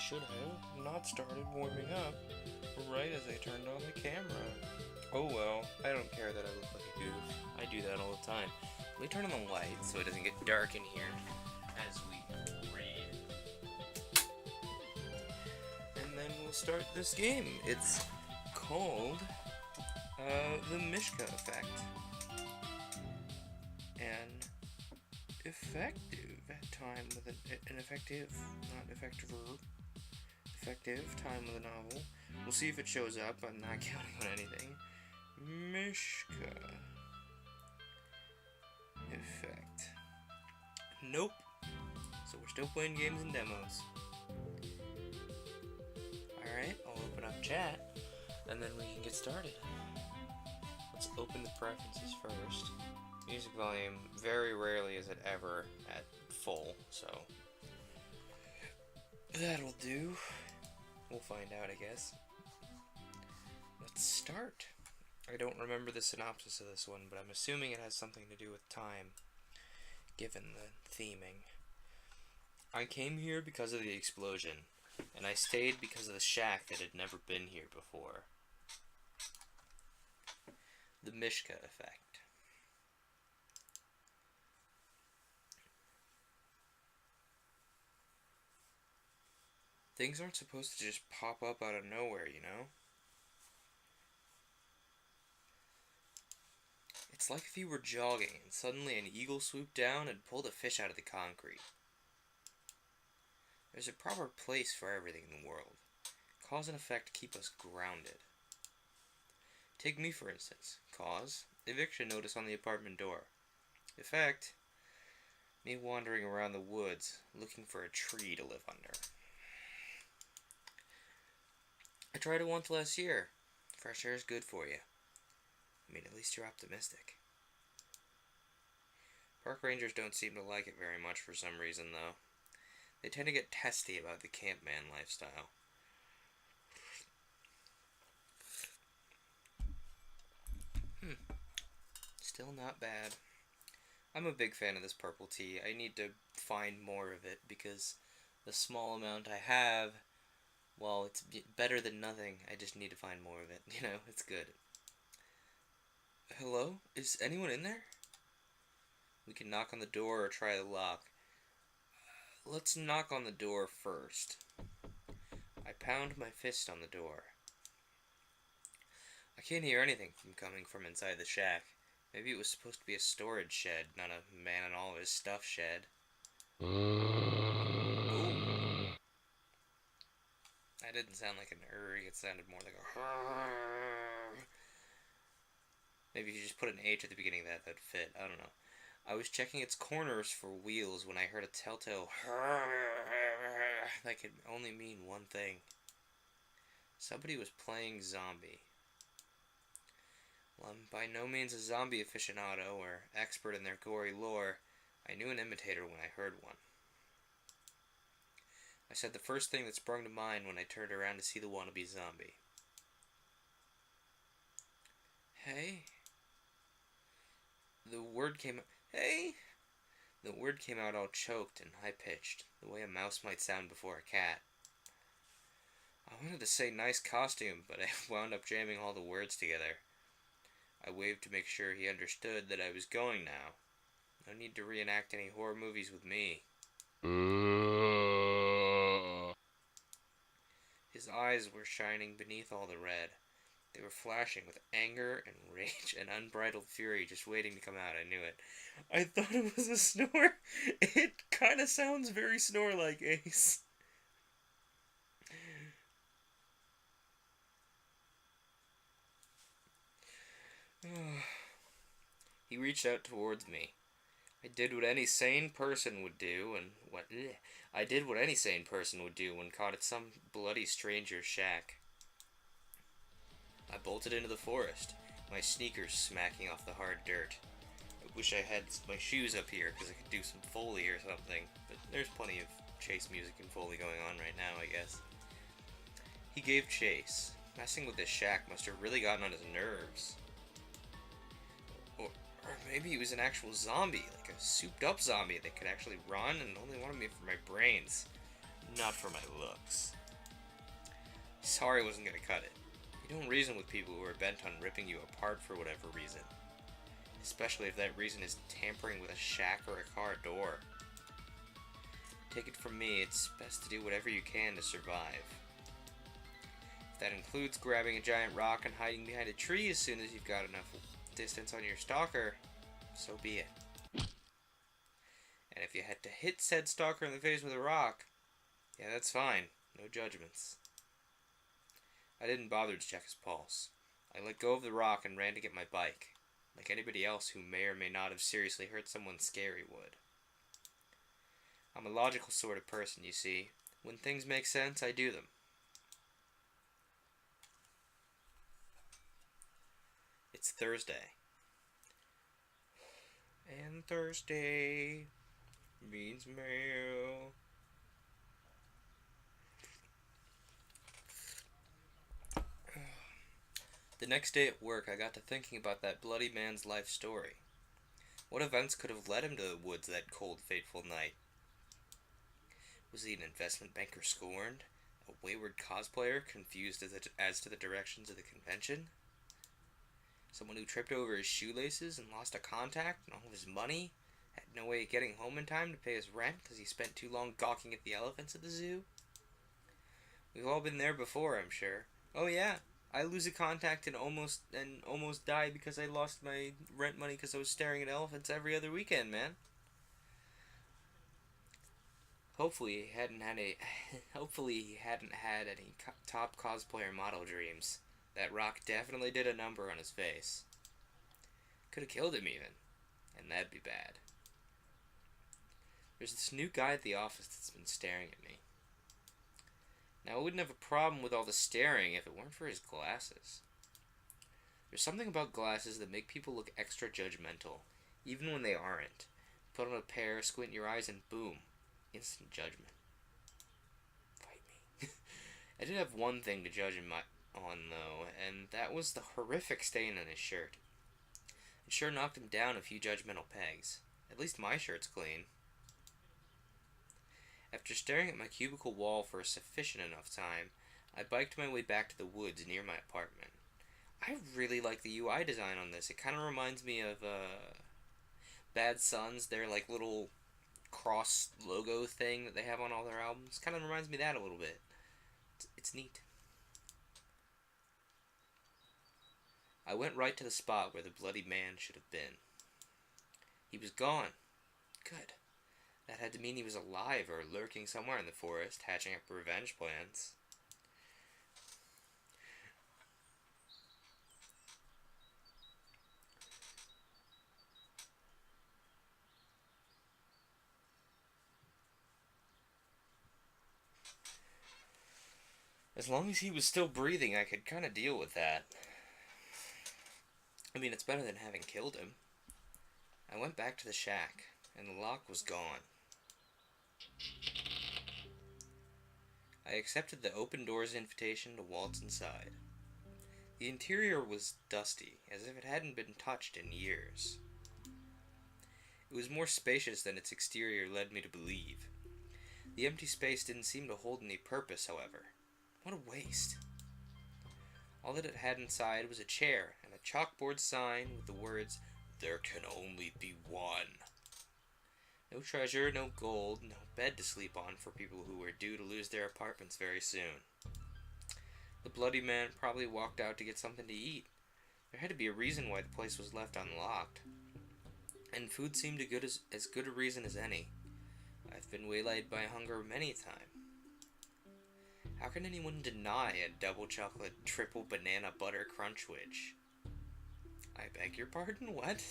should have not started warming up right as I turned on the camera. Oh well, I don't care that I look like a goof. I do that all the time. Let me turn on the light so it doesn't get dark in here as we read. And then we'll start this game. It's called the Mishka effect. And effective time with an effective, not effective verb. Effective time with a novel. We'll see if it shows up. I'm not counting on anything. Mishka effect. Nope. So we're still playing games and demos. Alright, I'll open up chat and then we can get started. Let's open the preferences first. Music volume, very rarely is it ever at full, so that'll do. We'll find out, I guess. Let's start. I don't remember the synopsis of this one, but I'm assuming it has something to do with time, given the theming. I came here because of the explosion, and I stayed because of the shack that had never been here before. The Mishka effect. Things aren't supposed to just pop up out of nowhere, you know? It's like if you were jogging and suddenly an eagle swooped down and pulled a fish out of the concrete. There's a proper place for everything in the world. Cause and effect keep us grounded. Take me for instance. Cause, eviction notice on the apartment door. Effect, me wandering around the woods looking for a tree to live under. I tried it once last year. Fresh air is good for you. I mean, at least you're optimistic. Park rangers don't seem to like it very much for some reason, though. They tend to get testy about the campman lifestyle. Still not bad. I'm a big fan of this purple tea. I need to find more of it because the small amount I have, well, it's better than nothing. I just need to find more of it. You know, it's good. Hello? Is anyone in there? We can knock on the door or try the lock. Let's knock on the door first. I pound my fist on the door. I can't hear anything coming from inside the shack. Maybe it was supposed to be a storage shed, not a man and all of his stuff shed. Ooh. That didn't sound like an it sounded more like a Maybe if you just put an H at the beginning of that, that'd fit. I don't know. I was checking its corners for wheels when I heard a telltale that could only mean one thing. Somebody was playing zombie. Well, I'm by no means a zombie aficionado or expert in their gory lore. I knew an imitator when I heard one. I said the first thing that sprung to mind when I turned around to see the wannabe zombie. Hey? The word came out. Hey? The word came out all choked and high-pitched, the way a mouse might sound before a cat. I wanted to say nice costume, but I wound up jamming all the words together. I waved to make sure he understood that I was going now. No need to reenact any horror movies with me. His eyes were shining beneath all the red. They were flashing with anger and rage and unbridled fury just waiting to come out. I knew it. I thought it was a snore. It kind of sounds very snore-like, Ace. He reached out towards me. I did what any sane person would do, when caught at some bloody stranger's shack. I bolted into the forest, my sneakers smacking off the hard dirt. I wish I had my shoes up here because I could do some Foley or something, but there's plenty of chase music and Foley going on right now, I guess. He gave chase. Messing with this shack must have really gotten on his nerves. Or maybe he was an actual zombie, like a souped up zombie that could actually run and only wanted me for my brains. not for my looks. Sorry I wasn't gonna cut it. You don't reason with people who are bent on ripping you apart for whatever reason. Especially if that reason is tampering with a shack or a car door. Take it from me, it's best to do whatever you can to survive. If that includes grabbing a giant rock and hiding behind a tree as soon as you've got enough distance on your stalker, so be it. And if you had to hit said stalker in the face with a rock, yeah, that's fine. No judgments. I didn't bother to check his pulse. I let go of the rock and ran to get my bike, like anybody else who may or may not have seriously hurt someone scary would. I'm a logical sort of person, you see. When things make sense, I do them. It's Thursday. And Thursday means mail. The next day at work, I got to thinking about that bloody man's life story. What events could have led him to the woods that cold, fateful night? Was he an investment banker scorned? A wayward cosplayer confused as to the directions of the convention? Someone who tripped over his shoelaces and lost a contact and all of his money? Had no way of getting home in time to pay his rent because he spent too long gawking at the elephants at the zoo? We've all been there before, I'm sure. Oh yeah, I lose a contact and almost die because I lost my rent money because I was staring at elephants every other weekend, man. Hopefully he hadn't had any top cosplayer model dreams. That rock definitely did a number on his face. Could have killed him even, and that'd be bad. There's this new guy at the office that's been staring at me. Now I wouldn't have a problem with all the staring if it weren't for his glasses. There's something about glasses that make people look extra judgmental, even when they aren't. Put on a pair, squint your eyes, and boom. Instant judgment. Fight me. I did have one thing to judge him on, though, and that was the horrific stain on his shirt. It sure knocked him down a few judgmental pegs. At least my shirt's clean. After staring at my cubicle wall for a sufficient enough time, I biked my way back to the woods near my apartment. I really like the UI design on this. It kind of reminds me of Bad Sons, their like little cross logo thing that they have on all their albums. Kind of reminds me of that a little bit. It's neat. I went right to the spot where the bloody man should have been. He was gone. Good. That had to mean he was alive or lurking somewhere in the forest, hatching up revenge plans. As long as he was still breathing, I could kind of deal with that. I mean, it's better than having killed him. I went back to the shack, and the lock was gone. I accepted the open door's invitation to waltz inside. The interior was dusty, as if it hadn't been touched in years. It was more spacious than its exterior led me to believe. The empty space didn't seem to hold any purpose, however. What a waste. All that it had inside was a chair and a chalkboard sign with the words, "There can only be one." No treasure, no gold, no bed to sleep on for people who were due to lose their apartments very soon. The bloody man probably walked out to get something to eat. There had to be a reason why the place was left unlocked. And food seemed as good a reason as any. I've been waylaid by hunger many a time. How can anyone deny a double chocolate, triple banana butter crunchwich? I beg your pardon? What?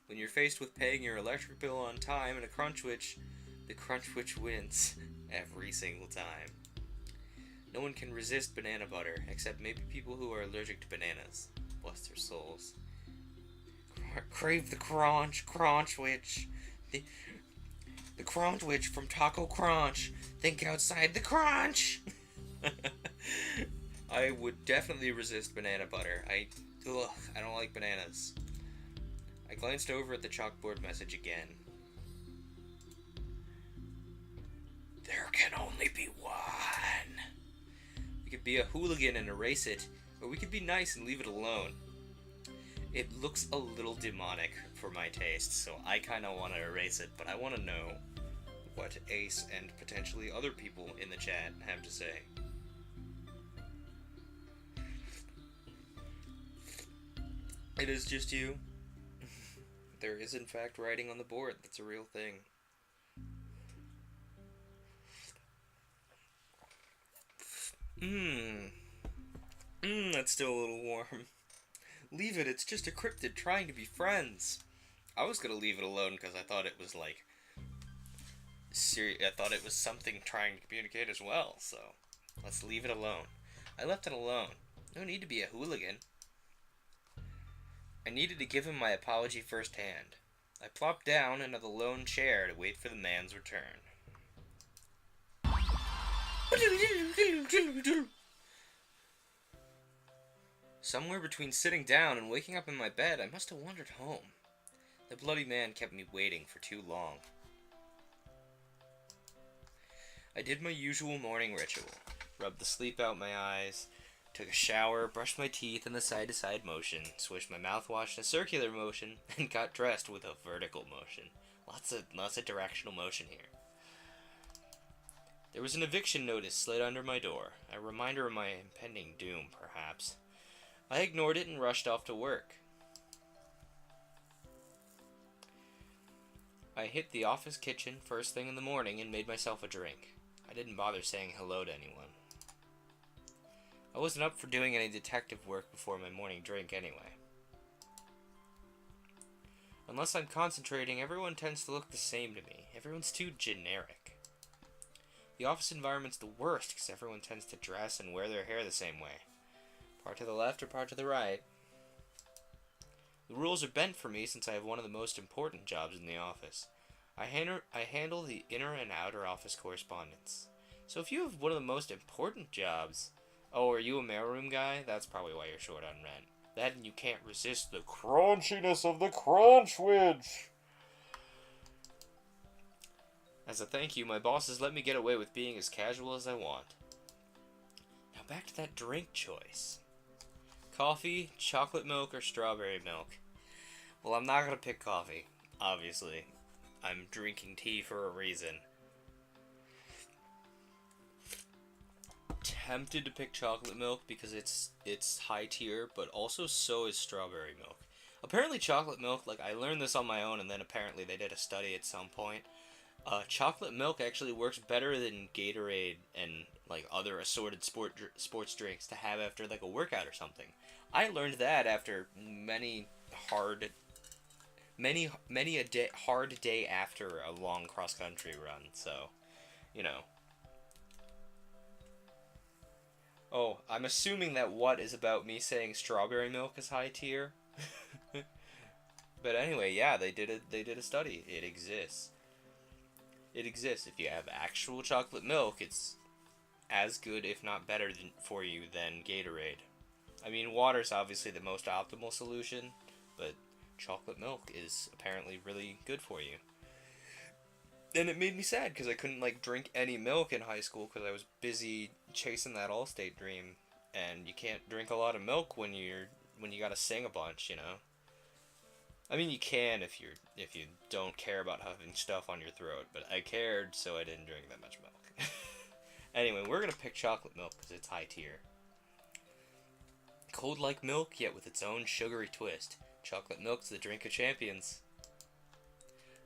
When you're faced with paying your electric bill on time and a crunchwich, the crunchwich wins every single time. No one can resist banana butter, except maybe people who are allergic to bananas. Bless their souls. Crave the crunchwich. The crunchwich from Taco Crunch. Think outside the crunch! I would definitely resist banana butter. I don't like bananas. I glanced over at the chalkboard message again. could be a hooligan and erase it, or we could be nice and leave it alone. It looks a little demonic for my taste, so I kind of want to erase it, but I want to know what Ace and potentially other people in the chat have to say. It is just you. There is in fact writing on the board. That's a real thing. That's still a little warm. Leave it, it's just a cryptid trying to be friends. I was gonna leave it alone because I thought it was like... I thought it was something trying to communicate as well, so... let's leave it alone. I left it alone. No need to be a hooligan. I needed to give him my apology firsthand. I plopped down into the lone chair to wait for the man's return. Somewhere between sitting down and waking up in my bed, I must have wandered home. The bloody man kept me waiting for too long. I did my usual morning ritual. Rubbed the sleep out my eyes, took a shower, brushed my teeth in the side-to-side motion, swished my mouthwash in a circular motion, and got dressed with a vertical motion. Lots of directional motion here. There was an eviction notice slid under my door, a reminder of my impending doom, perhaps. I ignored it and rushed off to work. I hit the office kitchen first thing in the morning and made myself a drink. I didn't bother saying hello to anyone. I wasn't up for doing any detective work before my morning drink anyway. Unless I'm concentrating, everyone tends to look the same to me. Everyone's too generic. The office environment's the worst because everyone tends to dress and wear their hair the same way. Part to the left or part to the right. The rules are bent for me since I have one of the most important jobs in the office. I handle the inner and outer office correspondence. So if you have one of the most important jobs... Oh, are you a mailroom guy? That's probably why you're short on rent. That and you can't resist the crunchiness of the crunchwich. As a thank you, my bosses let me get away with being as casual as I want. Now back to that drink choice. Coffee, chocolate milk, or strawberry milk? Well, I'm not gonna pick coffee, obviously. I'm drinking tea for a reason. Tempted to pick chocolate milk because it's high tier, but also so is strawberry milk. Apparently chocolate milk, like I learned this on my own and then apparently they did a study at some point. Chocolate milk actually works better than Gatorade and like other assorted sports drinks to have after like a workout or something. I learned that after many hard day after a long cross country run. So, you know. Oh, I'm assuming that what is about me saying strawberry milk is high tier. But anyway, yeah, they did a study. It exists. It exists. If you have actual chocolate milk, it's as good, if not better, for you than Gatorade. I mean, water's obviously the most optimal solution, but chocolate milk is apparently really good for you. And it made me sad because I couldn't like drink any milk in high school because I was busy chasing that All-State dream, and you can't drink a lot of milk when you gotta sing a bunch, you know. I mean, you can if you don't care about having stuff on your throat, but I cared, so I didn't drink that much milk. Anyway, we're gonna pick chocolate milk because it's high tier. Cold like milk, yet with its own sugary twist. Chocolate milk's the drink of champions.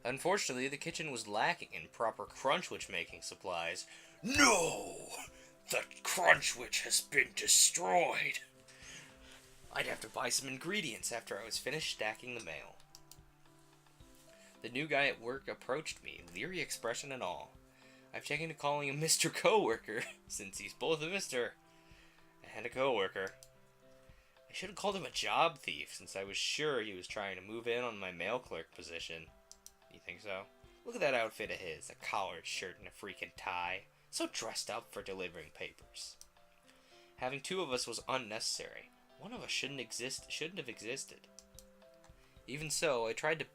Unfortunately, the kitchen was lacking in proper crunchwich making supplies. No! The crunchwich has been destroyed! I'd have to buy some ingredients after I was finished stacking the mail. The new guy at work approached me, leery expression and all. I've taken to calling him Mr. Coworker, since he's both a Mr. and a coworker. I should have called him a job thief, since I was sure he was trying to move in on my mail clerk position. You think so? Look at that outfit of his, a collared shirt and a freaking tie. So dressed up for delivering papers. Having two of us was unnecessary. One of us shouldn't have existed. Even so, I tried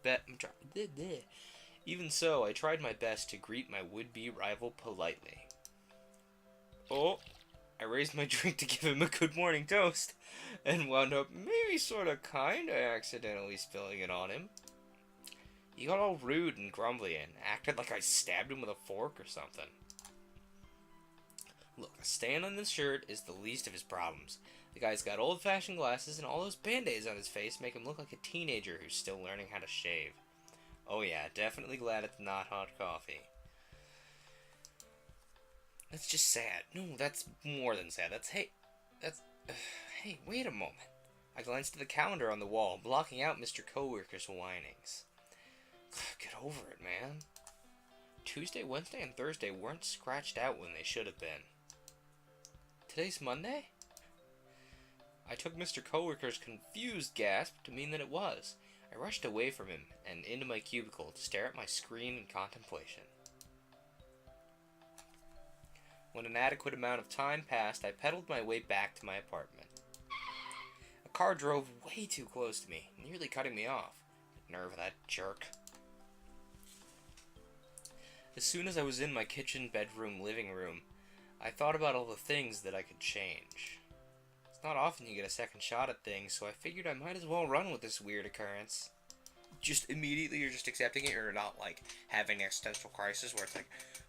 my best to greet my would-be rival politely. Oh, I raised my drink to give him a good morning toast, and wound up maybe sorta kinda accidentally spilling it on him. He got all rude and grumbly and acted like I stabbed him with a fork or something. Look, a stain on this shirt is the least of his problems. The guy's got old-fashioned glasses, and all those band-aids on his face make him look like a teenager who's still learning how to shave. Oh yeah, definitely glad it's not hot coffee. That's just sad. No, that's more than sad. Hey, wait a moment. I glanced at the calendar on the wall, blocking out Mr. Coworker's whinings. Get over it, man. Tuesday, Wednesday, and Thursday weren't scratched out when they should have been. Today's Monday? I took Mr. Coworker's confused gasp to mean that it was. I rushed away from him and into my cubicle to stare at my screen in contemplation. When an adequate amount of time passed, I pedaled my way back to my apartment. A car drove way too close to me, nearly cutting me off. The nerve of that jerk. As soon as I was in my kitchen, bedroom, living room, I thought about all the things that I could change. It's not often you get a second shot at things, so I figured I might as well run with this weird occurrence. Just immediately you're just accepting it, you're not like having an existential crisis where it's like,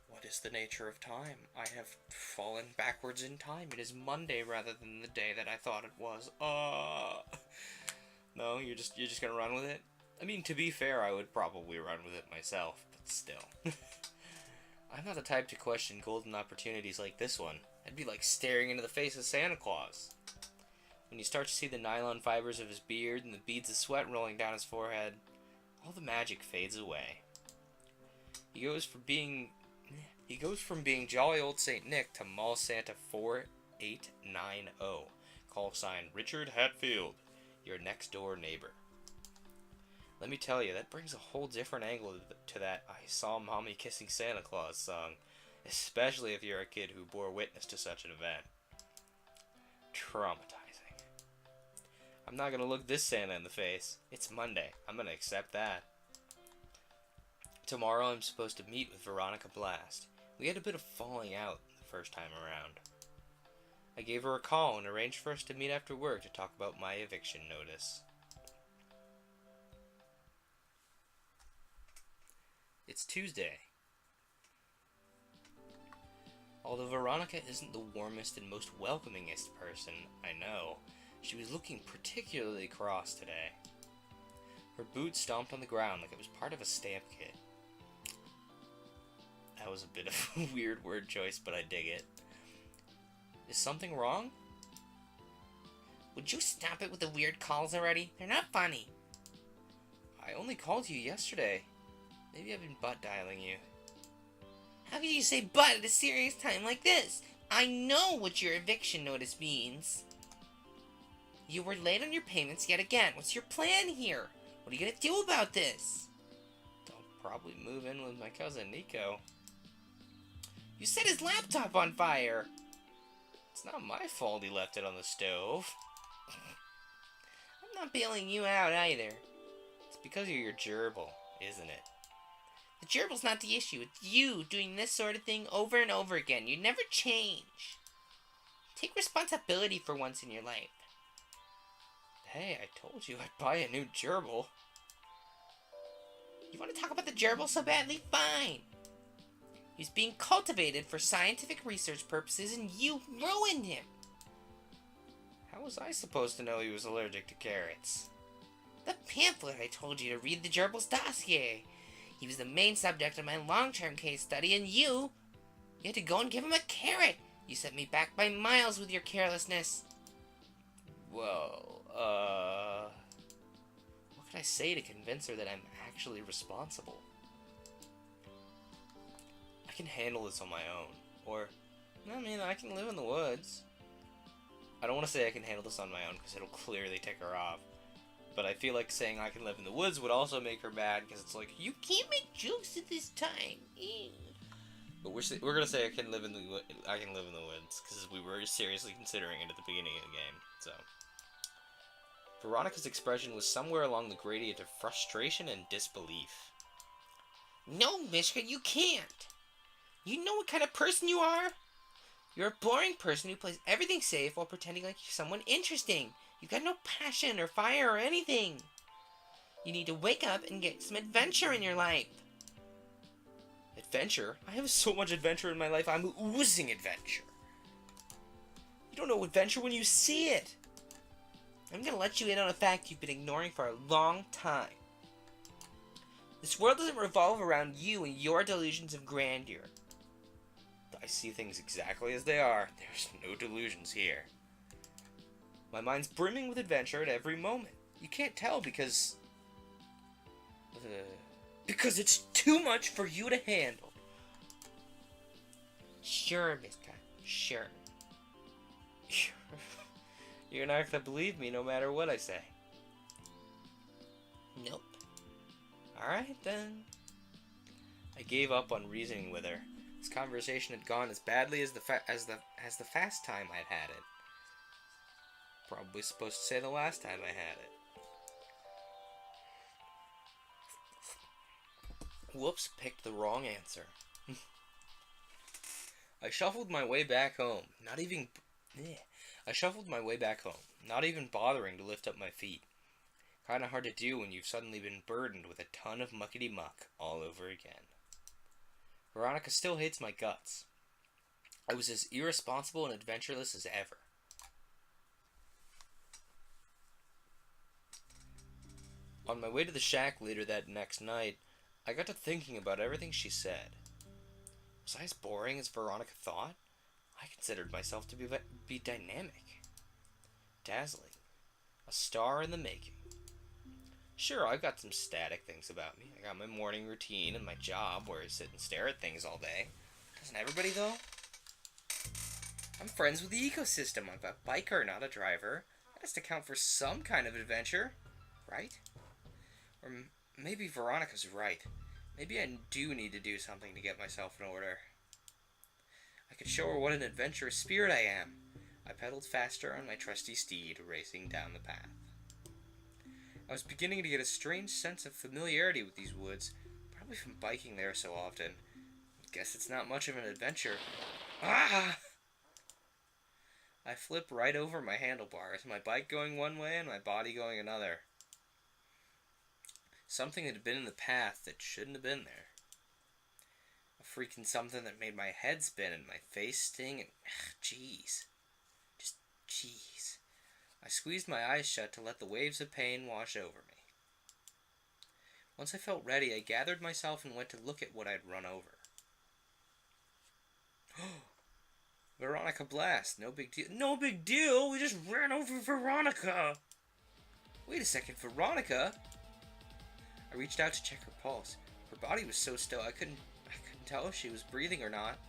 what is the nature of time? I have fallen backwards in time. It is Monday rather than the day that I thought it was. No, you're just gonna run with it? I mean, to be fair, I would probably run with it myself, but still. I'm not the type to question golden opportunities like this one. I'd be like staring into the face of Santa Claus. When you start to see the nylon fibers of his beard and the beads of sweat rolling down his forehead, all the magic fades away. He goes from being jolly old Saint Nick to Mall Santa 4890, call sign Richard Hatfield, your next door neighbor. Let me tell you, that brings a whole different angle to that I Saw Mommy Kissing Santa Claus song, especially if you're a kid who bore witness to such an event. Traumatizing. I'm not gonna look this Santa in the face. It's Monday. I'm gonna accept that. Tomorrow I'm supposed to meet with Veronica Blast. We had a bit of falling out the first time around. I gave her a call and arranged for us to meet after work to talk about my eviction notice. It's Tuesday. Although Veronica isn't the warmest and most welcomingest person I know, she was looking particularly cross today. Her boots stomped on the ground like it was part of a stamp kit. That was a bit of a weird word choice, but I dig it. Is something wrong? Would you stop it with the weird calls already? They're not funny. I only called you yesterday. Maybe I've been butt dialing you. How can you say but at a serious time like this? I know what your eviction notice means. You were late on your payments yet again. What's your plan here? What are you gonna do about this? I'll probably move in with my cousin Nico. You set his laptop on fire. It's not my fault he left it on the stove. I'm not bailing you out either. It's because of your gerbil, isn't it? The gerbil's not the issue. It's you doing this sort of thing over and over again. You never change. Take responsibility for once in your life. Hey, I told you I'd buy a new gerbil. You want to talk about the gerbil so badly? Fine. He's being cultivated for scientific research purposes and you ruined him. How was I supposed to know he was allergic to carrots? The pamphlet I told you to read the gerbil's dossier. He was the main subject of my long-term case study, and you had to go and give him a carrot. You sent me back by miles with your carelessness. Well, what can I say to convince her that I'm actually responsible? I can handle this on my own. Or, I mean, I can live in the woods. I don't want to say I can handle this on my own because it'll clearly tick her off. But I feel like saying I can live in the woods would also make her mad because it's like, you can't make jokes at this time. Ew. But we're gonna say I can live in the woods because we were seriously considering it at the beginning of the game. So Veronica's expression was somewhere along the gradient of frustration and disbelief. No, Mishka, you can't. You know what kind of person you are? You're a boring person who plays everything safe while pretending like you're someone interesting. You've got no passion or fire or anything. You need to wake up and get some adventure in your life. Adventure? I have so much adventure in my life, I'm oozing adventure. You don't know adventure when you see it. I'm gonna let you in on a fact you've been ignoring for a long time. This world doesn't revolve around you and your delusions of grandeur. I see things exactly as they are. There's no delusions here. My mind's brimming with adventure at every moment. You can't tell because it's too much for you to handle. Sure, Mishka, sure. You're not gonna believe me no matter what I say. Nope. Alright then. I gave up on reasoning with her. This conversation had gone as badly as the fast time I'd had it. Probably supposed to say the last time I had it. Whoops, picked the wrong answer. I shuffled my way back home, not even bothering to lift up my feet. Kinda hard to do when you've suddenly been burdened with a ton of muckety muck all over again. Veronica still hates my guts. I was as irresponsible and adventureless as ever. On my way to the shack later that next night, I got to thinking about everything she said. Was I as boring as Veronica thought? I considered myself to be dynamic, dazzling, a star in the making. Sure, I've got some static things about me. I got my morning routine and my job where I sit and stare at things all day. Doesn't everybody, though? I'm friends with the ecosystem. I'm a biker, not a driver. That has to count for some kind of adventure, right? Or maybe Veronica's right. Maybe I do need to do something to get myself in order. I could show her what an adventurous spirit I am. I pedaled faster on my trusty steed, racing down the path. I was beginning to get a strange sense of familiarity with these woods, probably from biking there so often. Guess it's not much of an adventure. Ah! I flip right over my handlebars, my bike going one way and my body going another. Something had been in the path that shouldn't have been there. A freaking something that made my head spin and my face sting and... jeez. Just jeez. I squeezed my eyes shut to let the waves of pain wash over me. Once I felt ready, I gathered myself and went to look at what I'd run over. Veronica Blast. No big deal. No big deal! We just ran over Veronica! Wait a second, Veronica? I reached out to check her pulse. Her body was so still I couldn't tell if she was breathing or not.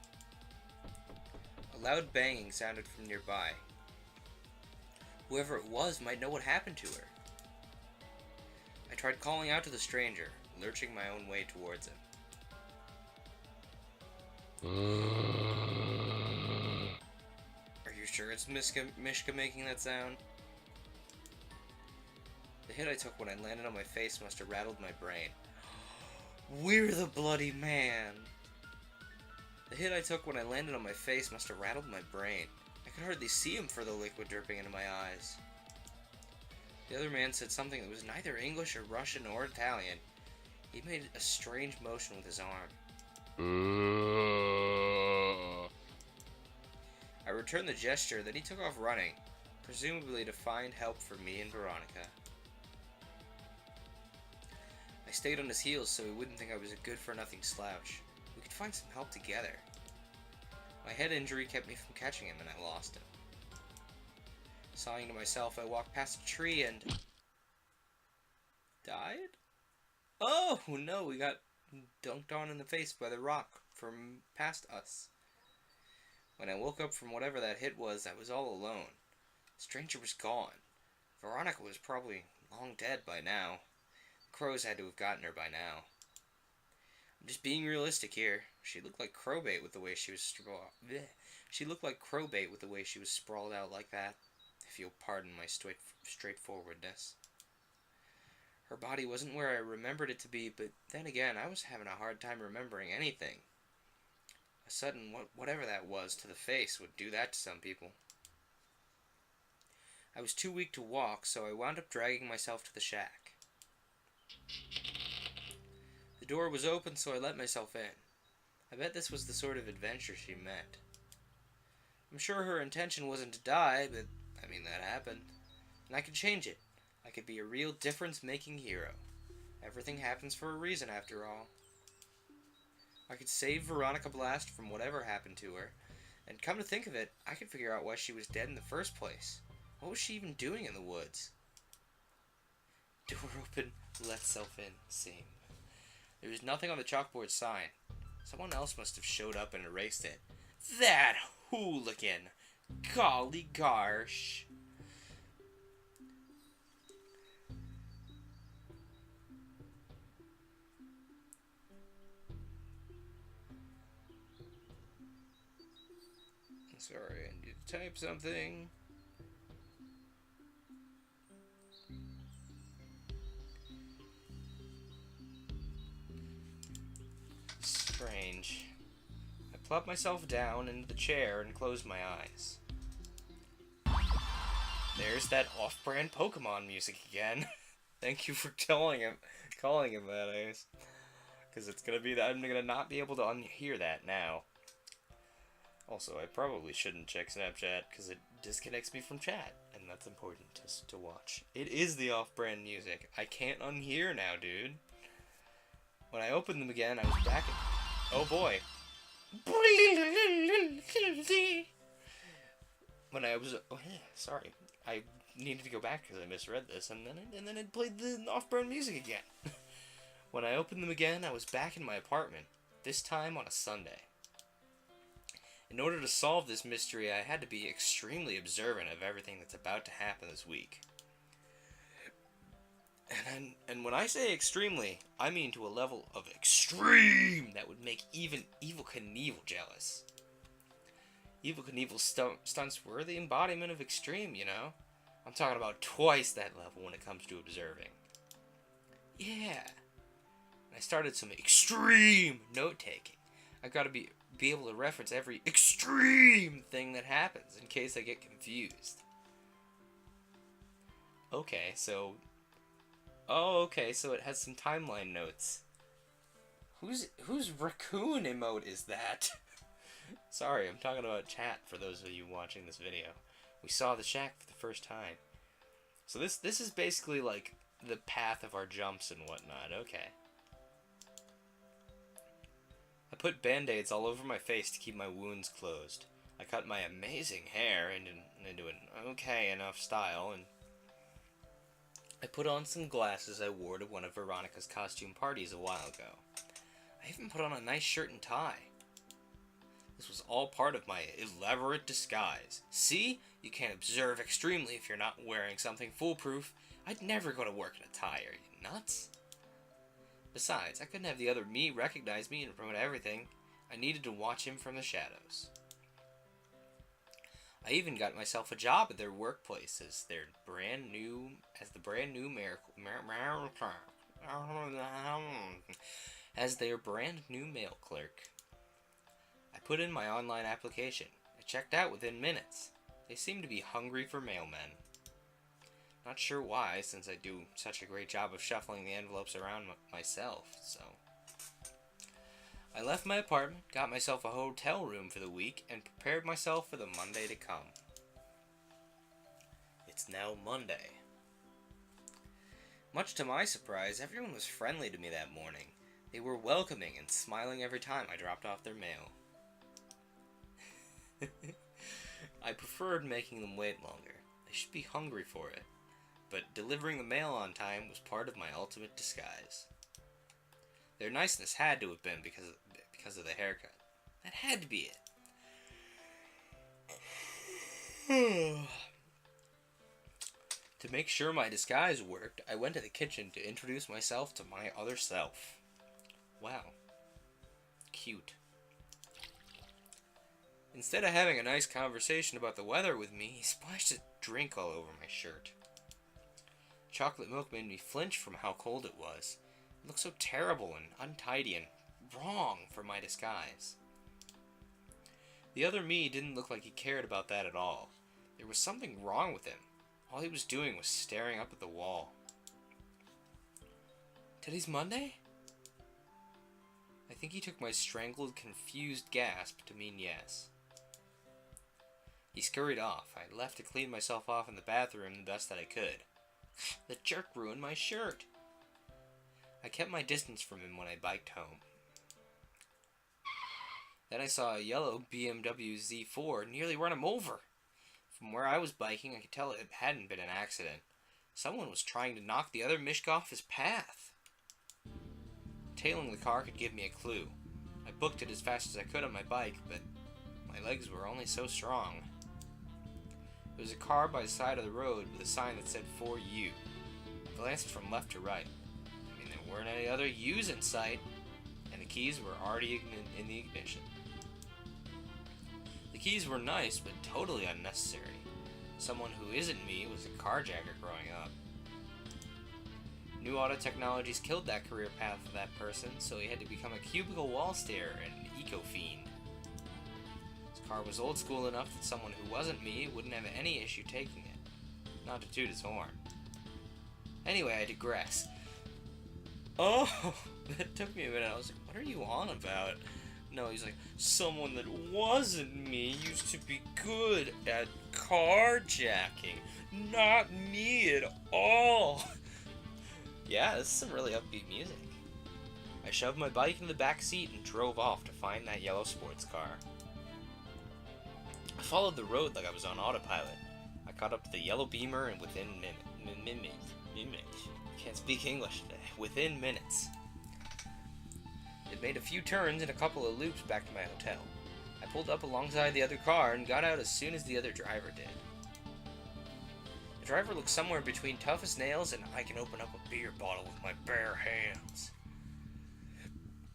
A loud banging sounded from nearby. Whoever it was might know what happened to her. I tried calling out to the stranger, lurching my own way towards him. Are you sure it's Mishka making that sound? The hit I took when I landed on my face must have rattled my brain. We're the bloody man! The hit I took when I landed on my face must have rattled my brain. I could hardly see him for the liquid dripping into my eyes. The other man said something that was neither English or Russian or Italian. He made a strange motion with his arm. I returned the gesture, then he took off running, presumably to find help for me and Veronica. I stayed on his heels so he wouldn't think I was a good-for-nothing slouch. We could find some help together. My head injury kept me from catching him, and I lost him. Sighing to myself, I walked past a tree and... died? Oh, no, we got dunked on in the face by the rock from past us. When I woke up from whatever that hit was, I was all alone. The stranger was gone. Veronica was probably long dead by now. The crows had to have gotten her by now. I'm just being realistic here. She looked like crowbait with the way she was sprawled out like that, if you'll pardon my straightforwardness. Her body wasn't where I remembered it to be, but then again, I was having a hard time remembering anything. A sudden whatever that was to the face would do that to some people. I was too weak to walk, so I wound up dragging myself to the shack. The door was open, so I let myself in. I bet this was the sort of adventure she meant. I'm sure her intention wasn't to die, but, I mean, that happened. And I could change it. I could be a real difference-making hero. Everything happens for a reason, after all. I could save Veronica Blast from whatever happened to her, and come to think of it, I could figure out why she was dead in the first place. What was she even doing in the woods? Door open, let self in, same. There was nothing on the chalkboard sign. Someone else must have showed up and erased it. That hooligan! Golly gosh! Sorry, I need to type something. Strange. I plopped myself down into the chair and closed my eyes. There's that off-brand Pokemon music again. Thank you for calling him that, I guess. Because it's gonna be that I'm gonna not be able to unhear that now. Also, I probably shouldn't check Snapchat because it disconnects me from chat, and that's important to watch. It is the off-brand music. I can't unhear now, dude. When I opened them again, I was back at... Oh boy. When I was... Oh, yeah, sorry. I needed to go back because I misread this, and then it played the off-brand music again. When I opened them again, I was back in my apartment, this time on a Sunday. In order to solve this mystery, I had to be extremely observant of everything that's about to happen this week. And when I say extremely, I mean to a level of extreme that would make even Evel Knievel jealous. Evel Knievel's stunts were the embodiment of extreme, you know? I'm talking about twice that level when it comes to observing. Yeah. And I started some extreme note-taking. I gotta be able to reference every extreme thing that happens in case I get confused. Okay, so... Oh, okay, so it has some timeline notes. Whose raccoon emote is that? Sorry, I'm talking about chat for those of you watching this video. We saw the shack for the first time. So this is basically like the path of our jumps and whatnot. Okay. I put band-aids all over my face to keep my wounds closed. I cut my amazing hair into an okay enough style, and I put on some glasses I wore to one of Veronica's costume parties a while ago. I even put on a nice shirt and tie. This was all part of my elaborate disguise. See? You can't observe extremely if you're not wearing something foolproof. I'd never go to work in a tie, are you nuts? Besides, I couldn't have the other me recognize me and promote everything. I needed to watch him from the shadows. I even got myself a job at their workplace as their brand new mail clerk. I put in my online application. I checked out within minutes. They seem to be hungry for mailmen. Not sure why, since I do such a great job of shuffling the envelopes around myself, so... I left my apartment, got myself a hotel room for the week, and prepared myself for the Monday to come. It's now Monday. Much to my surprise, everyone was friendly to me that morning. They were welcoming and smiling every time I dropped off their mail. I preferred making them wait longer. They should be hungry for it. But delivering the mail on time was part of my ultimate disguise. Their niceness had to have been because of the haircut. That had to be it. To make sure my disguise worked, I went to the kitchen to introduce myself to my other self. Wow. Cute. Instead of having a nice conversation about the weather with me, he splashed a drink all over my shirt. Chocolate milk made me flinch from how cold it was. It looked so terrible and untidy and wrong for my disguise. The other me didn't look like he cared about that at all. There was something wrong with him. All he was doing was staring up at the wall. Today's Monday? I think he took my strangled, confused gasp to mean yes. He scurried off. I left to clean myself off in the bathroom the best that I could. The jerk ruined my shirt. I kept my distance from him when I biked home. Then I saw a yellow BMW Z4 nearly run him over. From where I was biking, I could tell it hadn't been an accident. Someone was trying to knock the other Mishka off his path. Tailing the car could give me a clue. I booked it as fast as I could on my bike, but my legs were only so strong. There was a car by the side of the road with a sign that said, "For you." I glanced from left to right. There weren't any other U's in sight, and the keys were already in the ignition. The keys were nice, but totally unnecessary. Someone who isn't me was a carjacker growing up. New auto technologies killed that career path for that person, so he had to become a cubicle wall starer and eco-fiend. His car was old school enough that someone who wasn't me wouldn't have any issue taking it. Not to toot his horn. Anyway, I digress. Oh, that took me a minute. I was like, what are you on about? No, he's like, someone that wasn't me used to be good at carjacking. Not me at all. Yeah, this is some really upbeat music. I shoved my bike into the back seat and drove off to find that yellow sports car. I followed the road like I was on autopilot. I caught up to the yellow Beamer and within minutes. Can't speak English today. Within minutes. It made a few turns and a couple of loops back to my hotel. I pulled up alongside the other car and got out as soon as the other driver did. The driver looked somewhere between tough as nails and I can open up a beer bottle with my bare hands.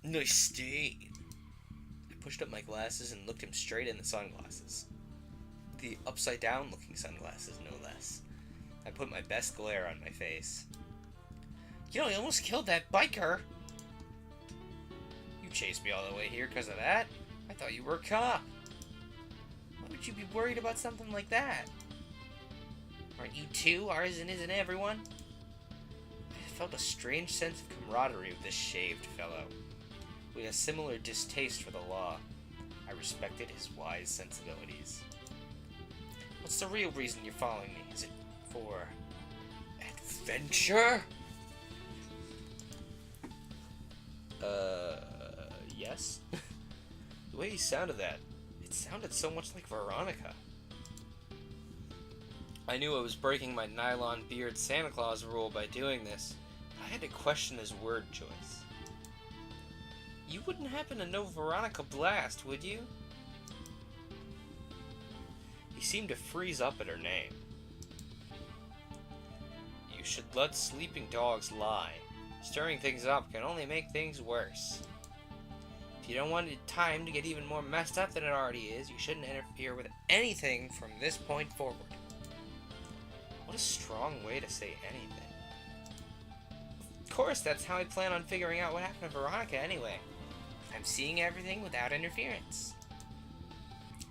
Nice stain. I pushed up my glasses and looked him straight in the sunglasses. The upside down looking sunglasses, no less. I put my best glare on my face. You know, you almost killed that biker. You chased me all the way here because of that? I thought you were a cop. Why would you be worried about something like that? Aren't you too? Ours isn't everyone? I felt a strange sense of camaraderie with this shaved fellow. We had a similar distaste for the law. I respected his wise sensibilities. What's the real reason you're following me? Is it for adventure? Yes? The way he sounded that, it sounded so much like Veronica. I knew I was breaking my nylon beard Santa Claus rule by doing this, but I had to question his word choice. You wouldn't happen to know Veronica Blast, would you? He seemed to freeze up at her name. You should let sleeping dogs lie. Stirring things up can only make things worse. If you don't want time to get even more messed up than it already is, you shouldn't interfere with anything from this point forward. What a strong way to say anything. Of course, that's how I plan on figuring out what happened to Veronica anyway. I'm seeing everything without interference.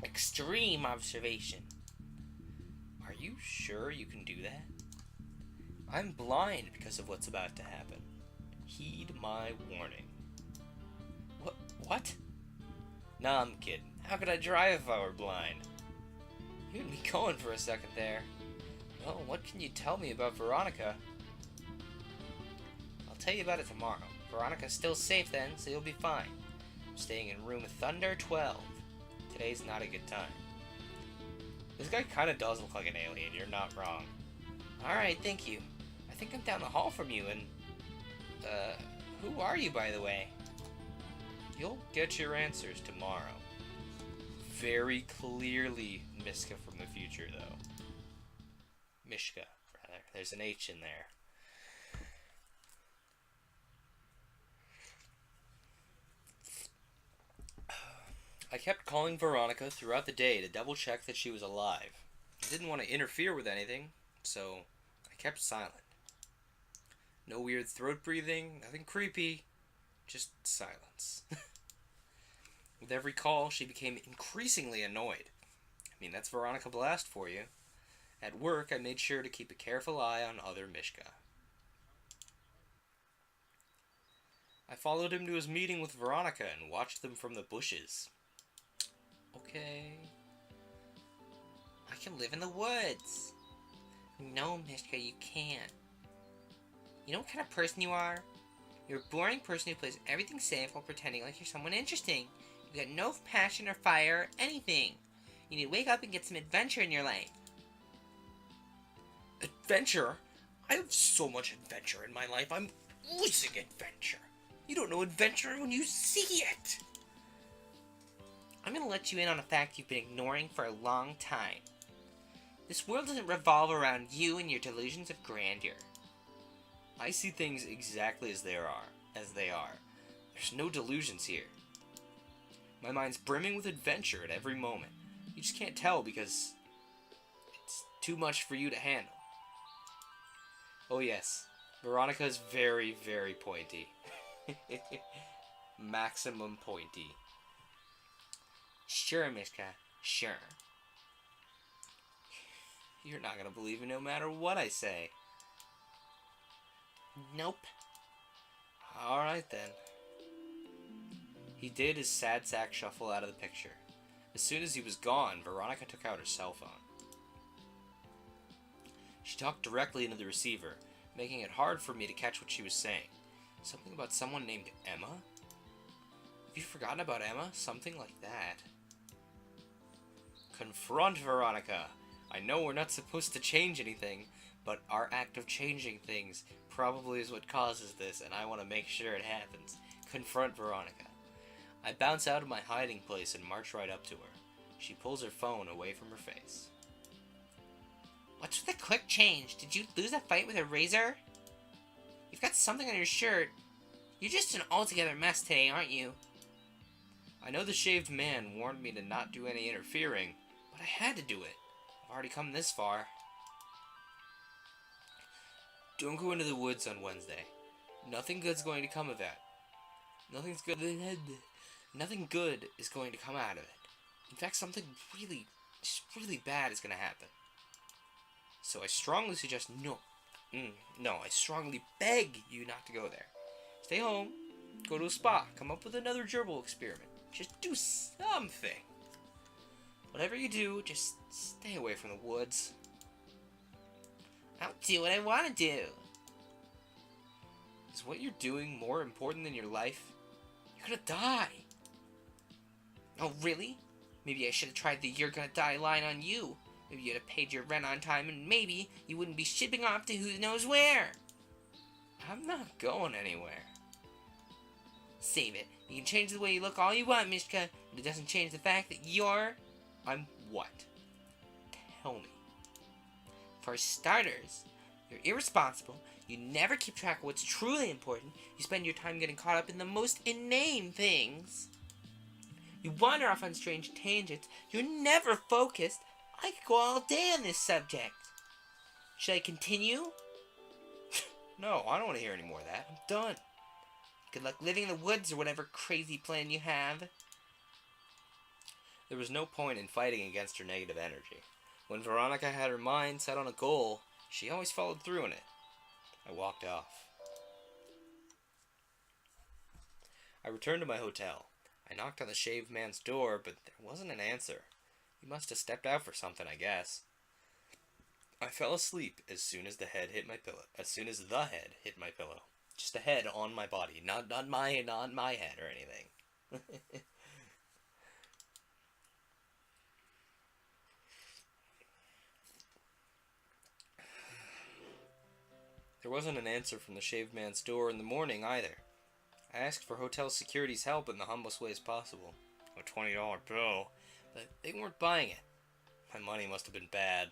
Extreme observation. Are you sure you can do that? I'm blind because of what's about to happen. Heed my warning. What? Nah, I'm kidding. How could I drive if I were blind? You had me going for a second there. Well, what can you tell me about Veronica? I'll tell you about it tomorrow. Veronica's still safe then, so you'll be fine. I'm staying in room Thunder 12. Today's not a good time. This guy kinda does look like an alien, you're not wrong. Alright, thank you. I think I'm down the hall from you, and... who are you, by the way? You'll get your answers tomorrow. Very clearly Mishka from the future, though. Mishka, rather. There's an H in there. I kept calling Veronica throughout the day to double check that she was alive. I didn't want to interfere with anything, so I kept silent. No weird throat breathing, nothing creepy, just silence. With every call, she became increasingly annoyed. I mean, that's Veronica Blast for you. At work, I made sure to keep a careful eye on other Mishka. I followed him to his meeting with Veronica and watched them from the bushes. Okay. I can live in the woods. No, Mishka, you can't. You know what kind of person you are? You're a boring person who plays everything safe while pretending like you're someone interesting. You've got no passion or fire or anything. You need to wake up and get some adventure in your life. Adventure? I have so much adventure in my life. I'm oozing adventure. You don't know adventure when you see it. I'm gonna let you in on a fact you've been ignoring for a long time. This world doesn't revolve around you and your delusions of grandeur. I see things exactly as they are. There's no delusions here. My mind's brimming with adventure at every moment. You just can't tell because it's too much for you to handle. Oh yes, Veronica is very, very pointy. Maximum pointy. Sure, Mishka, sure. You're not gonna believe me no matter what I say. Nope. Alright then. He did his sad sack shuffle out of the picture. As soon as he was gone, Veronica took out her cell phone. She talked directly into the receiver, making it hard for me to catch what she was saying. Something about someone named Emma? Have you forgotten about Emma? Something like that. Confront Veronica! I know we're not supposed to change anything, but our act of changing things probably is what causes this, and I want to make sure it happens. Confront Veronica. I bounce out of my hiding place and march right up to her. She pulls her phone away from her face. What's with the quick change? Did you lose a fight with a razor? You've got something on your shirt. You're just an altogether mess today, aren't you? I know the shaved man warned me to not do any interfering, but I had to do it. I've already come this far. Don't go into the woods on Wednesday. Nothing good's going to come of that. Nothing good is going to come out of it. In fact, something really bad is going to happen. So I strongly suggest I strongly beg you not to go there. Stay home, go to a spa, come up with another gerbil experiment. Just do something. Whatever you do, just stay away from the woods. I'll do what I want to do. Is what you're doing more important than your life? You're gonna die. Oh, really? Maybe I should have tried the "you're gonna die" line on you. Maybe you'd have paid your rent on time, and maybe you wouldn't be shipping off to who knows where. I'm not going anywhere. Save it. You can change the way you look all you want, Mishka, but it doesn't change the fact that I'm what? Tell me. For starters, you're irresponsible, you never keep track of what's truly important, you spend your time getting caught up in the most inane things. You wander off on strange tangents, you're never focused. I could go all day on this subject. Should I continue? No, I don't want to hear any more of that. I'm done. Good luck living in the woods or whatever crazy plan you have. There was no point in fighting against her negative energy. When Veronica had her mind set on a goal, she always followed through on it. I walked off. I returned to my hotel. I knocked on the shaved man's door, but there wasn't an answer. He must have stepped out for something, I guess. I fell asleep as soon as the head hit my pillow. Just the head on my body, not my head or anything. There wasn't an answer from the shaved man's door in the morning either. I asked for hotel security's help in the humblest ways possible. A $20 bill, but they weren't buying it. My money must have been bad.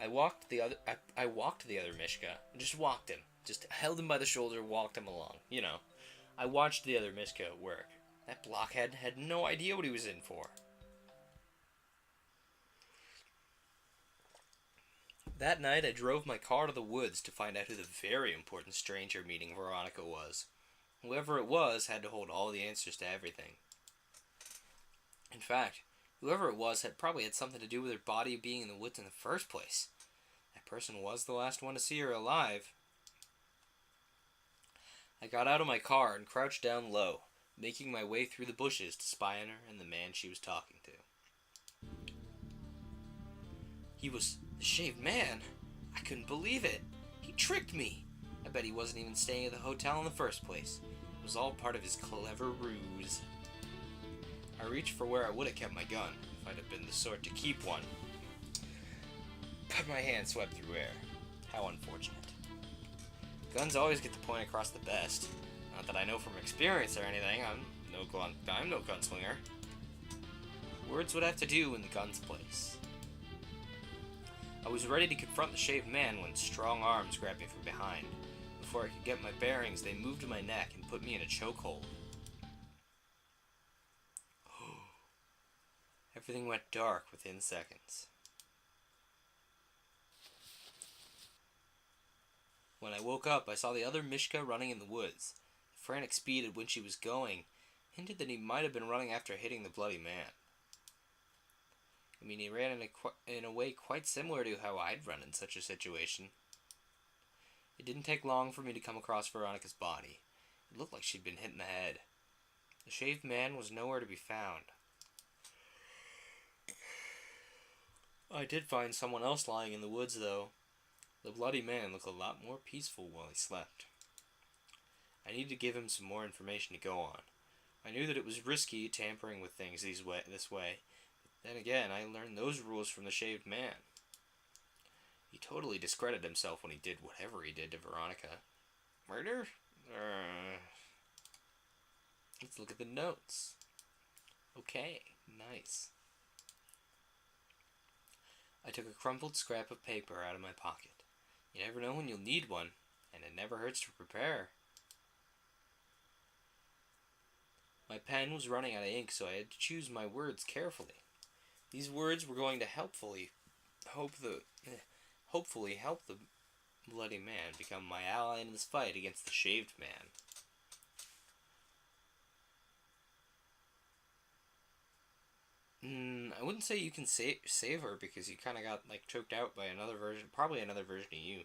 I walked the other Mishka. Just walked him. Just held him by the shoulder, walked him along. You know. I watched the other Mishka at work. That blockhead had no idea what he was in for. That night, I drove my car to the woods to find out who the very important stranger meeting Veronica was. Whoever it was had to hold all the answers to everything. In fact, whoever it was probably had something to do with her body being in the woods in the first place. That person was the last one to see her alive. I got out of my car and crouched down low, making my way through the bushes to spy on her and the man she was talking to. He was the shaved man. I couldn't believe it. He tricked me. I bet he wasn't even staying at the hotel in the first place. It was all part of his clever ruse. I reached for where I would have kept my gun, if I'd have been the sort to keep one. But my hand swept through air. How unfortunate. Guns always get the point across the best. Not that I know from experience or anything. I'm no gunslinger. Words would have to do in the gun's place. I was ready to confront the shaved man when strong arms grabbed me from behind. Before I could get my bearings, they moved my neck and put me in a chokehold. Everything went dark within seconds. When I woke up, I saw the other Mishka running in the woods. The frantic speed at which he was going hinted that he might have been running after hitting the bloody man. I mean, he ran in a way quite similar to how I'd run in such a situation. It didn't take long for me to come across Veronica's body. It looked like she'd been hit in the head. The shaved man was nowhere to be found. I did find someone else lying in the woods, though. The bloody man looked a lot more peaceful while he slept. I needed to give him some more information to go on. I knew that it was risky tampering with things this way. Then again, I learned those rules from the shaved man. He totally discredited himself when he did whatever he did to Veronica. Murder? Let's look at the notes. Okay, nice. I took a crumpled scrap of paper out of my pocket. You never know when you'll need one, and it never hurts to prepare. My pen was running out of ink, so I had to choose my words carefully. These words were going to hopefully help the bloody man become my ally in this fight against the shaved man. I wouldn't say you can save her because you kind of got choked out by another version, probably another version of you.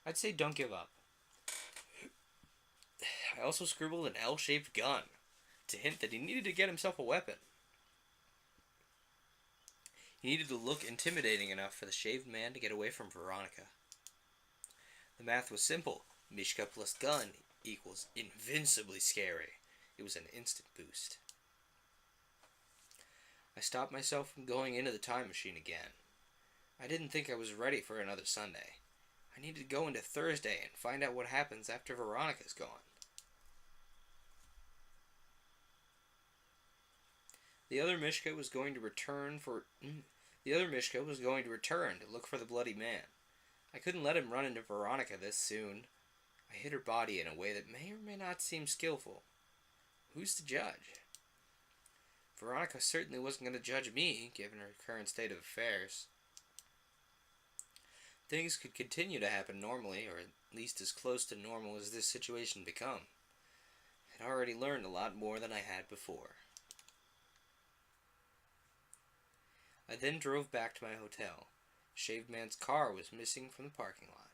I'd say don't give up. I also scribbled an L-shaped gun to hint that he needed to get himself a weapon. He needed to look intimidating enough for the shaved man to get away from Veronica. The math was simple. Mishka plus gun equals invincibly scary. It was an instant boost. I stopped myself from going into the time machine again. I didn't think I was ready for another Sunday. I needed to go into Thursday and find out what happens after Veronica's gone. The other Mishka was going to return to look for the bloody man. I couldn't let him run into Veronica this soon. I hit her body in a way that may or may not seem skillful. Who's to judge? Veronica certainly wasn't going to judge me, given her current state of affairs. Things could continue to happen normally, or at least as close to normal as this situation become. I'd already learned a lot more than I had before. I then drove back to my hotel. The shaved man's car was missing from the parking lot.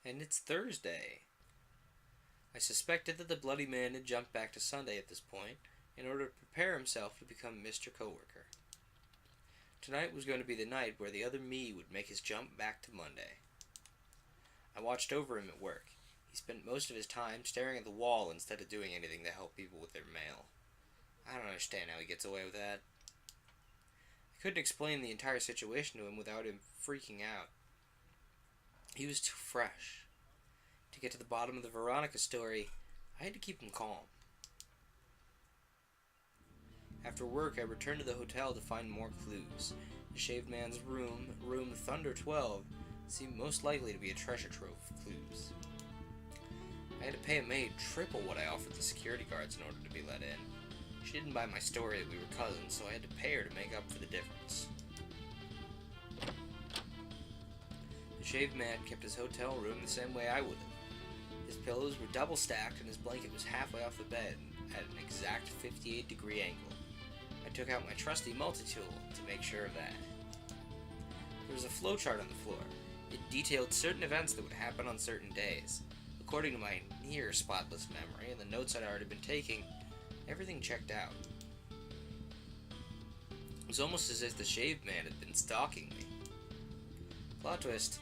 And it's Thursday. I suspected that the bloody man had jumped back to Sunday at this point in order to prepare himself to become Mr. Coworker. Tonight was going to be the night where the other me would make his jump back to Monday. I watched over him at work. He spent most of his time staring at the wall instead of doing anything to help people with their mail. I don't understand how he gets away with that. I couldn't explain the entire situation to him without him freaking out. He was too fresh. To get to the bottom of the Veronica story, I had to keep him calm. After work, I returned to the hotel to find more clues. The shaved man's room Thunder 12, seemed most likely to be a treasure trove of clues. I had to pay a maid triple what I offered the security guards in order to be let in. She didn't buy my story that we were cousins, so I had to pay her to make up for the difference. The shaved man kept his hotel room the same way I would have. His pillows were double stacked and his blanket was halfway off the bed at an exact 58-degree angle. I took out my trusty multi-tool to make sure of that. There was a flowchart on the floor. It detailed certain events that would happen on certain days. According to my near spotless memory and the notes I'd already been taking, everything checked out. It was almost as if the shaved man had been stalking me. Plot twist,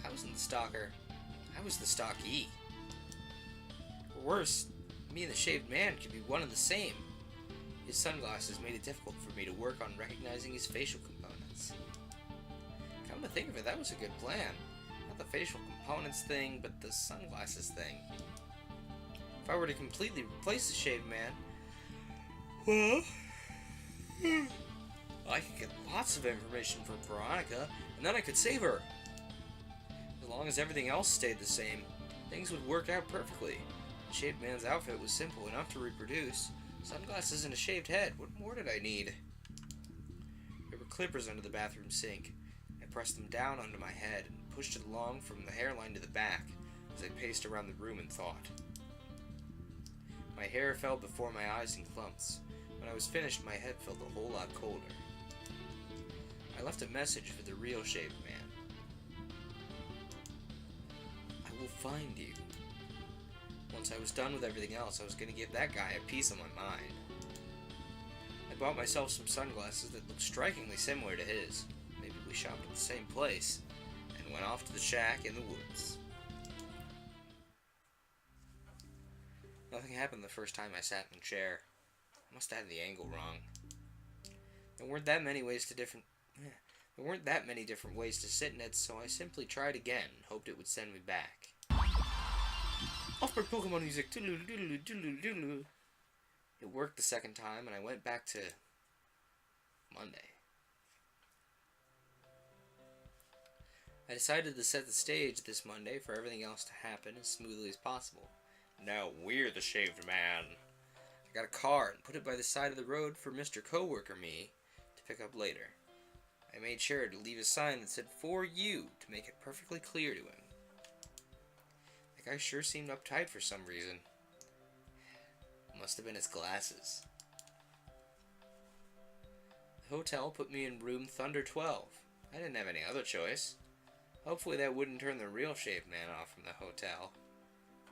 I wasn't the stalker, I was the stalkee. Or worse, me and the shaved man could be one and the same. His sunglasses made it difficult for me to work on recognizing his facial components. Come to think of it, that was a good plan. Not the facial components thing, but the sunglasses thing. If I were to completely replace the shaved man, well, I could get lots of information from Veronica, and then I could save her. As long as everything else stayed the same, things would work out perfectly. The shaved man's outfit was simple enough to reproduce. Sunglasses and a shaved head, what more did I need? There were clippers under the bathroom sink. I pressed them down onto my head and pushed it along from the hairline to the back as I paced around the room and thought. My hair fell before my eyes in clumps. When I was finished, my head felt a whole lot colder. I left a message for the real shaved man. I will find you. Once I was done with everything else, I was going to give that guy a piece of my mind. I bought myself some sunglasses that looked strikingly similar to his. Maybe we shopped at the same place, and went off to the shack in the woods. Nothing happened the first time I sat in the chair. I must have had the angle wrong. There weren't that many different ways to sit in it, so I simply tried again and hoped it would send me back. Off-bird Pokemon music. It worked the second time, and I went back to Monday. I decided to set the stage this Monday for everything else to happen as smoothly as possible. Now we're the shaved man. I got a car and put it by the side of the road for Mr. Coworker me to pick up later. I made sure to leave a sign that said "For you" to make it perfectly clear to him. The guy sure seemed uptight for some reason. Must have been his glasses. The hotel put me in room Thunder 12. I didn't have any other choice. Hopefully that wouldn't turn the real shaved man off from the hotel.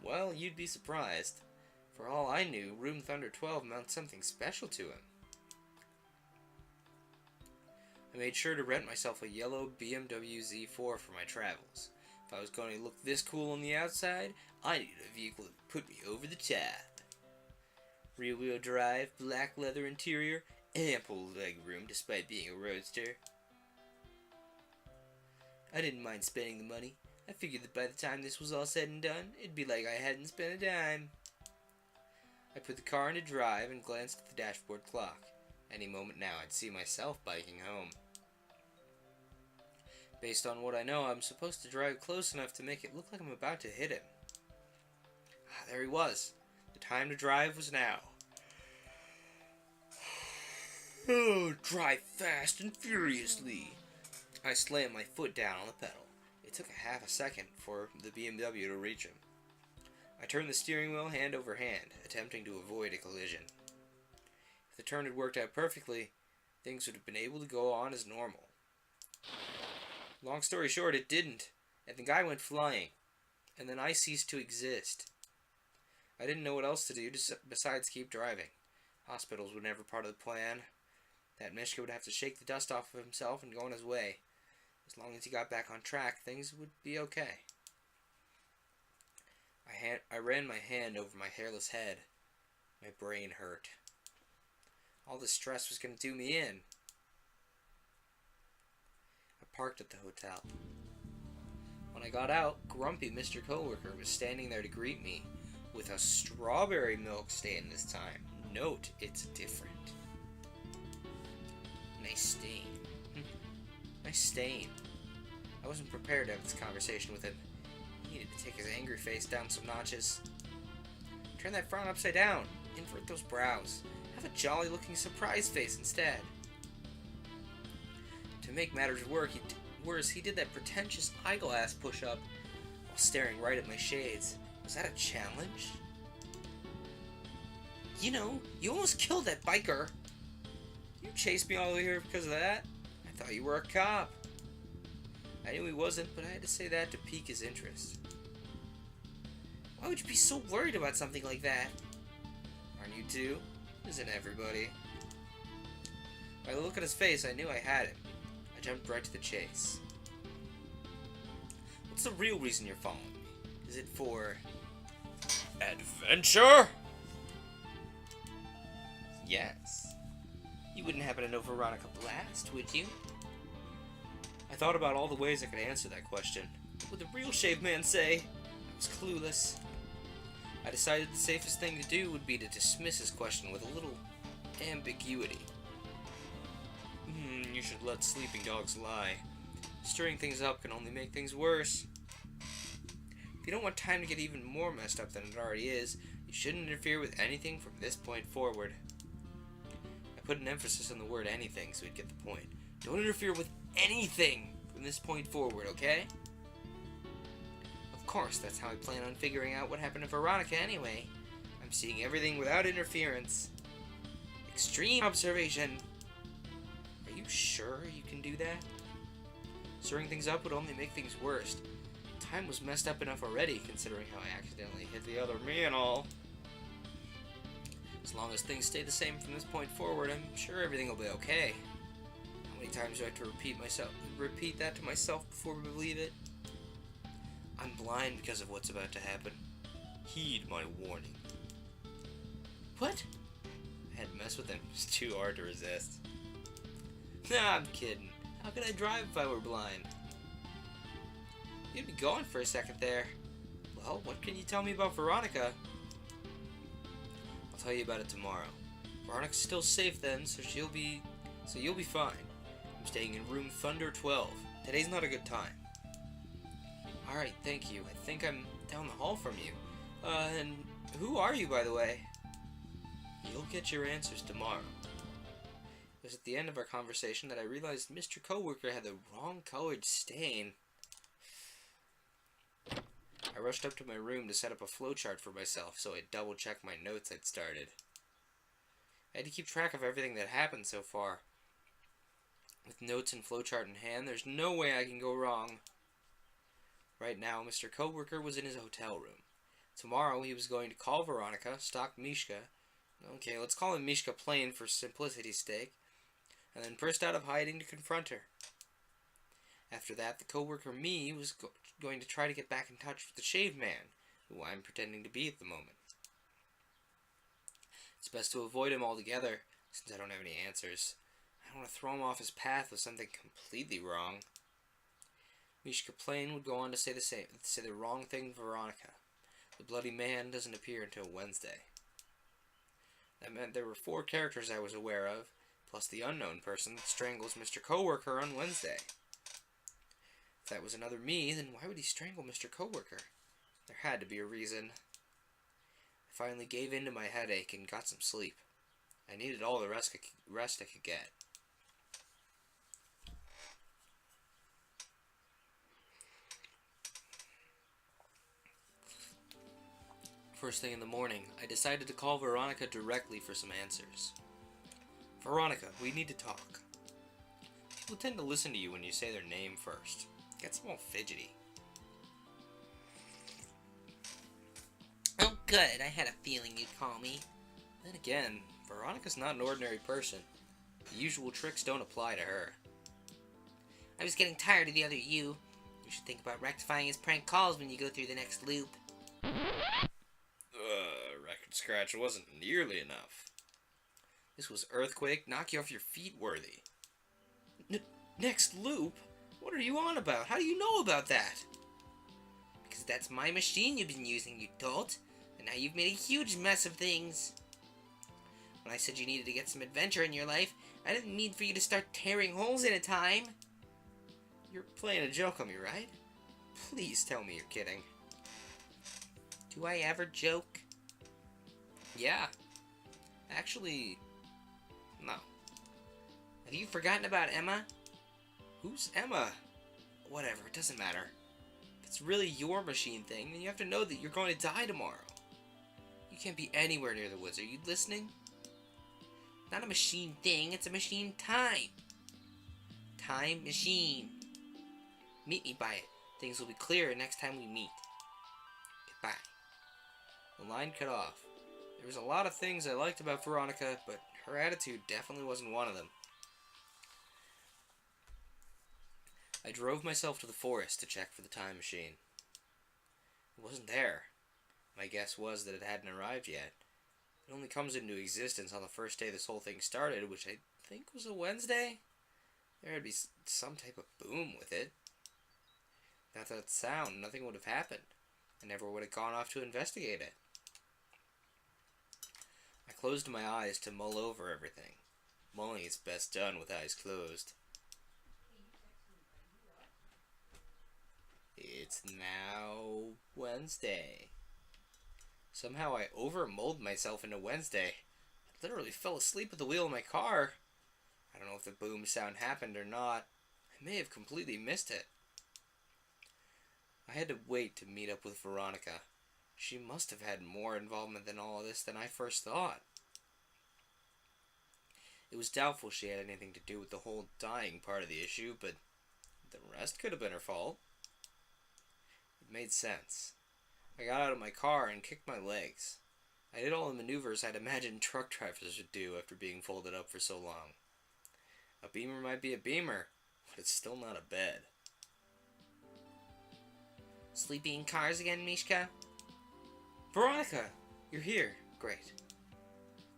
Well, you'd be surprised. For all I knew, room Thunder 12 meant something special to him. I made sure to rent myself a yellow BMW Z4 for my travels. If I was going to look this cool on the outside, I needed a vehicle that would put me over the top. Rear-wheel drive, black leather interior, ample legroom despite being a roadster. I didn't mind spending the money. I figured that by the time this was all said and done, it'd be like I hadn't spent a dime. I put the car into drive and glanced at the dashboard clock. Any moment now, I'd see myself biking home. Based on what I know, I'm supposed to drive close enough to make it look like I'm about to hit him. There he was. The time to drive was now. Oh, drive fast and furiously. I slammed my foot down on the pedal. It took a half a second for the BMW to reach him. I turned the steering wheel hand over hand, attempting to avoid a collision. If the turn had worked out perfectly, things would have been able to go on as normal. Long story short, it didn't, and the guy went flying, and then I ceased to exist. I didn't know what else to do besides keep driving. Hospitals were never part of the plan. That Mishka would have to shake the dust off of himself and go on his way. As long as he got back on track, things would be okay. I ran my hand over my hairless head. My brain hurt. All this stress was going to do me in. I parked at the hotel. When I got out, grumpy Mr. Coworker was standing there to greet me with a strawberry milk stain this time. Note, it's different. Nice stain. Nice stain. I wasn't prepared to have this conversation with him. He needed to take his angry face down some notches. Turn that frown upside down. Invert those brows. Have a jolly looking surprise face instead. To make matters worse, he did that pretentious eyeglass push-up while staring right at my shades. Was that a challenge? You know, you almost killed that biker. You chased me all the way here because of that? I thought you were a cop. I knew he wasn't, but I had to say that to pique his interest. Why would you be so worried about something like that? Aren't you too? Isn't everybody? By the look at his face, I knew I had him. I jumped right to the chase. What's the real reason you're following me? Is it for adventure? Yes. You wouldn't happen to know Veronica Blast, would you? I thought about all the ways I could answer that question. What would the real Shave Man say? I was clueless. I decided the safest thing to do would be to dismiss his question with a little ambiguity. You should let sleeping dogs lie. Stirring things up can only make things worse. If you don't want time to get even more messed up than it already is, you shouldn't interfere with anything from this point forward. I put an emphasis on the word anything so he'd get the point. Don't interfere with anything from this point forward, okay? Of course, that's how I plan on figuring out what happened to Veronica anyway. I'm seeing everything without interference. Extreme observation. Are you sure you can do that? Stirring things up would only make things worse. Time was messed up enough already, considering how I accidentally hit the other me and all. As long as things stay the same from this point forward, I'm sure everything will be okay. How many times do I have to repeat that to myself before we believe it? I'm blind because of what's about to happen. Heed my warning. What? I had to mess with him. It's too hard to resist. Nah, I'm kidding. How could I drive if I were blind? You'd be going for a second there. Well, what can you tell me about Veronica? I'll tell you about it tomorrow. Veronica's still safe then, so you'll be fine. I'm staying in room Thunder 12. Today's not a good time. Alright, thank you. I think I'm down the hall from you. And who are you, by the way? You'll get your answers tomorrow. It was at the end of our conversation that I realized Mr. Coworker had the wrong colored stain. I rushed up to my room to set up a flowchart for myself so I'd double-check my notes I'd started. I had to keep track of everything that happened so far. With notes and flowchart in hand, there's no way I can go wrong. Right now, Mr. Coworker was in his hotel room. Tomorrow, he was going to call Veronica, stalk Mishka. Okay, let's call him Mishka plain for simplicity's sake. And then burst out of hiding to confront her. After that, the coworker me was going to try to get back in touch with the Shave Man, who I'm pretending to be at the moment. It's best to avoid him altogether, since I don't have any answers. I don't want to throw him off his path with something completely wrong. Mishka Plain would go on to say the wrong thing to Veronica. The bloody man doesn't appear until Wednesday. That meant there were 4 characters I was aware of, plus the unknown person that strangles Mr. Coworker on Wednesday. If that was another me, then why would he strangle Mr. Coworker? There had to be a reason. I finally gave in to my headache and got some sleep. I needed all the rest I could get. First thing in the morning, I decided to call Veronica directly for some answers. Veronica, we need to talk. People tend to listen to you when you say their name first. Gets them all fidgety. Oh, good. I had a feeling you'd call me. Then again, Veronica's not an ordinary person. The usual tricks don't apply to her. I was getting tired of the other you. You should think about rectifying his prank calls when you go through the next loop. Record scratch wasn't nearly enough. This was earthquake, knock you off your feet worthy. Next loop? What are you on about? How do you know about that? Because that's my machine you've been using, you dolt. And now you've made a huge mess of things. When I said you needed to get some adventure in your life, I didn't mean for you to start tearing holes in a time. You're playing a joke on me, right? Please tell me you're kidding. Do I ever joke? Yeah. Actually, no. Have you forgotten about Emma? Who's Emma? Whatever, it doesn't matter. If it's really your machine thing, then you have to know that you're going to die tomorrow. You can't be anywhere near the woods. Are you listening? Not a machine thing, it's a machine time. Time machine. Meet me by it. Things will be clearer next time we meet. Goodbye. The line cut off. There was a lot of things I liked about Veronica, but her attitude definitely wasn't one of them. I drove myself to the forest to check for the time machine. It wasn't there. My guess was that it hadn't arrived yet. It only comes into existence on the first day this whole thing started, which I think was a Wednesday. There had to be some type of boom with it. Without that sound, nothing would have happened. I never would have gone off to investigate it. I closed my eyes to mull over everything. Mulling is best done with eyes closed. It's now Wednesday. Somehow I over-mulled myself into Wednesday. I literally fell asleep at the wheel of my car. I don't know if the boom sound happened or not. I may have completely missed it. I had to wait to meet up with Veronica. She must have had more involvement in all of this than I first thought. It was doubtful she had anything to do with the whole dying part of the issue, but the rest could have been her fault. It made sense. I got out of my car and kicked my legs. I did all the maneuvers I'd imagined truck drivers would do after being folded up for so long. A beamer might be a beamer, but it's still not a bed. Sleepy in cars again, Mishka? Veronica! You're here. Great.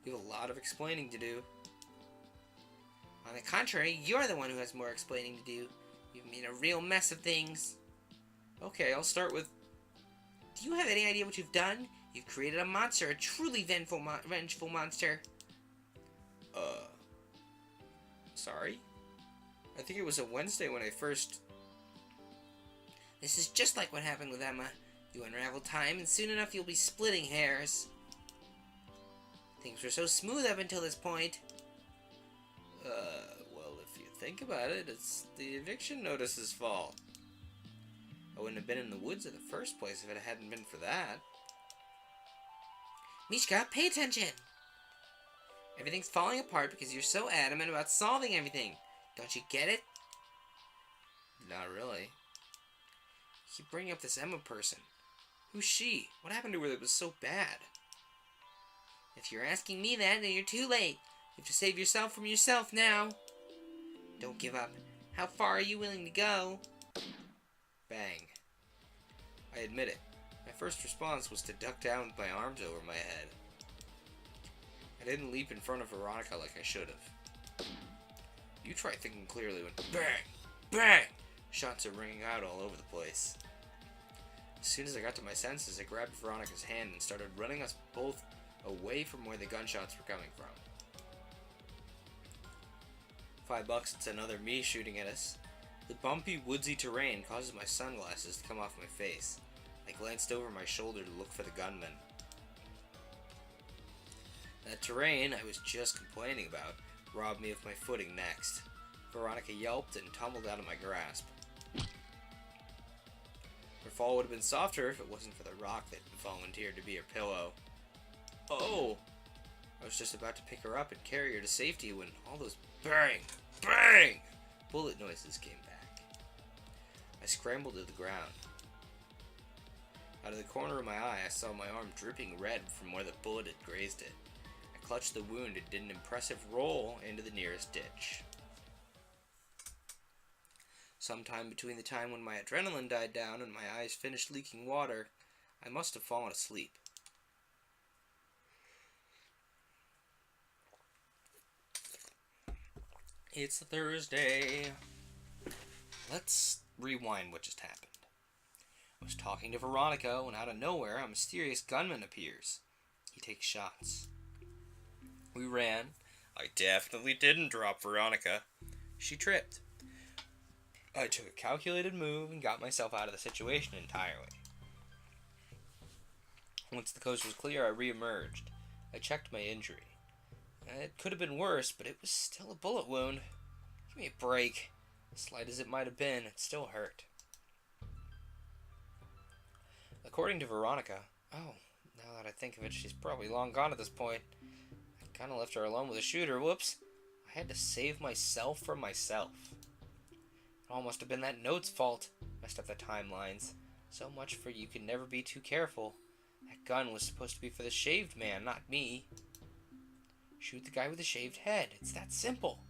You have a lot of explaining to do. On the contrary, you're the one who has more explaining to do. You've made a real mess of things. Okay, I'll start with... Do you have any idea what you've done? You've created a monster, a truly vengeful monster. Sorry? I think it was a Wednesday when I first... This is just like what happened with Emma. You unravel time, and soon enough you'll be splitting hairs. Things were so smooth up until this point. Well, if you think about it, it's the eviction notice's fault. I wouldn't have been in the woods in the first place if it hadn't been for that. Mishka, pay attention! Everything's falling apart because you're so adamant about solving everything. Don't you get it? Not really. You keep bringing up this Emma person. Who's she? What happened to her that was so bad? If you're asking me that, then you're too late. You have to save yourself from yourself now. Don't give up. How far are you willing to go? Bang. I admit it. My first response was to duck down with my arms over my head. I didn't leap in front of Veronica like I should have. You try thinking clearly when bang! Bang! Shots are ringing out all over the place. As soon as I got to my senses, I grabbed Veronica's hand and started running us both away from where the gunshots were coming from. $5, it's another me shooting at us. The bumpy, woodsy terrain causes my sunglasses to come off my face. I glanced over my shoulder to look for the gunman. That terrain I was just complaining about robbed me of my footing next. Veronica yelped and tumbled out of my grasp. Her fall would have been softer if it wasn't for the rock that volunteered to be her pillow. Oh! I was just about to pick her up and carry her to safety when all those bang! Bang! Bullet noises came back. I scrambled to the ground. Out of the corner of my eye, I saw my arm dripping red from where the bullet had grazed it. I clutched the wound and did an impressive roll into the nearest ditch. Sometime between the time when my adrenaline died down and my eyes finished leaking water, I must have fallen asleep. It's Thursday. Let's rewind what just happened. I was talking to Veronica when out of nowhere a mysterious gunman appears. He takes shots. We ran. I definitely didn't drop Veronica. She tripped. I took a calculated move and got myself out of the situation entirely. Once the coast was clear, I re-emerged. I checked my injury. It could have been worse, but it was still a bullet wound. Give me a break. Slight as it might have been, it still hurt. According to Veronica, oh, now that I think of it, she's probably long gone at this point. I kind of left her alone with a shooter, whoops. I had to save myself from myself. It all must have been that note's fault. Messed up the timelines. So much for you can never be too careful. That gun was supposed to be for the shaved man, not me. Shoot the guy with the shaved head. It's that simple.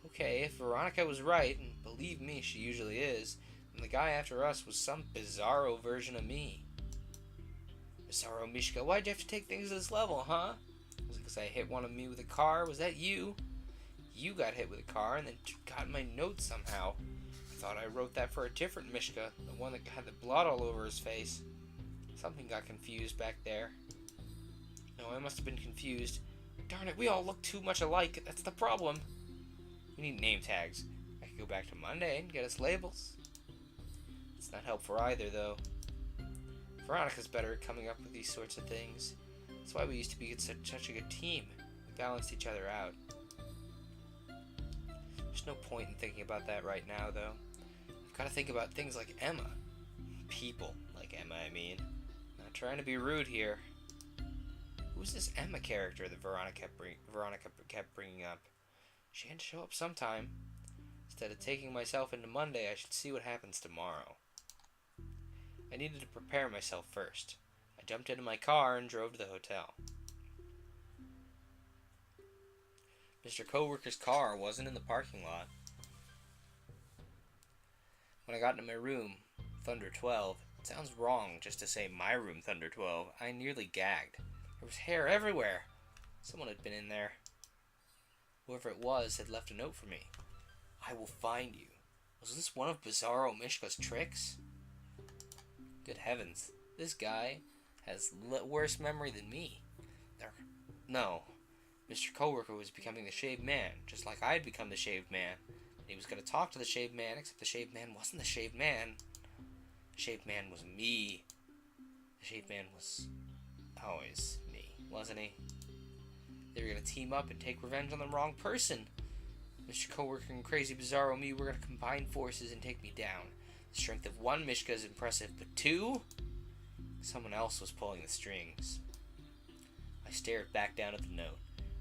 Okay, if Veronica was right, and believe me, she usually is, then the guy after us was some bizarro version of me. Bizarro Mishka, why'd you have to take things to this level, huh? Was it because I hit one of me with a car? Was that you? You got hit with a car and then got my note somehow. I thought I wrote that for a different Mishka, the one that had the blood all over his face. Something got confused back there. No, I must have been confused. Darn it, we all look too much alike. That's the problem. We need name tags. I could go back to Monday and get us labels. It's not helpful either, though. Veronica's better at coming up with these sorts of things. That's why we used to be such a good team. We balanced each other out. There's no point in thinking about that right now, though. I've got to think about things like Emma. People like Emma, I mean. Not trying to be rude here. Who's this Emma character that Veronica kept bringing up? She had to show up sometime. Instead of taking myself into Monday, I should see what happens tomorrow. I needed to prepare myself first. I jumped into my car and drove to the hotel. Mr. Coworker's car wasn't in the parking lot. When I got into my room, Thunder 12, it sounds wrong just to say my room, Thunder 12, I nearly gagged. There was hair everywhere. Someone had been in there. Whoever it was had left a note for me. I will find you. Was this one of Bizarro Mishka's tricks? Good heavens, this guy has worse memory than me. No, Mr. Coworker was becoming the shaved man, just like I had become the shaved man. And he was going to talk to the shaved man, except the shaved man wasn't the shaved man. The shaved man was me. The shaved man was always me, wasn't he? They were going to team up and take revenge on the wrong person. Mr. Coworker and Crazy Bizarro me were going to combine forces and take me down. The strength of one Mishka is impressive, but two? Someone else was pulling the strings. I stared back down at the note.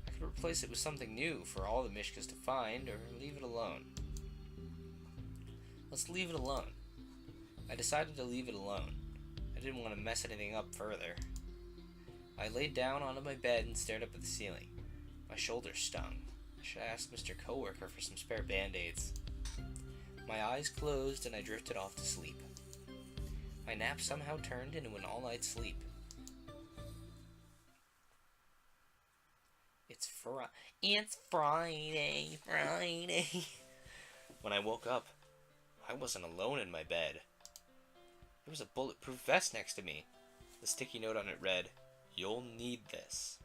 I could replace it with something new for all the Mishkas to find, or leave it alone. Let's leave it alone. I decided to leave it alone. I didn't want to mess anything up further. I laid down onto my bed and stared up at the ceiling. My shoulders stung. I should ask Mr. Coworker for some spare band-aids. My eyes closed and I drifted off to sleep. My nap somehow turned into an all-night sleep. It's Friday. When I woke up, I wasn't alone in my bed. There was a bulletproof vest next to me. The sticky note on it read, "You'll need this."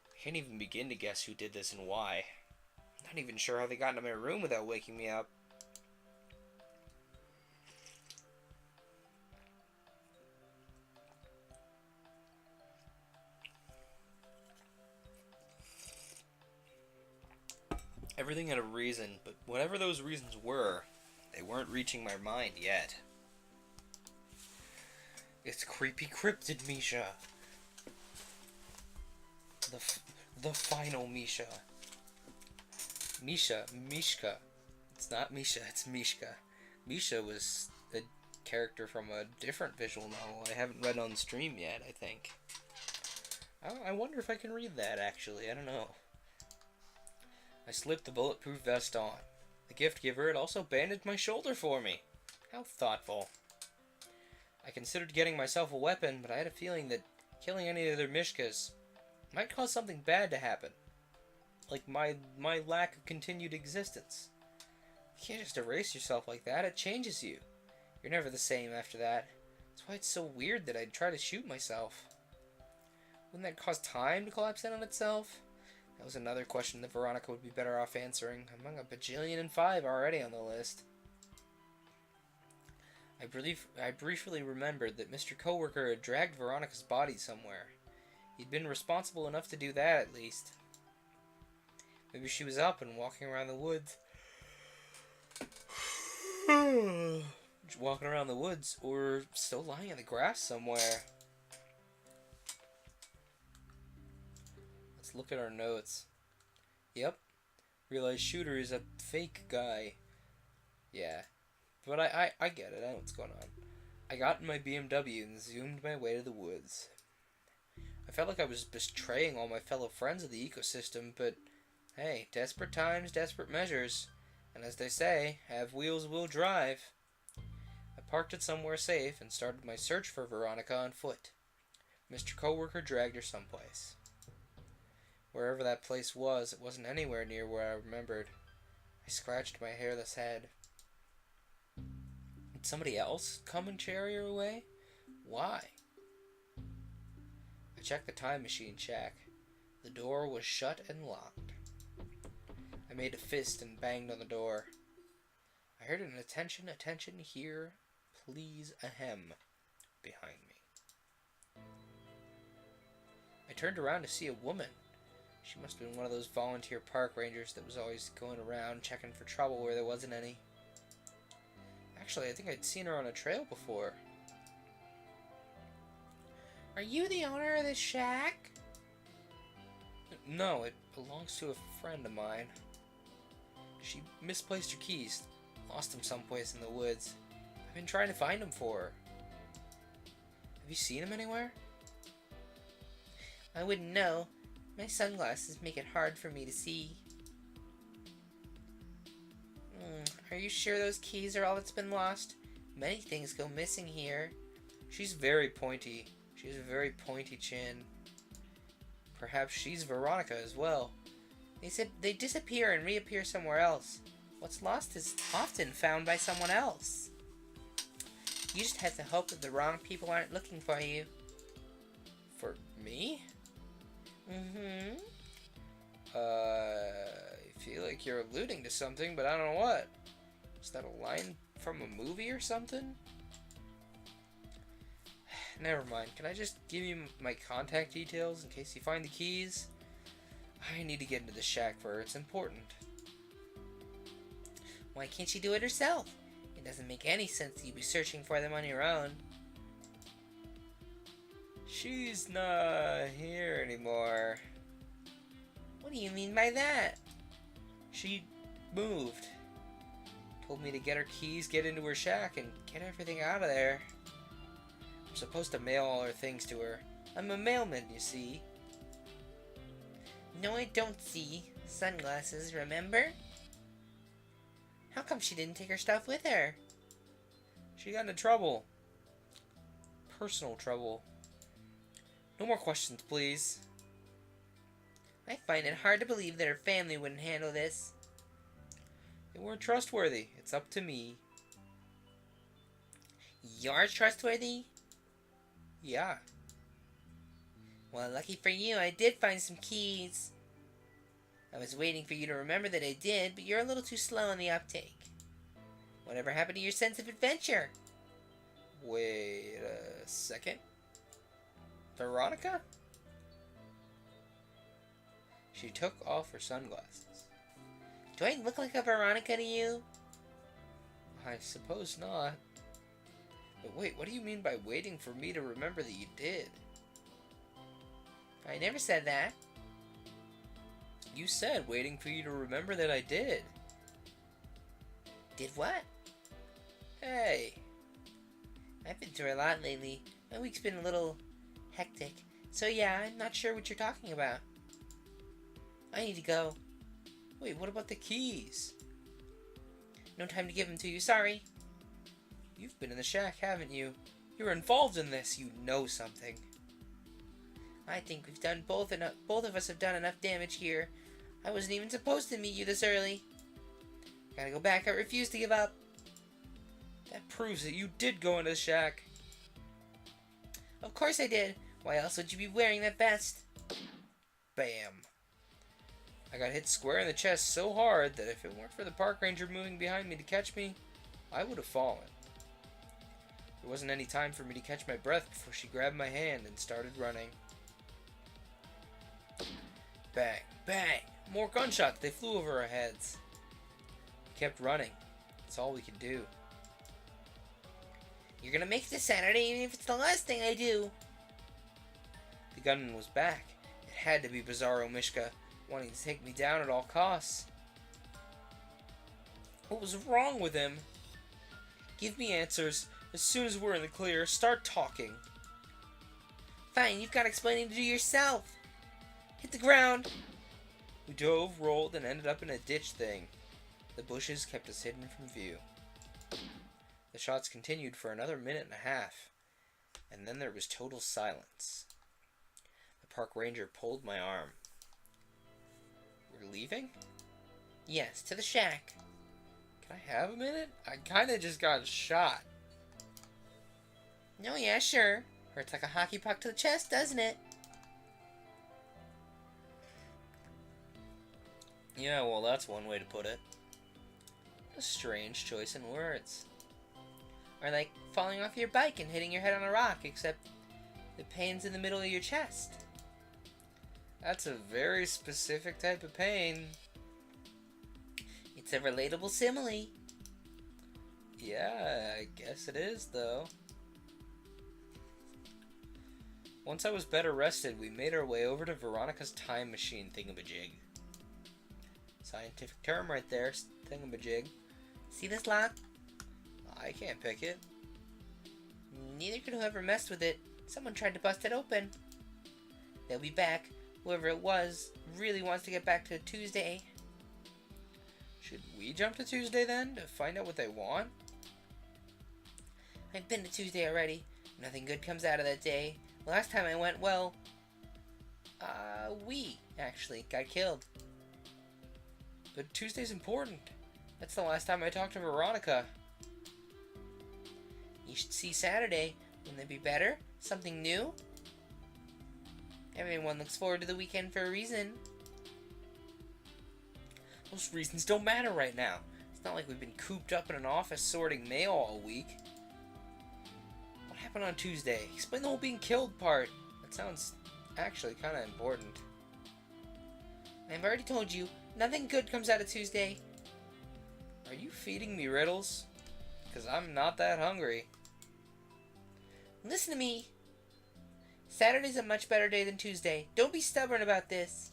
I can't even begin to guess who did this and why. I'm not even sure how they got into my room without waking me up. Everything had a reason, but whatever those reasons were, they weren't reaching my mind yet. It's creepy cryptid Misha. The final Misha. Mishka. It's not Misha, it's Mishka. Misha was a character from a different visual novel I haven't read on stream yet, I think. I wonder if I can read that, actually. I don't know. I slipped the bulletproof vest on. The gift giver had also bandaged my shoulder for me. How thoughtful. I considered getting myself a weapon, but I had a feeling that killing any of their Mishkas might cause something bad to happen. Like my lack of continued existence. You can't just erase yourself like that, it changes you. You're never the same after that. That's why it's so weird that I'd try to shoot myself. Wouldn't that cause time to collapse in on itself? That was another question that Veronica would be better off answering, among a bajillion and 5 already on the list. I briefly remembered that Mr. Coworker had dragged Veronica's body somewhere. He'd been responsible enough to do that, at least. Maybe she was up and walking around the woods. walking around the woods or still lying in the grass somewhere. Let's look at our notes. Yep. Realize Shooter is a fake guy. Yeah. But I get it. I know what's going on. I got in my BMW and zoomed my way to the woods. I felt like I was betraying all my fellow friends of the ecosystem, but hey, desperate times, desperate measures. And as they say, have wheels will drive. I parked it somewhere safe and started my search for Veronica on foot. Mr. Coworker dragged her someplace. Wherever that place was, it wasn't anywhere near where I remembered. I scratched my hairless head. Did somebody else come and carry her away? Why? I checked the time machine shack. The door was shut and locked. I made a fist and banged on the door. I heard an attention, here, please, ahem, behind me. I turned around to see a woman. She must have been one of those volunteer park rangers that was always going around checking for trouble where there wasn't any. Actually, I think I'd seen her on a trail before. Are you the owner of this shack? No, it belongs to a friend of mine. She misplaced her keys. Lost them someplace in the woods. I've been trying to find them for her. Have you seen him anywhere? I wouldn't know. My sunglasses make it hard for me to see. Are you sure those keys are all that's been lost? Many things go missing here. She's very pointy. She has a very pointy chin. Perhaps she's Veronica as well. They said they disappear and reappear somewhere else. What's lost is often found by someone else. You just have to hope that the wrong people aren't looking for you. For me? Mm-hmm. I feel like you're alluding to something, but I don't know what. Is that a line from a movie or something? Never mind. Can I just give you my contact details in case you find the keys? I need to get into the shack for her. It's important. Why can't she do it herself? It doesn't make any sense that you'd be searching for them on your own. She's not here anymore. What do you mean by that? She moved. Told me to get her keys, get into her shack, and get everything out of there. I'm supposed to mail all her things to her. I'm a mailman, you see. No, I don't see. Sunglasses, remember? How come she didn't take her stuff with her? She got into trouble. Personal trouble. No more questions, please. I find it hard to believe that her family wouldn't handle this. They weren't trustworthy. It's up to me. You're trustworthy? Yeah. Well, lucky for you, I did find some keys. I was waiting for you to remember that I did, but you're a little too slow on the uptake. Whatever happened to your sense of adventure? Wait a second. Veronica? She took off her sunglasses. Do I look like a Veronica to you? I suppose not. But wait, what do you mean by waiting for me to remember that you did? I never said that. You said waiting for you to remember that I did. Did what? Hey. I've been through a lot lately. My week's been a little hectic. So yeah, I'm not sure what you're talking about. I need to go. Wait, what about the keys? No time to give them to you, sorry. You've been in the shack, haven't you? You're involved in this, you know something. I think we've done both of us have done enough damage here. I wasn't even supposed to meet you this early. Gotta go back, I refuse to give up. That proves that you did go into the shack. Of course I did. Why else would you be wearing that vest? Bam. I got hit square in the chest so hard that if it weren't for the park ranger moving behind me to catch me, I would have fallen. There wasn't any time for me to catch my breath before she grabbed my hand and started running. Bang, bang, more gunshots. They flew over our heads. We kept running. That's all we could do. You're gonna make it to Saturday even if it's the last thing I do. The gunman was back. It had to be Bizarro Mishka, wanting to take me down at all costs. What was wrong with him? Give me answers. As soon as we're in the clear, start talking. Fine, you've got explaining to do yourself. Hit the ground. We dove, rolled, and ended up in a ditch thing. The bushes kept us hidden from view. The shots continued for another minute and a half, and then there was total silence. The park ranger pulled my arm. We're leaving? Yes, to the shack. Can I have a minute? I kinda just got shot. No, yeah, sure. Hurts like a hockey puck to the chest, doesn't it? Yeah, well, that's one way to put it. A strange choice in words. Or like falling off your bike and hitting your head on a rock, except the pain's in the middle of your chest. That's a very specific type of pain. It's a relatable simile. Yeah, I guess it is, though. Once I was better rested, we made our way over to Veronica's time machine thingamajig. Scientific term right there, thingamajig. See this lock? I can't pick it. Neither can whoever messed with it. Someone tried to bust it open. They'll be back. Whoever it was really wants to get back to Tuesday. Should we jump to Tuesday then, to find out what they want? I've been to Tuesday already. Nothing good comes out of that day. Last time I went, well... we, actually, got killed. But Tuesday's important. That's the last time I talked to Veronica. You should see Saturday. Wouldn't it be better? Something new? Everyone looks forward to the weekend for a reason. Those reasons don't matter right now. It's not like we've been cooped up in an office sorting mail all week. What happened on Tuesday? Explain the whole being killed part. That sounds actually kind of important. I've already told you, nothing good comes out of Tuesday. Are you feeding me riddles? Because I'm not that hungry. Listen to me. Saturday's a much better day than Tuesday. Don't be stubborn about this.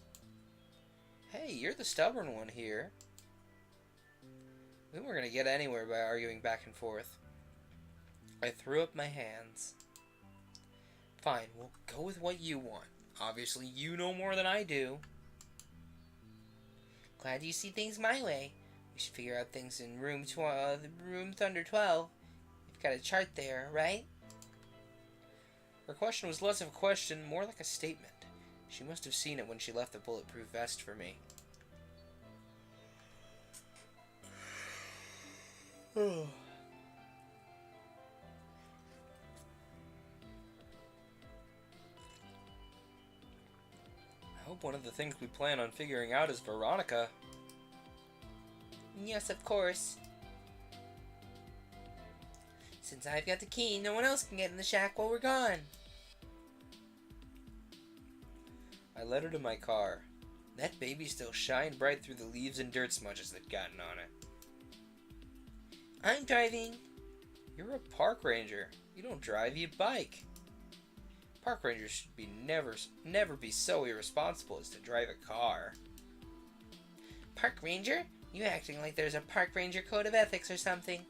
Hey, you're the stubborn one here. We weren't going to get anywhere by arguing back and forth. I threw up my hands. Fine, we'll go with what you want. Obviously, you know more than I do. Glad you see things my way. We should figure out things in room Thunder 12. You've got a chart there, right? Her question was less of a question, more like a statement. She must have seen it when she left the bulletproof vest for me. I hope one of the things we plan on figuring out is Veronica. Yes, of course. Since I've got the key, no one else can get in the shack while we're gone. I led her to my car. That baby still shined bright through the leaves and dirt smudges that'd gotten on it. I'm driving. You're a park ranger. You don't drive, you bike. Park rangers should be never be so irresponsible as to drive a car. Park ranger? You acting like there's a park ranger code of ethics or something.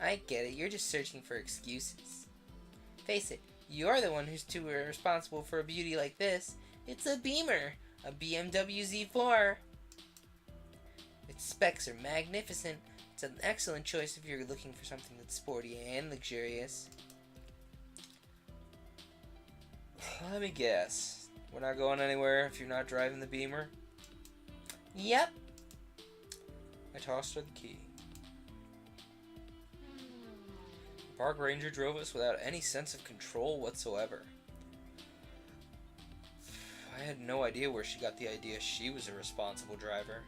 I get it, you're just searching for excuses. Face it, you're the one who's too irresponsible for a beauty like this. It's a Beamer, a BMW Z4. Its specs are magnificent. It's an excellent choice if you're looking for something that's sporty and luxurious. Let me guess. We're not going anywhere if you're not driving the Beamer? Yep. I tossed her the key. The park ranger drove us without any sense of control whatsoever. I had no idea where she got the idea she was a responsible driver.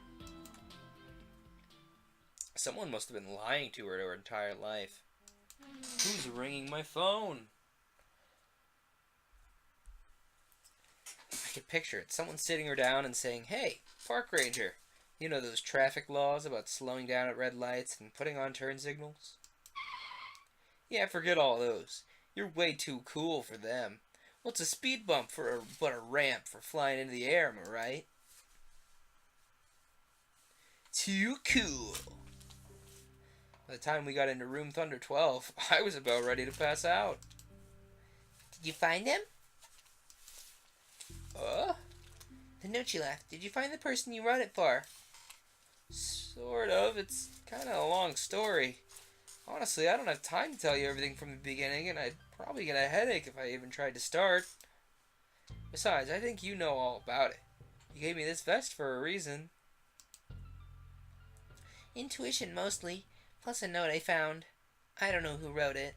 Someone must have been lying to her entire life. Who's ringing my phone? I could picture it. Someone sitting her down and saying, "Hey, park ranger, you know those traffic laws about slowing down at red lights and putting on turn signals? Yeah, forget all those. You're way too cool for them. What's a speed bump but a ramp for flying into the air, am I right? Too cool. By the time we got into room Thunder 12, I was about ready to pass out. Did you find him? Uh? The note you left. Did you find the person you wrote it for? Sort of. It's kind of a long story. Honestly, I don't have time to tell you everything from the beginning, and I'd probably get a headache if I even tried to start. Besides, I think you know all about it. You gave me this vest for a reason. Intuition, mostly. Plus a note I found. I don't know who wrote it.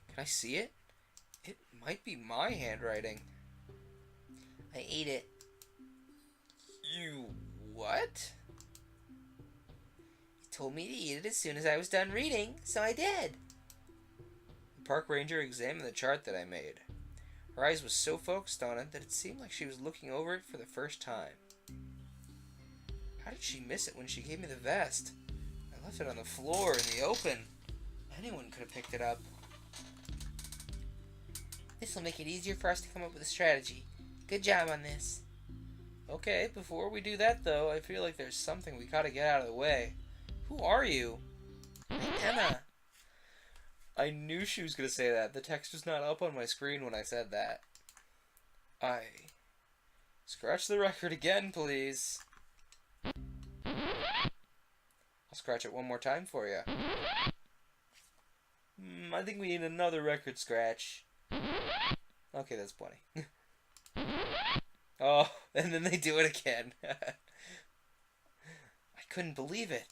Can I see it? It might be my handwriting. I ate it. You... what? You told me to eat it as soon as I was done reading, so I did. The park ranger examined the chart that I made. Her eyes was so focused on it that it seemed like she was looking over it for the first time. How did she miss it when she gave me the vest? I left it on the floor in the open. Anyone could have picked it up. This will make it easier for us to come up with a strategy. Good job on this. Okay, before we do that though, I feel like there's something we gotta get out of the way. Who are you? I'm Emma. I knew she was gonna say that. The text was not up on my screen when I said that. Scratch the record again, please. I'll scratch it one more time for you. I think we need another record scratch. Okay, that's plenty. Oh, and then they do it again. I couldn't believe it.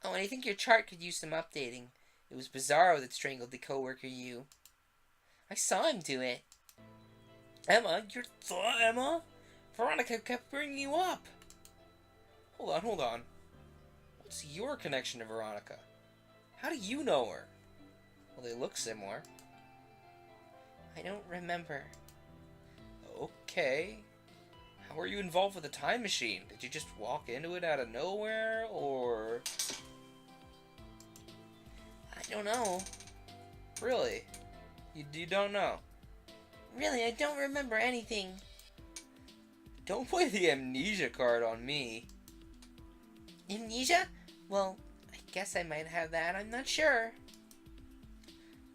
Oh, and I think your chart could use some updating. It was Bizarro that strangled the coworker you. I saw him do it. Emma? You saw Emma? Veronica kept bringing you up. Hold on. What's your connection to Veronica? How do you know her? Well, they look similar. I don't remember. Okay. How were you involved with the time machine? Did you just walk into it out of nowhere, or... I don't know. Really? You don't know? Really, I don't remember anything. Don't play the amnesia card on me. Amnesia? Well, I guess I might have that. I'm not sure.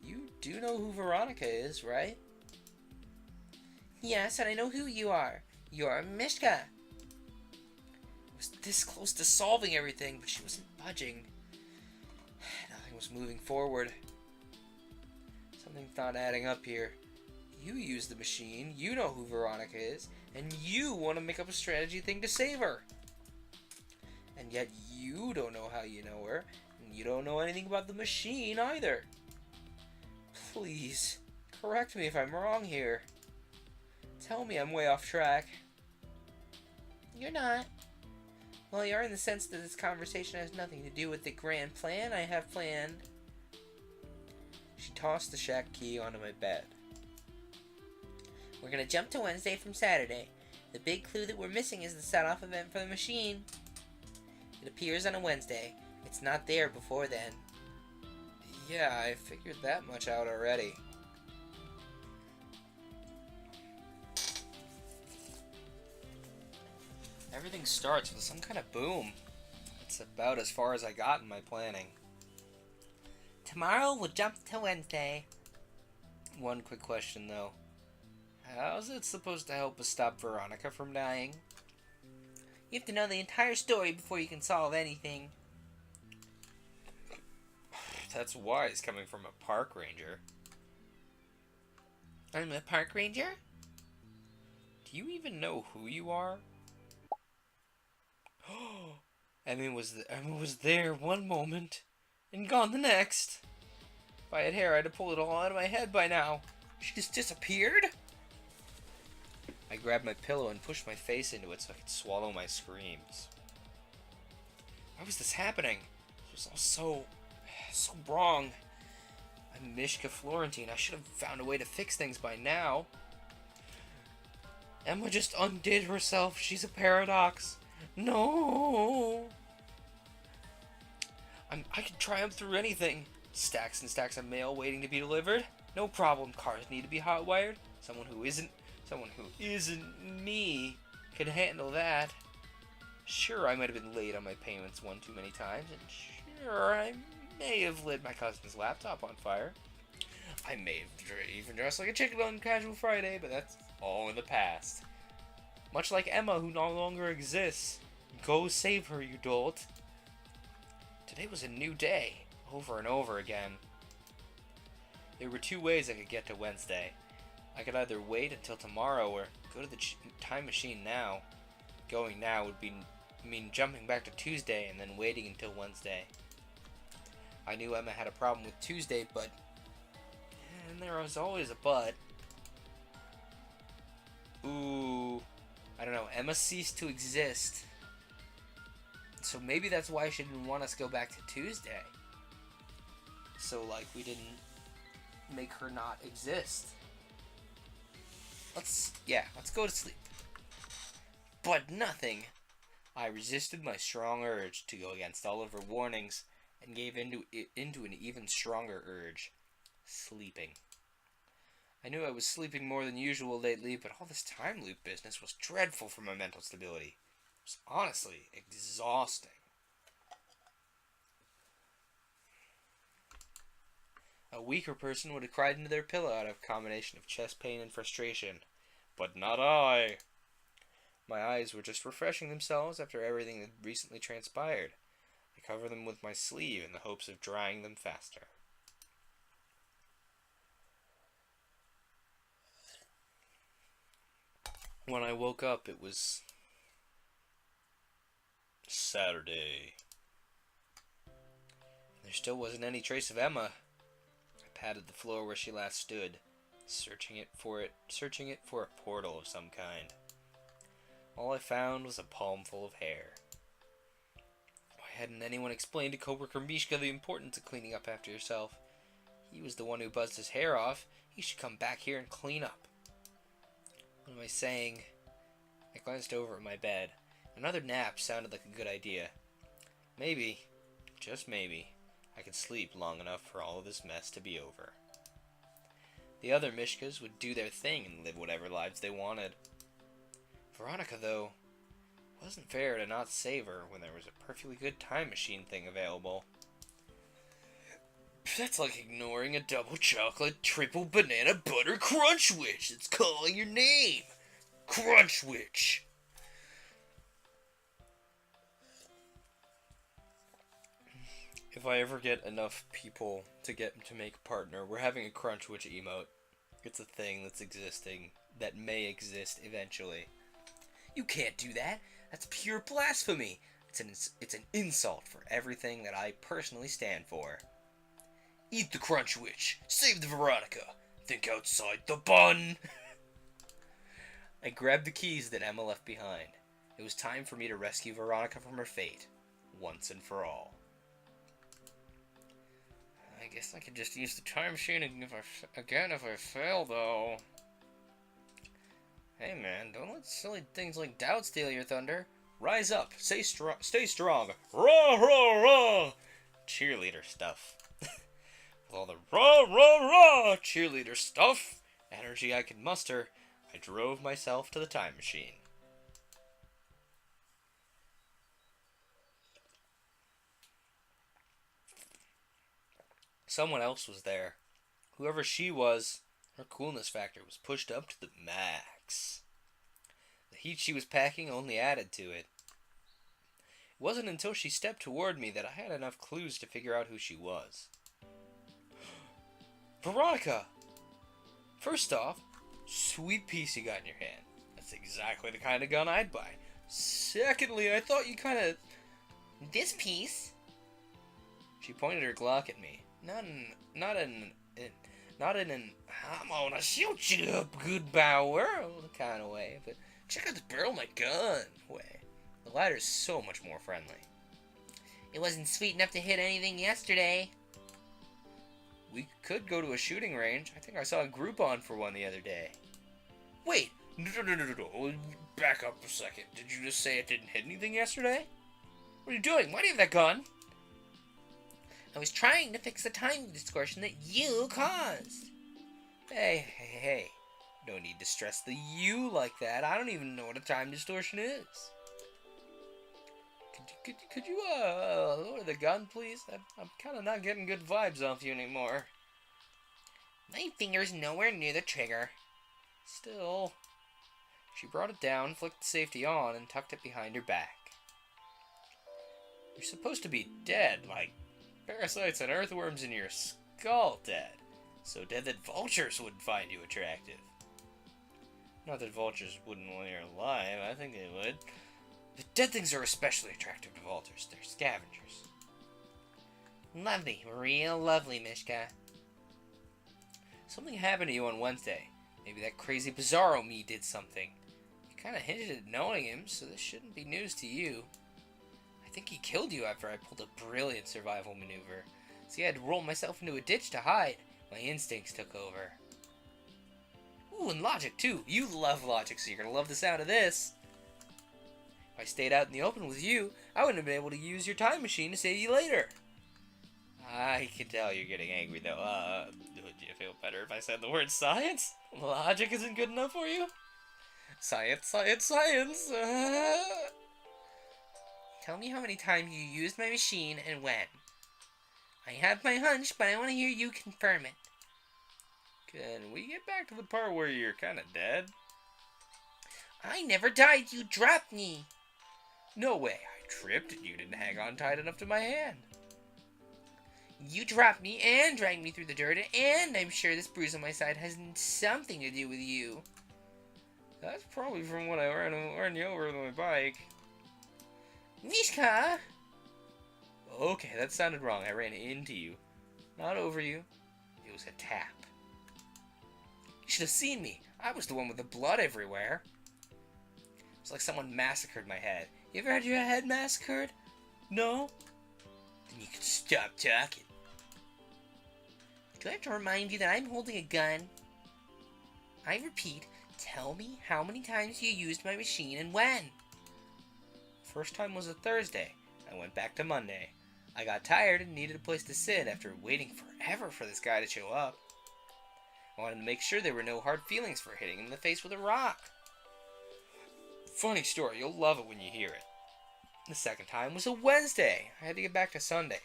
You do know who Veronica is, right? Yes, and I know who you are. You're Mishka. I was this close to solving everything, but she wasn't budging. Nothing was moving forward. Something's not adding up here. You use the machine, you know who Veronica is, and you want to make up a strategy thing to save her. And yet you don't know how you know her, and you don't know anything about the machine either. Please, correct me if I'm wrong here. Tell me I'm way off track. You're not. Well, you are in the sense that this conversation has nothing to do with the grand plan I have planned. She tossed the shack key onto my bed. We're gonna jump to Wednesday from Saturday. The big clue that we're missing is the set-off event for the machine. It appears on a Wednesday. It's not there before then. Yeah, I figured that much out already. Everything starts with some kind of boom. It's about as far as I got in my planning. Tomorrow we'll jump to Wednesday. One quick question though. How's it supposed to help us stop Veronica from dying? You have to know the entire story before you can solve anything. That's wise coming from a park ranger. I'm a park ranger? Do you even know who you are? Emma was there one moment and gone the next. If I had hair, I'd have pulled it all out of my head by now. She just disappeared? I grabbed my pillow and pushed my face into it so I could swallow my screams. Why was this happening? It was all so wrong. I'm Mishka Florentine. I should have found a way to fix things by now. Emma just undid herself. She's a paradox. No. I can triumph through anything. Stacks and stacks of mail waiting to be delivered. No problem. Cars need to be hotwired. Someone who isn't me could handle that. Sure, I might have been late on my payments one too many times, and sure, I may have lit my cousin's laptop on fire. I may have even dressed like a chicken on Casual Friday, but that's all in the past. Much like Emma, who no longer exists. Go save her, you dolt. Today was a new day, over and over again. There were two ways I could get to Wednesday. I could either wait until tomorrow or go to the time machine now. Going now would mean jumping back to Tuesday and then waiting until Wednesday. I knew Emma had a problem with Tuesday, but... And there was always a but. Ooh... I don't know, Emma ceased to exist. So maybe that's why she didn't want us to go back to Tuesday. So, like, we didn't make her not exist. Let's go to sleep. But nothing. I resisted my strong urge to go against all of her warnings and gave into an even stronger urge. Sleeping. I knew I was sleeping more than usual lately, but all this time loop business was dreadful for my mental stability. It was honestly exhausting. A weaker person would have cried into their pillow out of a combination of chest pain and frustration. But not I. My eyes were just refreshing themselves after everything that recently transpired. I covered them with my sleeve in the hopes of drying them faster. When I woke up, it was Saturday. There still wasn't any trace of Emma. I patted the floor where she last stood, searching it for a portal of some kind. All I found was a palm full of hair. Why hadn't anyone explained to coworker Mishka the importance of cleaning up after yourself? He was the one who buzzed his hair off. He should come back here and clean up. What am I saying? I glanced over at my bed. Another nap sounded like a good idea. Maybe, just maybe, I could sleep long enough for all of this mess to be over. The other Mishkas would do their thing and live whatever lives they wanted. Veronica, though, it wasn't fair to not save her when there was a perfectly good time machine thing available. That's like ignoring a double chocolate, triple banana butter crunch witch that's calling your name. Crunch witch. If I ever get enough people to make a partner, we're having a crunch witch emote. It's a thing that's existing, that may exist eventually. You can't do that. That's pure blasphemy. It's an insult for everything that I personally stand for. Eat the crunch witch. Save the Veronica. Think outside the bun. I grabbed the keys that Emma left behind. It was time for me to rescue Veronica from her fate, once and for all. I guess I could just use the time machine if I fail, though. Hey man, don't let silly things like doubt steal your thunder. Rise up, stay strong. Rah, rah, rah! Cheerleader stuff. With all the rah, rah, rah cheerleader stuff, energy I could muster, I drove myself to the time machine. Someone else was there. Whoever she was, her coolness factor was pushed up to the max. The heat she was packing only added to it. It wasn't until she stepped toward me that I had enough clues to figure out who she was. Veronica! First off, sweet piece you got in your hand. That's exactly the kind of gun I'd buy. Secondly, I thought you kind of... This piece? She pointed her Glock at me. Not in an I'm gonna shoot you up, good bow world kind of way, but check out the barrel of my gun way. The latter's so much more friendly. It wasn't sweet enough to hit anything yesterday. We could go to a shooting range. I think I saw a Groupon for one the other day. Wait, no. Back up a second. Did you just say it didn't hit anything yesterday? What are you doing? Why do you have that gun? I was trying to fix the time distortion that you caused. Hey. No need to stress the you like that. I don't even know what a time distortion is. Could you lower the gun, please? I'm kind of not getting good vibes off you anymore. My finger's nowhere near the trigger. Still. She brought it down, flicked the safety on, and tucked it behind her back. You're supposed to be dead, like parasites and earthworms in your skull dead. So dead that vultures wouldn't find you attractive. Not that vultures wouldn't when you're alive, I think they would. But dead things are especially attractive to vultures. They're scavengers. Lovely, real lovely, Mishka. Something happened to you on Wednesday. Maybe that crazy Bizarro me did something. You kind of hinted at knowing him, so this shouldn't be news to you. I think he killed you after I pulled a brilliant survival maneuver. See, I had to roll myself into a ditch to hide. My instincts took over. Ooh, and logic too. You love logic, so you're gonna love the sound of this. If I stayed out in the open with you, I wouldn't have been able to use your time machine to save you later. I can tell you're getting angry, though. Would you feel better if I said the word science? Logic isn't good enough for you? Science. Tell me how many times you used my machine and when. I have my hunch, but I want to hear you confirm it. Can we get back to the part where you're kind of dead? I never died, you dropped me. No way, I tripped and you didn't hang on tight enough to my hand. You dropped me and dragged me through the dirt, and I'm sure this bruise on my side has something to do with you. That's probably from when I ran you over with my bike. Mishka! Okay, that sounded wrong. I ran into you. Not over you. It was a tap. You should have seen me. I was the one with the blood everywhere. It's like someone massacred my head. You ever had your head massacred? No? Then you could stop talking. Do I have to remind you that I'm holding a gun? I repeat, tell me how many times you used my machine and when. First time was a Thursday. I went back to Monday. I got tired and needed a place to sit after waiting forever for this guy to show up. I wanted to make sure there were no hard feelings for hitting him in the face with a rock. Funny story, you'll love it when you hear it. The second time was a Wednesday. I had to get back to Sunday.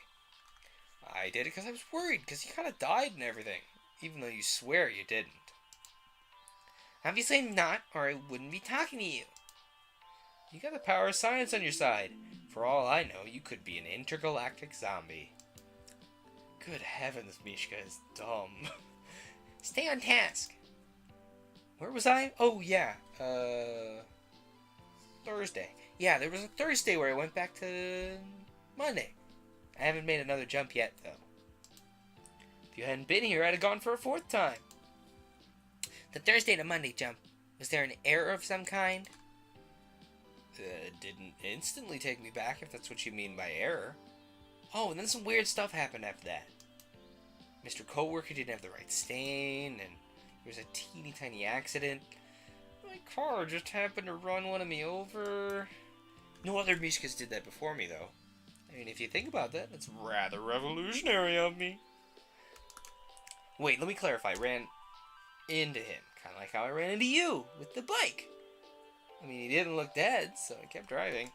I did it because I was worried, because you kind of died and everything, even though you swear you didn't. Obviously I'm not, or I wouldn't be talking to you. You got the power of science on your side. For all I know, you could be an intergalactic zombie. Good heavens, Mishka is dumb. Stay on task. Where was I? Oh, yeah. Thursday. Yeah, there was a Thursday where I went back to Monday. I haven't made another jump yet, though. If you hadn't been here, I'd have gone for a fourth time. The Thursday to Monday jump, was there an error of some kind? Didn't instantly take me back, if that's what you mean by error. Oh, and then some weird stuff happened after that. Mr. Coworker didn't have the right stain, and there was a teeny tiny accident. My car just happened to run one of me over. No other Mishkas did that before me, though. I mean, if you think about that, that's rather revolutionary of me. Wait, let me clarify. Ran into him. Kind of like how I ran into you with the bike. I mean, he didn't look dead, so I kept driving.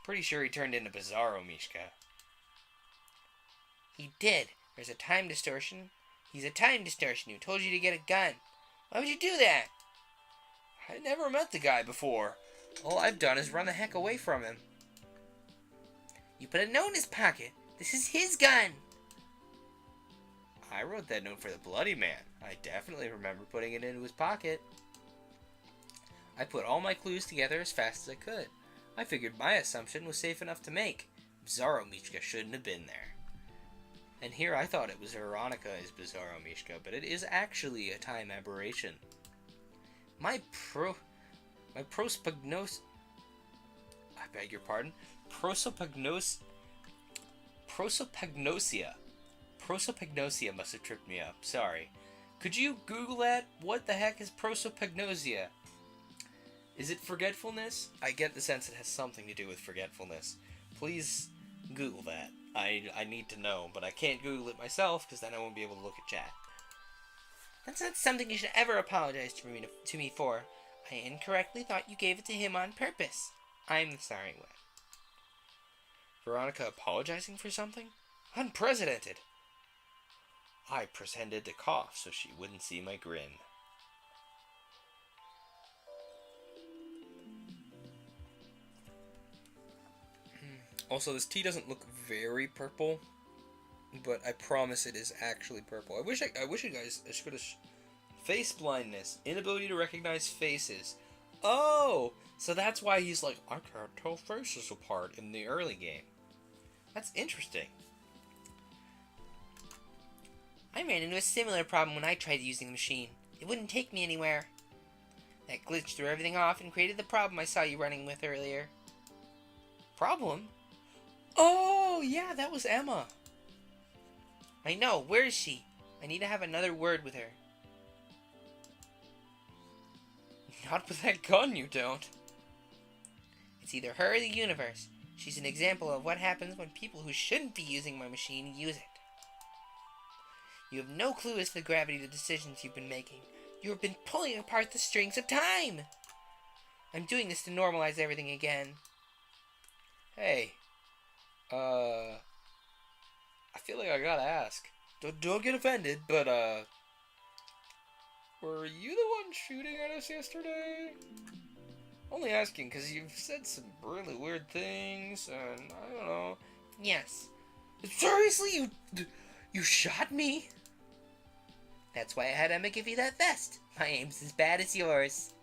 Pretty sure he turned into Bizarro Mishka. He did. There's a time distortion. He's a time distortion who told you to get a gun. Why would you do that? I never met the guy before. All I've done is run the heck away from him. You put a note in his pocket. This is his gun. I wrote that note for the bloody man. I definitely remember putting it into his pocket. I put all my clues together as fast as I could. I figured my assumption was safe enough to make. Bizarro Mishka shouldn't have been there. And here I thought it was Veronica as Bizarro Mishka, but it is actually a time aberration. My prospagnosia. I beg your pardon? Prosopagnosia. Prosopagnosia must have tripped me up. Sorry. Could you Google that? What the heck is prosopagnosia? Is it forgetfulness? I get the sense it has something to do with forgetfulness. Please Google that. I need to know, but I can't Google it myself because then I won't be able to look at chat. That's not something you should ever apologize to me for. I incorrectly thought you gave it to him on purpose. I'm the sorry one. Veronica apologizing for something? Unprecedented! I pretended to cough so she wouldn't see my grin. Also, this tea doesn't look very purple, but I promise it is actually purple. I wish you guys could have. Face blindness, inability to recognize faces. Oh, so that's why he's like, I can't tell faces apart in the early game. That's interesting. I ran into a similar problem when I tried using the machine. It wouldn't take me anywhere. That glitch threw everything off and created the problem I saw you running with earlier. Problem? Oh, yeah, that was Emma. I know, where is she? I need to have another word with her. Not with that gun, you don't. It's either her or the universe. She's an example of what happens when people who shouldn't be using my machine use it. You have no clue as to the gravity of the decisions you've been making. You have been pulling apart the strings of time. I'm doing this to normalize everything again. Hey, I feel like I gotta ask. Don't get offended, but, were you the one shooting at us yesterday? Only asking because you've said some really weird things, and I don't know. Yes. Seriously, you shot me? That's why I had Emma give you that vest. My aim's as bad as yours.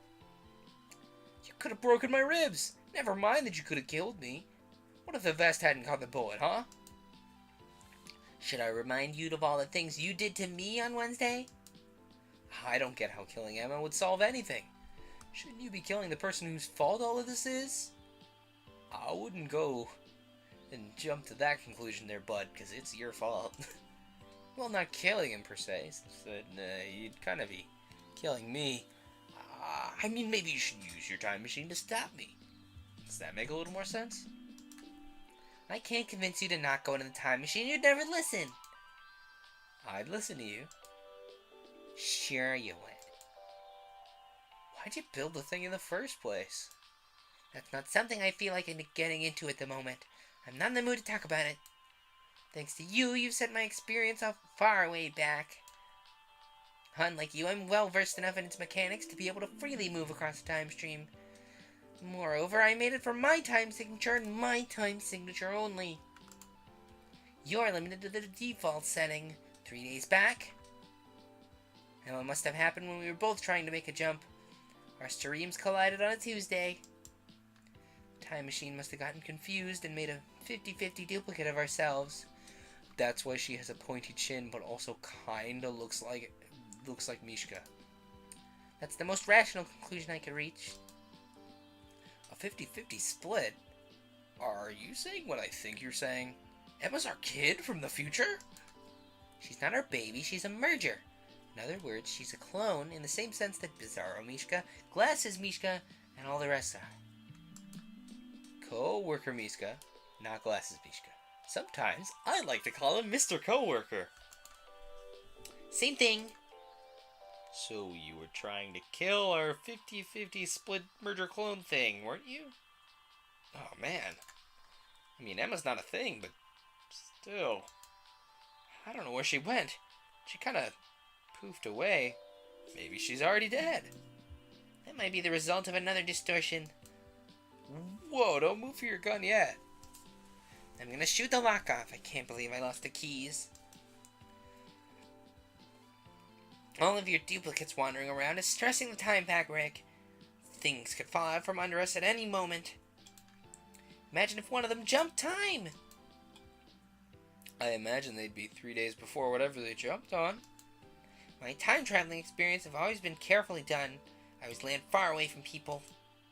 You could have broken my ribs. Never mind that you could have killed me. What if the vest hadn't caught the bullet, huh? Should I remind you of all the things you did to me on Wednesday? I don't get how killing Emma would solve anything. Shouldn't you be killing the person whose fault all of this is? I wouldn't go and jump to that conclusion there, bud, because it's your fault. Well, not killing him per se, but you'd kind of be killing me. I mean, maybe you should use your time machine to stop me. Does that make a little more sense? I can't convince you to not go into the time machine. You'd never listen. I'd listen to you. Sure you would. Why'd you build the thing in the first place? That's not something I feel like getting into at the moment. I'm not in the mood to talk about it. Thanks to you, you've set my experience off far way back. Unlike you, I'm well versed enough in its mechanics to be able to freely move across the time stream. Moreover, I made it for my time signature and my time signature only. You're limited to the default setting. 3 days back. Now it must have happened when we were both trying to make a jump. Our streams collided on a Tuesday. Time machine must have gotten confused and made a 50-50 duplicate of ourselves. That's why she has a pointy chin, but also kinda looks like Mishka. That's the most rational conclusion I could reach. A 50-50 split? Are you saying what I think you're saying? Emma's our kid from the future? She's not our baby, she's a merger. In other words, she's a clone in the same sense that Bizarro Mishka, Glasses Mishka, and all the rest are. Co-worker Mishka, not Glasses Mishka. Sometimes I like to call him Mr. Co-worker. Same thing. So you were trying to kill our 50-50 split merger clone thing, weren't you? Oh man. I mean, Emma's not a thing, but still. I don't know where she went. She kinda poofed away. Maybe she's already dead. That might be the result of another distortion. Whoa, don't move for your gun yet. I'm gonna shoot the lock off. I can't believe I lost the keys. All of your duplicates wandering around is stressing the time pack, Rick. Things could fall out from under us at any moment. Imagine if one of them jumped time. I imagine they'd be 3 days before whatever they jumped on. My time traveling experience have always been carefully done. I always land far away from people.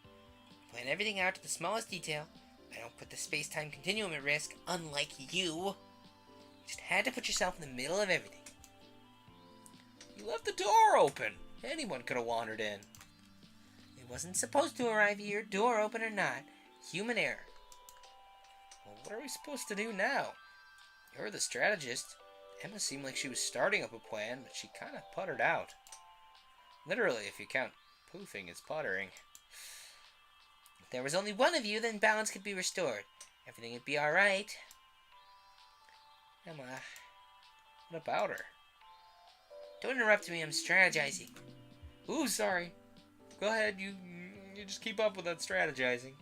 I plan everything out to the smallest detail. I don't put the space-time continuum at risk, unlike you. You just had to put yourself in the middle of everything. You left the door open. Anyone could have wandered in. It wasn't supposed to arrive here, door open or not. Human error. Well, what are we supposed to do now? Her, the strategist, Emma seemed like she was starting up a plan, but she kind of puttered out. Literally, if you count poofing as puttering. If there was only one of you, then balance could be restored. Everything would be alright. Emma, what about her? Don't interrupt me, I'm strategizing. Ooh, sorry. Go ahead, you just keep up with that strategizing.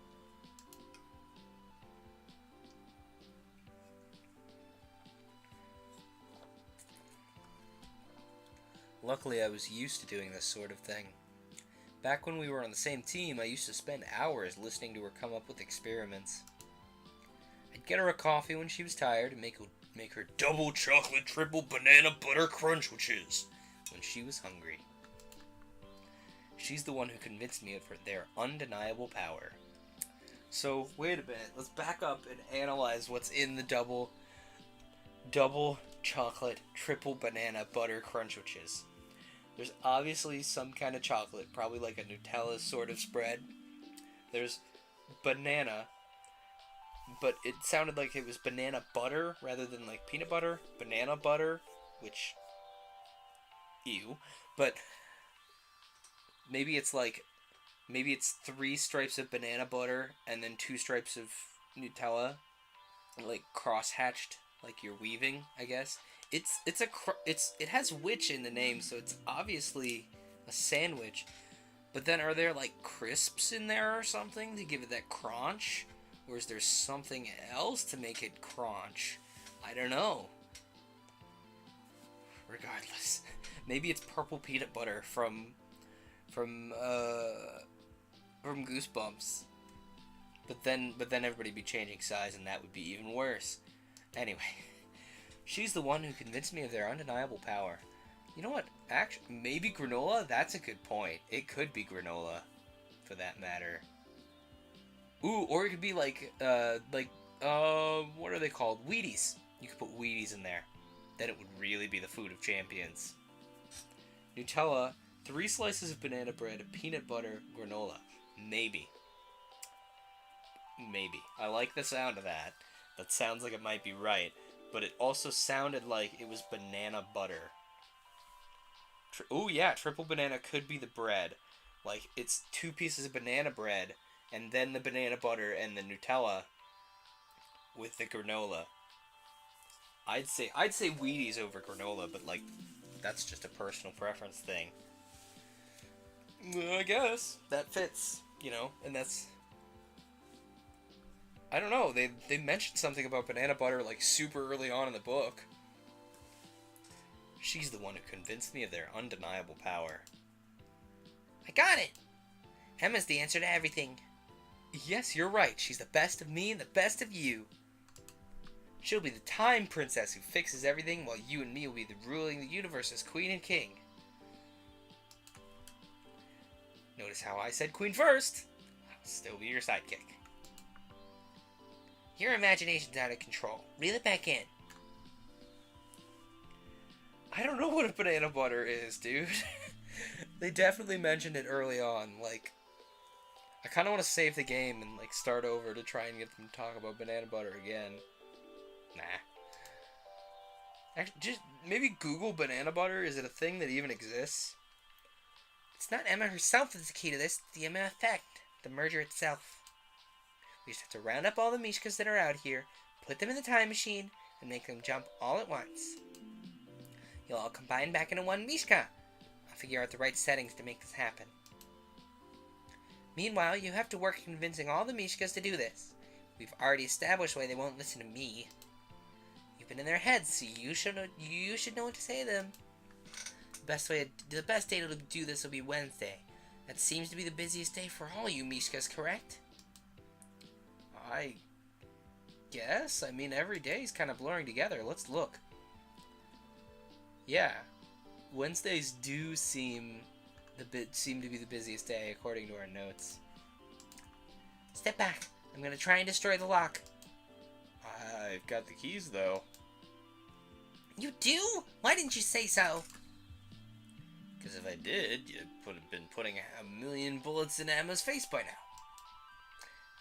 Luckily, I was used to doing this sort of thing. Back when we were on the same team, I used to spend hours listening to her come up with experiments. I'd get her a coffee when she was tired and make her double chocolate triple banana butter crunch witches when she was hungry. She's the one who convinced me of their undeniable power. So, wait a minute. Let's back up and analyze what's in the double chocolate triple banana butter crunch witches. There's obviously some kind of chocolate, probably like a Nutella sort of spread. There's banana, but it sounded like it was banana butter rather than like peanut butter. Banana butter, which, ew. But maybe it's 3 stripes of banana butter and then 2 stripes of Nutella, like cross-hatched, like you're weaving, I guess. It has witch in the name, so it's obviously a sandwich. But then are there like crisps in there or something to give it that crunch? Or is there something else to make it crunch? I don't know. Regardless, maybe it's purple peanut butter from Goosebumps. But then everybody'd be changing size, and that would be even worse. Anyway, she's the one who convinced me of their undeniable power. You know what? Actually, maybe granola? That's a good point. It could be granola, for that matter. Ooh, or it could be what are they called? Wheaties. You could put Wheaties in there. Then it would really be the food of champions. Nutella, 3 slices of banana bread, peanut butter, granola. Maybe. I like the sound of that. That sounds like it might be right. But it also sounded like it was banana butter. Oh yeah, triple banana could be the bread. Like, it's 2 pieces of banana bread, and then the banana butter and the Nutella with the granola. I'd say Wheaties over granola, but like, that's just a personal preference thing. I guess that fits, and that's. I don't know. They mentioned something about banana butter like super early on in the book. She's the one who convinced me of their undeniable power. I got it! Emma's the answer to everything. Yes, you're right. She's the best of me and the best of you. She'll be the time princess who fixes everything, while you and me will be ruling the universe as queen and king. Notice how I said queen first. I'll still be your sidekick. Your imagination's out of control. Reel it back in. I don't know what a banana butter is, dude. They definitely mentioned it early on. Like, I kind of want to save the game and like start over to try and get them to talk about banana butter again. Nah. Actually, just maybe Google banana butter. Is it a thing that even exists? It's not Emma herself that's the key to this. It's the Emma effect. The merger itself. We just have to round up all the Mishkas that are out here, put them in the time machine, and make them jump all at once. You'll all combine back into one Mishka. I'll figure out the right settings to make this happen. Meanwhile, you have to work convincing all the Mishkas to do this. We've already established why they won't listen to me. You've been in their heads, so you should know what to say to them. The best day to do this will be Wednesday. That seems to be the busiest day for all you Mishkas, correct? I guess. I mean, every day's kind of blurring together. Let's look. Yeah, Wednesdays do seem to be the busiest day according to our notes. Step back. I'm gonna try and destroy the lock. I've got the keys though. You do? Why didn't you say so? Because if I did, you'd have been putting 1,000,000 bullets in Emma's face by now.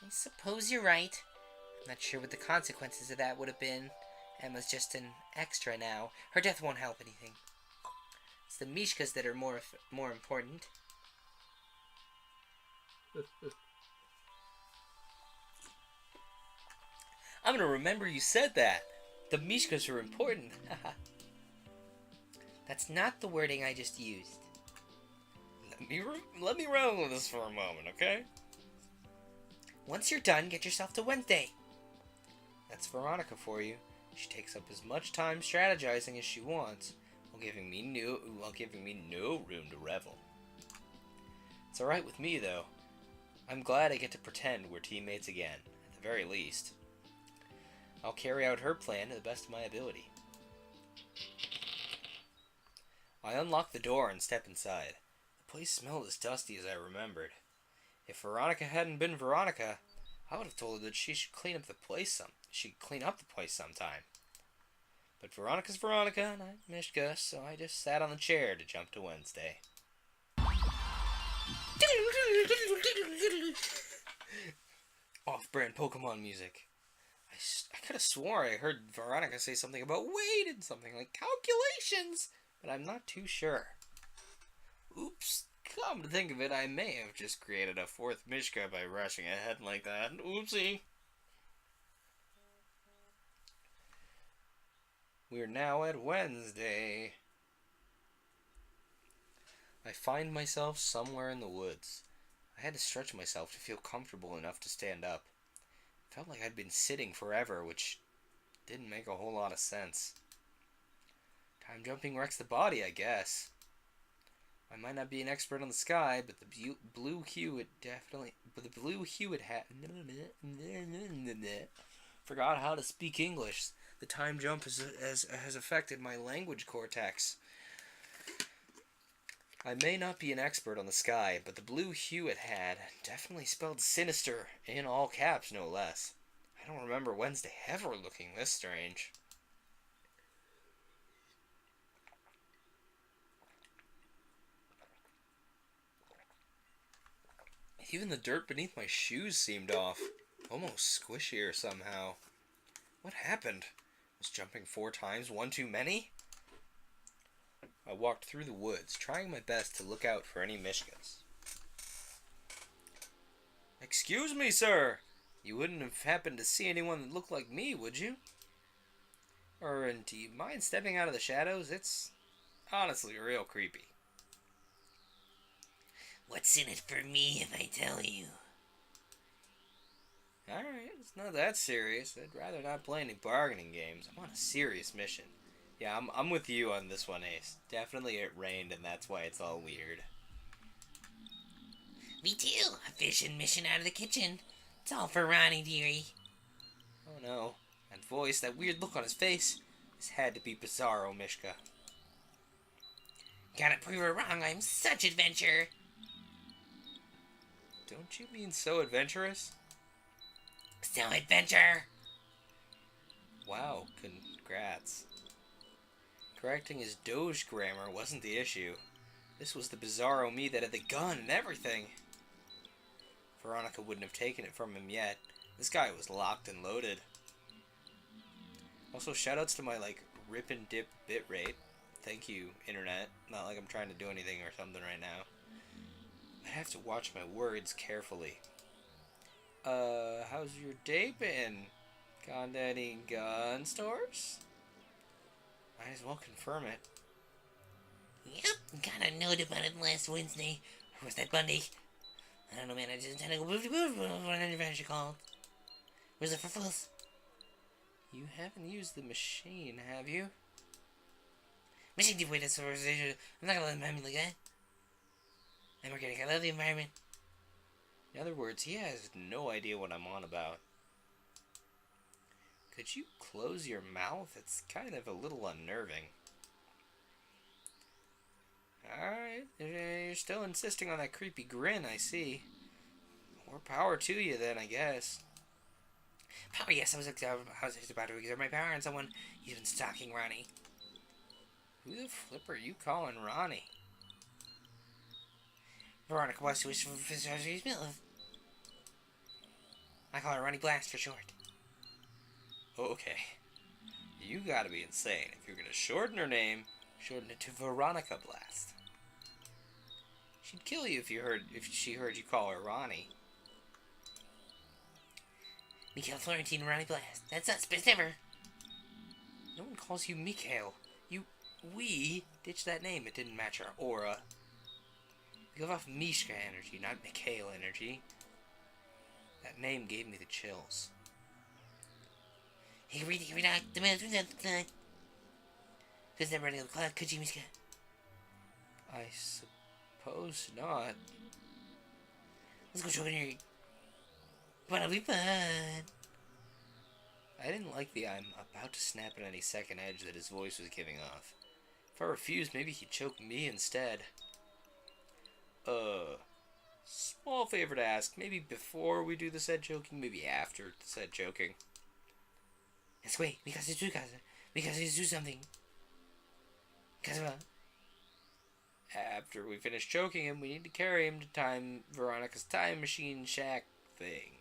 I suppose you're right. I'm not sure what the consequences of that would have been. Emma's just an extra now. Her death won't help anything. It's the Mishkas that are more important. I'm gonna remember you said that. The Mishkas are important. That's not the wording I just used. Let me run with this for a moment, okay? Once you're done, get yourself to Wednesday. That's Veronica for you. She takes up as much time strategizing as she wants, while giving me no room to revel. It's alright with me, though. I'm glad I get to pretend we're teammates again, at the very least. I'll carry out her plan to the best of my ability. I unlock the door and step inside. The place smelled as dusty as I remembered. If Veronica hadn't been Veronica, I would have told her that she should clean up the place sometime. But Veronica's Veronica, and I'm Mishka, so I just sat on the chair to jump to Wednesday. Off-brand Pokemon music. I could have swore I heard Veronica say something about weight and something like calculations, but I'm not too sure. Oops. Come to think of it, I may have just created a fourth Mishka by rushing ahead like that. Oopsie. We're now at Wednesday. I find myself somewhere in the woods. I had to stretch myself to feel comfortable enough to stand up. It felt like I'd been sitting forever, which didn't make a whole lot of sense. Time jumping wrecks the body, I guess. I might not be an expert on the sky, but the blue hue it had. Forgot how to speak English. The time jump has affected my language cortex. I may not be an expert on the sky, but the blue hue it had definitely spelled sinister, in all caps no less. I don't remember Wednesday ever looking this strange. Even the dirt beneath my shoes seemed off, almost squishier somehow. What happened? Was jumping 4 times one too many? I walked through the woods, trying my best to look out for any Mishkas. Excuse me, sir! You wouldn't have happened to see anyone that looked like me, would you? Or do you mind stepping out of the shadows? It's honestly real creepy. What's in it for me if I tell you? Alright, it's not that serious. I'd rather not play any bargaining games. I'm on a serious mission. Yeah, I'm with you on this one, Ace. Definitely it rained and that's why it's all weird. Me too. A fishing mission out of the kitchen. It's all for Ronnie, dearie. Oh no. That voice, that weird look on his face. This had to be Bizarro Mishka. Gotta prove her wrong. I'm such adventure. Don't you mean so adventurous? So adventure. Wow, congrats. Correcting his Doge grammar wasn't the issue. This was the Bizarro me that had the gun and everything. Veronica wouldn't have taken it from him yet. This guy was locked and loaded. Also, shoutouts to my, rip and dip bitrate. Thank you, internet. Not like I'm trying to do anything or something right now. I have to watch my words carefully. How's your day been? Gone to any gun stores? Might as well confirm it. Yep, got a note about it last Wednesday. Or was that Monday? I don't know, man. I just had to go move whatever she called. Where's it for fools? You haven't used the machine, have you? Machine deep weight civilization. I'm not gonna let him have me like that. I'm organic. I love the environment. In other words, he has no idea what I'm on about. Could you close your mouth? It's kind of a little unnerving. Alright, you're still insisting on that creepy grin, I see. More power to you then, I guess. Power, yes, I was about to exert my power on someone. He's been stalking Ronnie. Who the flip are you calling Ronnie? Veronica was to wish for his meal. I call her Ronnie Blast for short. Oh, okay. You gotta be insane. If you're gonna shorten her name, shorten it to Veronica Blast. She'd kill you if she heard you call her Ronnie. Mikhail Florentine Ronnie Blast. That's us, best ever. No one calls you Mikhail. We ditched that name. It didn't match our aura. We give off Mishka energy, not Mikhail energy. That name gave me the chills. Hey, read the man through the clock. Because never running the clock, could you, Mishka? I suppose not. Let's go show her. What'll be fun? I didn't like the I'm about to snap at any second edge that his voice was giving off. If I refused, maybe he'd choke me instead. Small favor to ask. Maybe before we do the said joking, maybe after the said joking. Let's wait, because he's do something. Because what? After we finish choking him, we need to carry him to Veronica's time machine shack thing.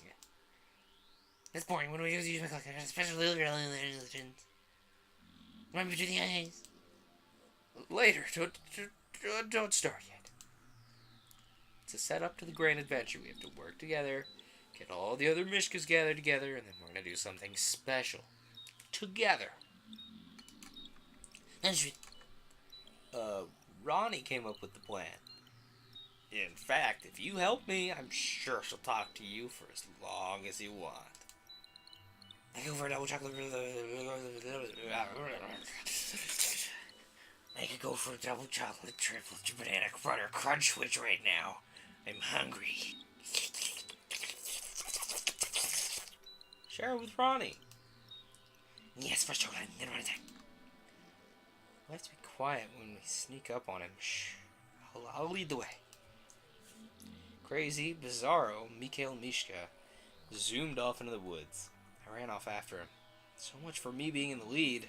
That's boring. When do we use my clock? There's a special little girl in there. Remember to the eyes. Later. Don't start yet. It's a setup to the grand adventure. We have to work together, get all the other Mishkas gathered together, and then we're gonna do something special. Together. That's right. Ronnie came up with the plan. In fact, if you help me, I'm sure she'll talk to you for as long as you want. I go for a double chocolate. I could go for a double chocolate triple banana butter crunch switch right now. I'm hungry. Share it with Ronnie. Yes, first chocolate, then one attack. We'll have to be quiet when we sneak up on him. Shh. I'll lead the way. Crazy, Bizarro, Mikhail Mishka zoomed off into the woods. I ran off after him. So much for me being in the lead.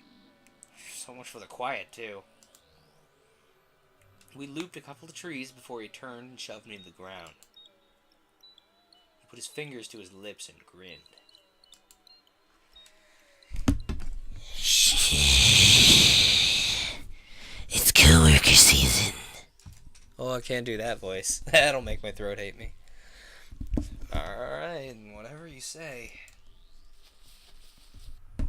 So much for the quiet, too. We looped a couple of trees before he turned and shoved me to the ground. He put his fingers to his lips and grinned. It's coworker season. Oh, I can't do that voice. That'll make my throat hate me. Alright, whatever you say. I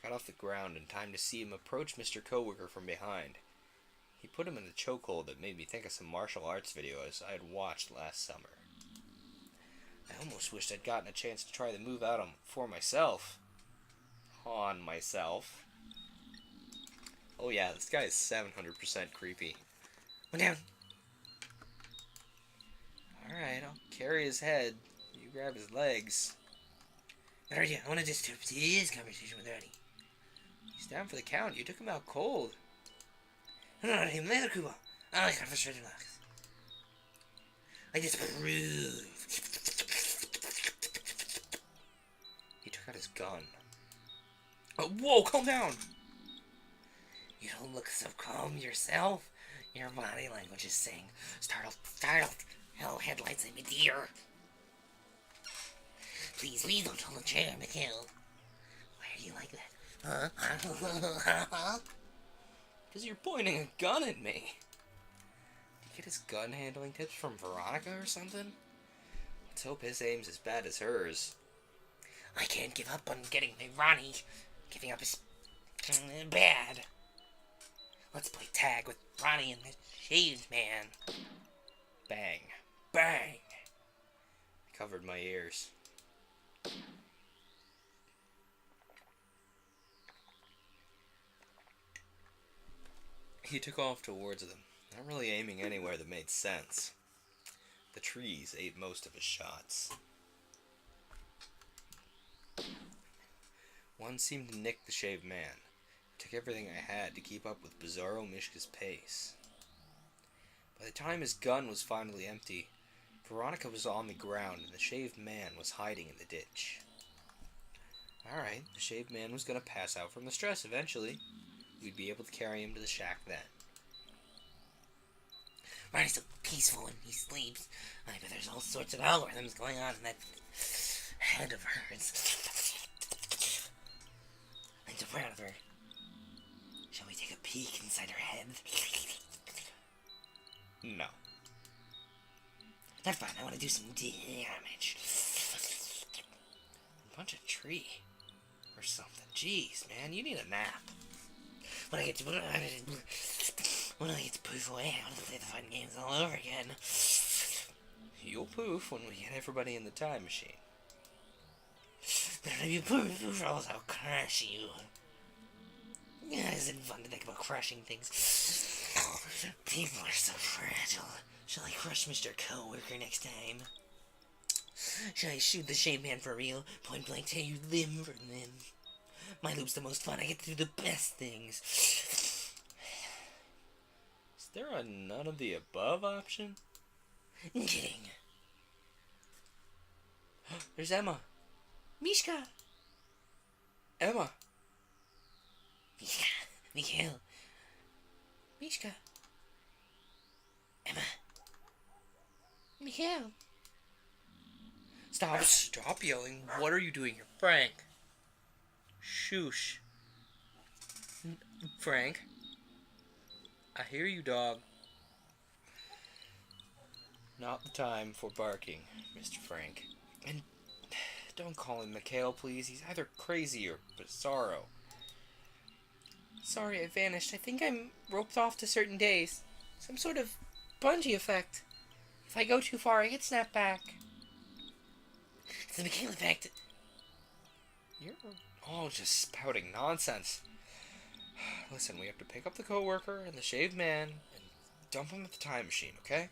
got off the ground in time to see him approach Mr. Coworker from behind. He put him in the chokehold that made me think of some martial arts videos I had watched last summer. I almost wished I'd gotten a chance to try the move out for myself. On myself. Oh yeah, this guy is 700% creepy. One down. Alright, I'll carry his head. You grab his legs. Good idea. I want to just have this conversation with Ronnie. He's down for the count. You took him out cold. No, him later, Kuba. I like frustrated locks. I just prove. He took out his gun. Oh, whoa, calm down! You don't look so calm yourself. Your body language is saying, startled. Hell, headlights in my deer. Please don't hold a chair, Mikhail. Why are you like that? Huh? Because you're pointing a gun at me. Did you get his gun handling tips from Veronica or something? Let's hope his aim's as bad as hers. I can't give up on getting my Ronnie. Giving up is bad. Let's play tag with Ronnie and the shaved man. Bang. Bang. I covered my ears. He took off towards them, not really aiming anywhere that made sense. The trees ate most of his shots. One seemed to nick the shaved man. It took everything I had to keep up with Bizarro Mishka's pace. By the time his gun was finally empty, Veronica was on the ground and the shaved man was hiding in the ditch. Alright, the shaved man was going to pass out from the stress eventually. We'd be able to carry him to the shack then. Ronnie's so peaceful when he sleeps. I bet there's all sorts of algorithms going on in that head of hers. I I'm so proud of her. Shall we take a peek inside her head? No. That's fine, I want to do some damage. A bunch of tree. Or something. Jeez, man, you need a nap. When I get to poof away, I want to play the fun games all over again. You'll poof when we get everybody in the time machine. But if you poof, I'll crush you. Yeah, isn't it fun to think about crushing things? People are so fragile. Shall I crush Mr. Coworker next time? Shall I shoot the Shade Man for real? Point blank tear you limb for limb. My loop's the most fun. I get to do the best things. Is there a none of the above option? I'm kidding. There's Emma. Mishka. Emma. Mishka. Mikhail. Mishka. Emma. Mikhail. Stop yelling. What are you doing here? Frank. Shoosh. Frank. I hear you, dog. Not the time for barking, Mr. Frank. And don't call him Mikhail, please. He's either crazy or bizarro. Sorry, I vanished. I think I'm roped off to certain days. Some sort of bungee effect. If I go too far, I get snapped back. It's the Mikhail effect. You're all just spouting nonsense. Listen, we have to pick up the coworker and the shaved man and dump him at the time machine, okay?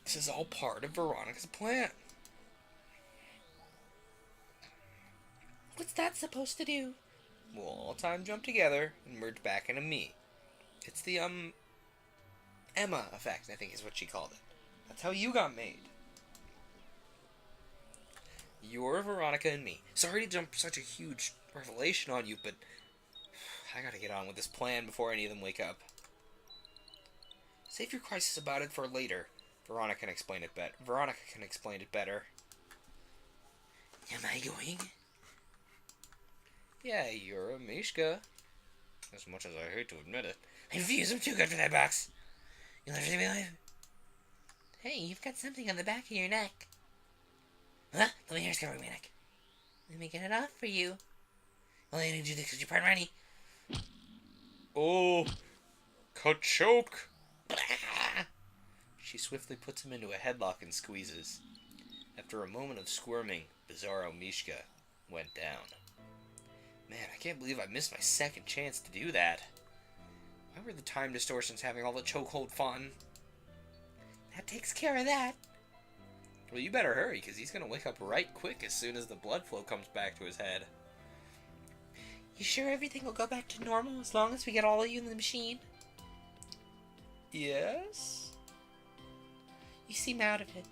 This is all part of Veronica's plan. What's that supposed to do? We'll all time jump together and merge back into me. It's the, Emma effect, I think is what she called it. That's how you got made. You're Veronica and me. Sorry to jump such a huge revelation on you, but I gotta get on with this plan before any of them wake up. Save your crisis about it for later. Veronica can explain it better. Am I going? Yeah, you're a Mishka. As much as I hate to admit it. I refuse. I'm too good for that box. You'll never see me alive. Hey, you've got something on the back of your neck. Huh? Let me hair's covering my neck. Let me get it off for you. Well, I didn't do this because you're part Marty. Oh, ka-choke. She swiftly puts him into a headlock and squeezes. After a moment of squirming, Bizarro Mishka went down. Man, I can't believe I missed my second chance to do that. Why were the time distortions having all the chokehold fun? That takes care of that. Well, you better hurry, because he's going to wake up right quick as soon as the blood flow comes back to his head. You sure everything will go back to normal as long as we get all of you in the machine? Yes? You seem out of it.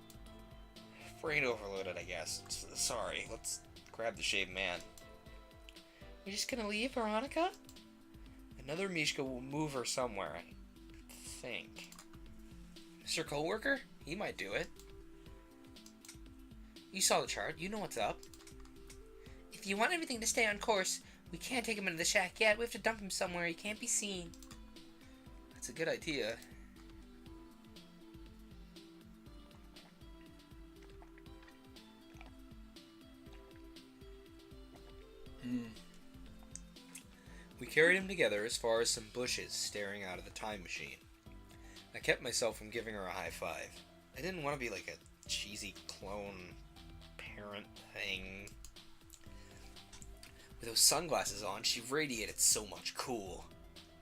Brain overloaded, I guess. Sorry, let's grab the shaved man. You're just gonna leave Veronica? Another Mishka will move her somewhere, I think. Mr. Coworker? He might do it. You saw the chart. You know what's up. If you want everything to stay on course, we can't take him into the shack yet. We have to dump him somewhere. He can't be seen. That's a good idea. We carried him together as far as some bushes staring out of the time machine. I kept myself from giving her a high five. I didn't want to be like a cheesy clone parent thing. With those sunglasses on, she radiated so much cool.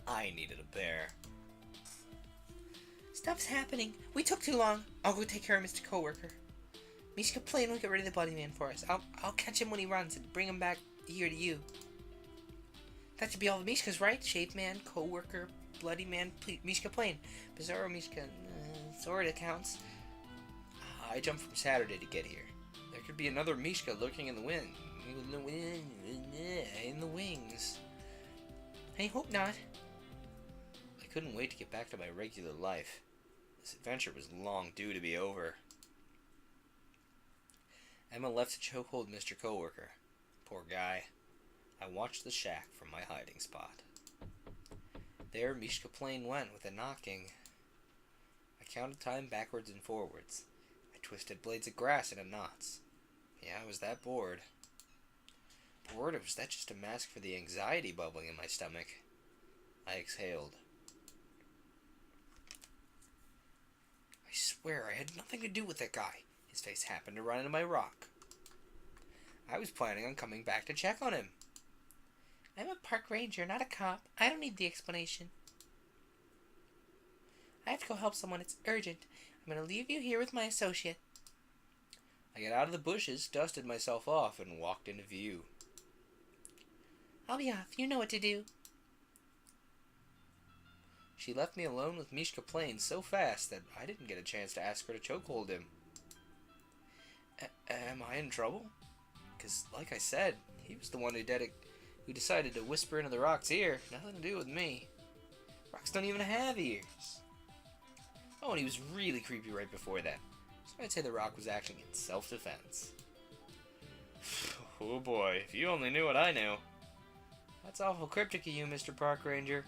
I needed a bear. Stuff's happening. We took too long. I'll go take care of Mr. Coworker. Mishka Plain will get rid of the Bloody Man for us. I'll catch him when he runs and bring him back here to you. That should be all the Mishkas, right? Shape Man, Coworker, Bloody Man, Mishka Plain, Bizarro Mishka, Sorta counts. I jumped from Saturday to get here. There could be another Mishka lurking in the wind. In the wings. I hope not. I couldn't wait to get back to my regular life. This adventure was long due to be over. Emma left to chokehold Mr. Coworker. Poor guy. I watched the shack from my hiding spot. There Mishka Plain went with a knocking. I counted time backwards and forwards. I twisted blades of grass into knots. Yeah, I was that bored. Bored, or was that just a mask for the anxiety bubbling in my stomach? I exhaled. I swear I had nothing to do with that guy. His face happened to run into my rock. I was planning on coming back to check on him. I'm a park ranger, not a cop. I don't need the explanation. I have to go help someone. It's urgent. I'm going to leave you here with my associate. I got out of the bushes, dusted myself off, and walked into view. I'll be off. You know what to do. She left me alone with Mishka Plain so fast that I didn't get a chance to ask her to chokehold him. Am I in trouble? Because, like I said, he was the one who decided to whisper into the rock's ear. Nothing to do with me. Rocks don't even have ears. Oh, and he was really creepy right before that. So I'd say the rock was acting in self-defense. Oh boy, if you only knew what I knew. That's awful cryptic of you, Mr. Park Ranger.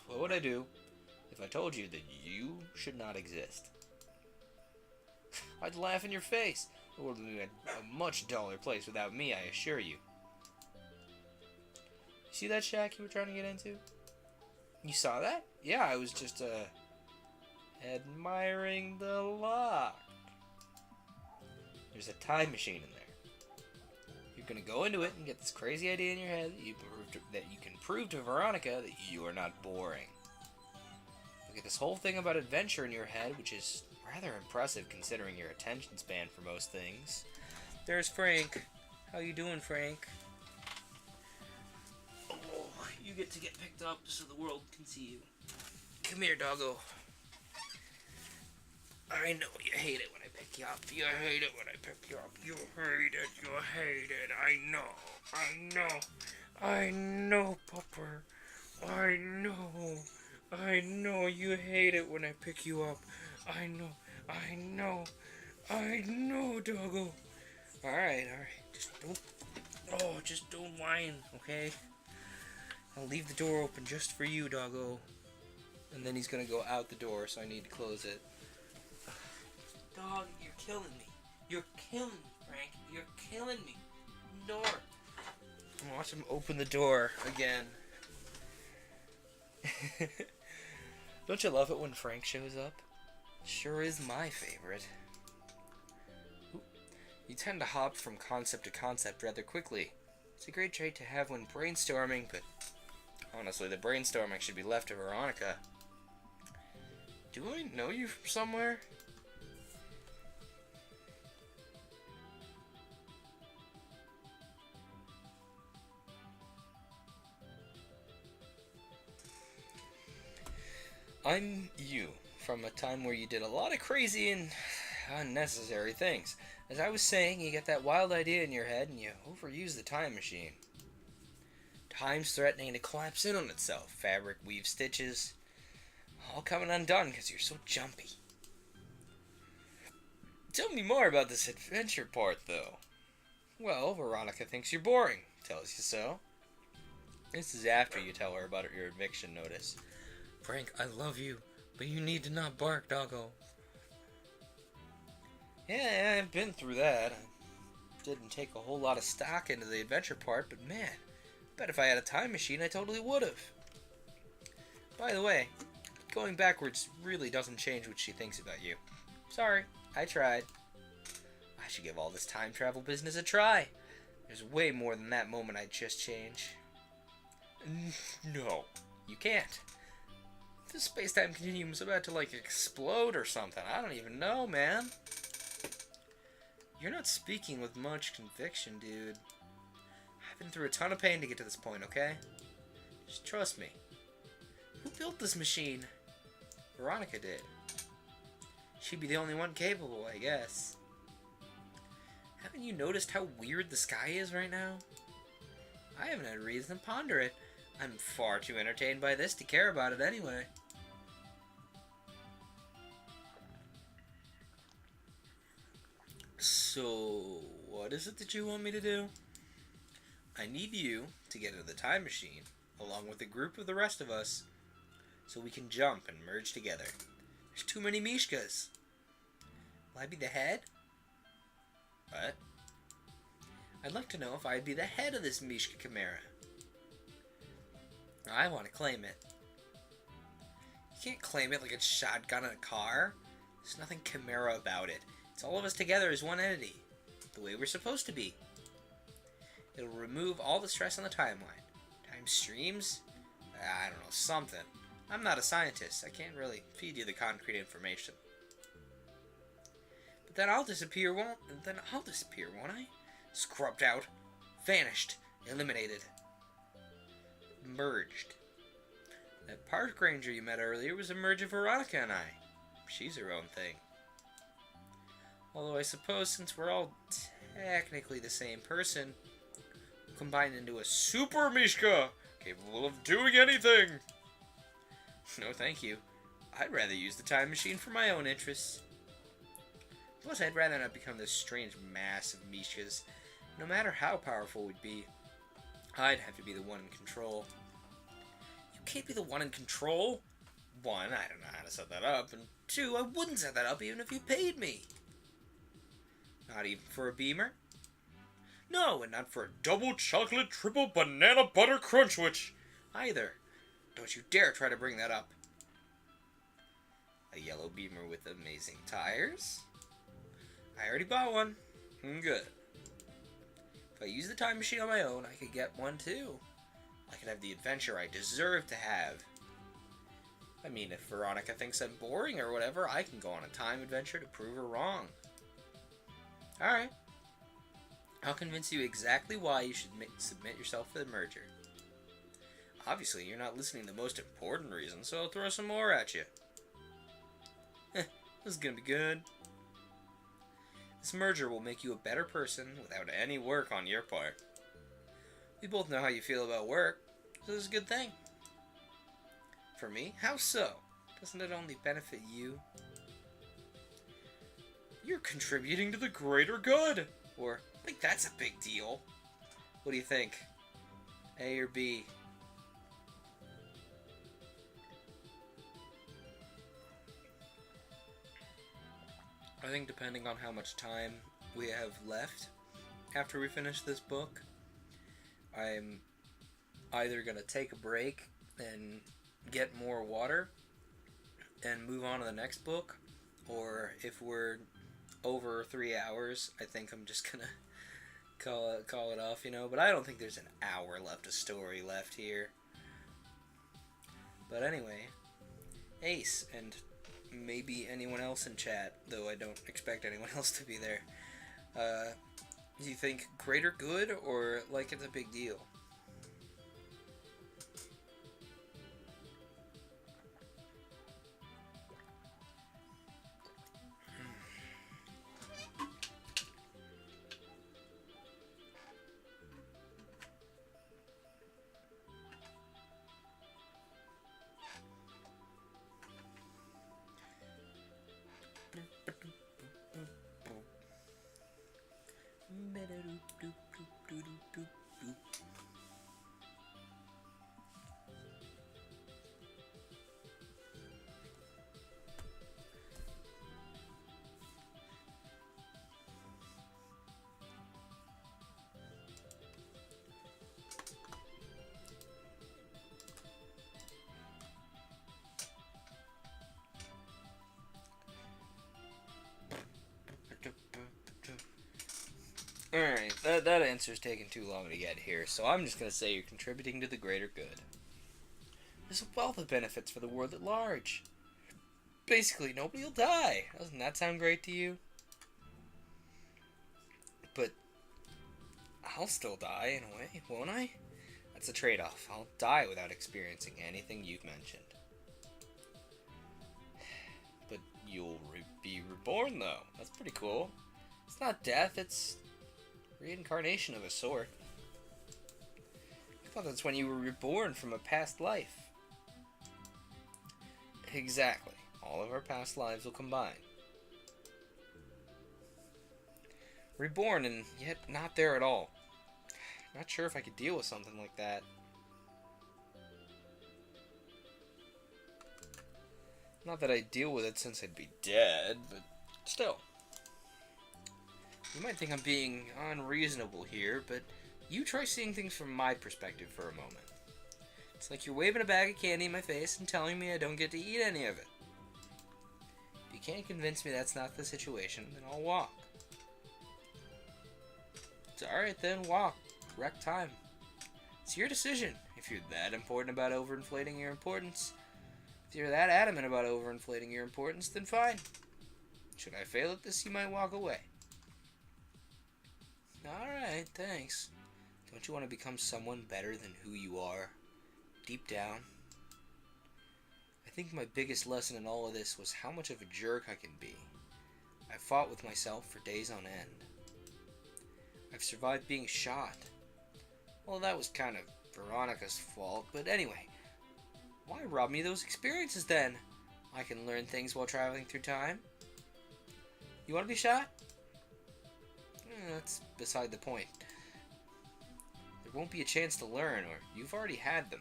What would I do if I told you that you should not exist? I'd laugh in your face. The world would be a much duller place without me, I assure you. You see that shack you were trying to get into? You saw that? Yeah, I was just, admiring the lock. There's a time machine in there. You're gonna go into it and get this crazy idea in your head that you can prove to Veronica that you are not boring. You'll get this whole thing about adventure in your head, which is rather impressive considering your attention span for most things. There's Frank. How you doing, Frank? Oh, you get to get picked up so the world can see you. Come here, doggo. I know you hate it when I pick you up. You hate it when I pick you up. You hate it. You hate it. I know. I know. I know, Pupper. I know. I know you hate it when I pick you up. I know. I know. I know, doggo. Alright. Just don't whine, okay? I'll leave the door open just for you, doggo. And then he's gonna go out the door, so I need to close it. Dog, you're killing me. You're killing me, Frank. You're killing me. Door. Watch him open the door again. Don't you love it when Frank shows up? Sure is my favorite. Ooh. You tend to hop from concept to concept rather quickly. It's a great trait to have when brainstorming, but honestly, the brainstorming should be left to Veronica. Do I know you from somewhere? I'm you, from a time where you did a lot of crazy and unnecessary things. As I was saying, you get that wild idea in your head and you overuse the time machine. Time's threatening to collapse in on itself. Fabric weaves stitches, all coming undone because you're so jumpy. Tell me more about this adventure part, though. Well, Veronica thinks you're boring. Tells you so. This is after you tell her about your eviction notice. Frank, I love you, but you need to not bark, doggo. Yeah, I've been through that. I didn't take a whole lot of stock into the adventure part, but man, I bet if I had a time machine, I totally would have. By the way, going backwards really doesn't change what she thinks about you. Sorry, I tried. I should give all this time travel business a try. There's way more than that moment I'd just change. No, you can't. This space-time continuum's about to, explode or something. I don't even know, man. You're not speaking with much conviction, dude. I've been through a ton of pain to get to this point, okay? Just trust me. Who built this machine? Veronica did. She'd be the only one capable, I guess. Haven't you noticed how weird the sky is right now? I haven't had reason to ponder it. I'm far too entertained by this to care about it anyway. So, what is it that you want me to do? I need you to get into the time machine, along with a group of the rest of us, so we can jump and merge together. There's too many Mishkas. Will I be the head? What? I'd like to know if I'd be the head of this Mishka Chimera. I want to claim it. You can't claim it like it's shotgun in a car. There's nothing Chimera about it. It's all of us together as one entity. The way we're supposed to be. It'll remove all the stress on the timeline. Time streams? I don't know, something. I'm not a scientist. I can't really feed you the concrete information. But then I'll disappear, won't I? Scrubbed out. Vanished. Eliminated. Merged. That park ranger you met earlier was a merge of Veronica and I. She's her own thing. Although I suppose since we're all technically the same person, we'll combine into a super Mishka, capable of doing anything. No thank you. I'd rather use the time machine for my own interests. Plus, I'd rather not become this strange mass of Mishkas. No matter how powerful we'd be, I'd have to be the one in control. You can't be the one in control. One, I don't know how to set that up, and two, I wouldn't set that up even if you paid me. Not even for a beamer? No, and not for a double chocolate triple banana butter crunch witch either. Don't you dare try to bring that up. A yellow beamer with amazing tires? I already bought one. Good. If I use the time machine on my own, I could get one too. I could have the adventure I deserve to have. I mean, if Veronica thinks I'm boring or whatever, I can go on a time adventure to prove her wrong. Alright. I'll convince you exactly why you should submit yourself for the merger. Obviously, you're not listening to the most important reason, so I'll throw some more at you. This is gonna be good. This merger will make you a better person without any work on your part. We both know how you feel about work, so this is a good thing. For me? How so? Doesn't it only benefit you? You're contributing to the greater good! Or, I think that's a big deal. What do you think? A or B? I think depending on how much time we have left after we finish this book, I'm either going to take a break and get more water and move on to the next book, or if we're over 3 hours, I think I'm just going to call it off, you know, but I don't think there's an hour left of story left here. But anyway, Ace, and maybe anyone else in chat, though I don't expect anyone else to be there. Do you think greater good or like it's a big deal? Alright, that answer's taking too long to get here, so I'm just gonna say you're contributing to the greater good. There's a wealth of benefits for the world at large. Basically, nobody will die. Doesn't that sound great to you? But I'll still die in a way, won't I? That's a trade-off. I'll die without experiencing anything you've mentioned. But you'll be reborn, though. That's pretty cool. It's not death, it's reincarnation of a sort. I thought that's when you were reborn from a past life. Exactly. All of our past lives will combine. Reborn and yet not there at all. Not sure if I could deal with something like that. Not that I'd deal with it since I'd be dead, but still. You might think I'm being unreasonable here, but you try seeing things from my perspective for a moment. It's like you're waving a bag of candy in my face and telling me I don't get to eat any of it. If you can't convince me that's not the situation, then I'll walk. It's alright then, walk. Correct time. It's your decision. If you're that important about overinflating your importance, if you're that adamant about overinflating your importance, then fine. Should I fail at this, you might walk away. Alright, thanks. Don't you want to become someone better than who you are? Deep down. I think my biggest lesson in all of this was how much of a jerk I can be. I fought with myself for days on end. I've survived being shot. Well, that was kind of Veronica's fault, but anyway. Why rob me of those experiences then? I can learn things while traveling through time. You want to be shot? That's beside the point. There won't be a chance to learn, or you've already had them.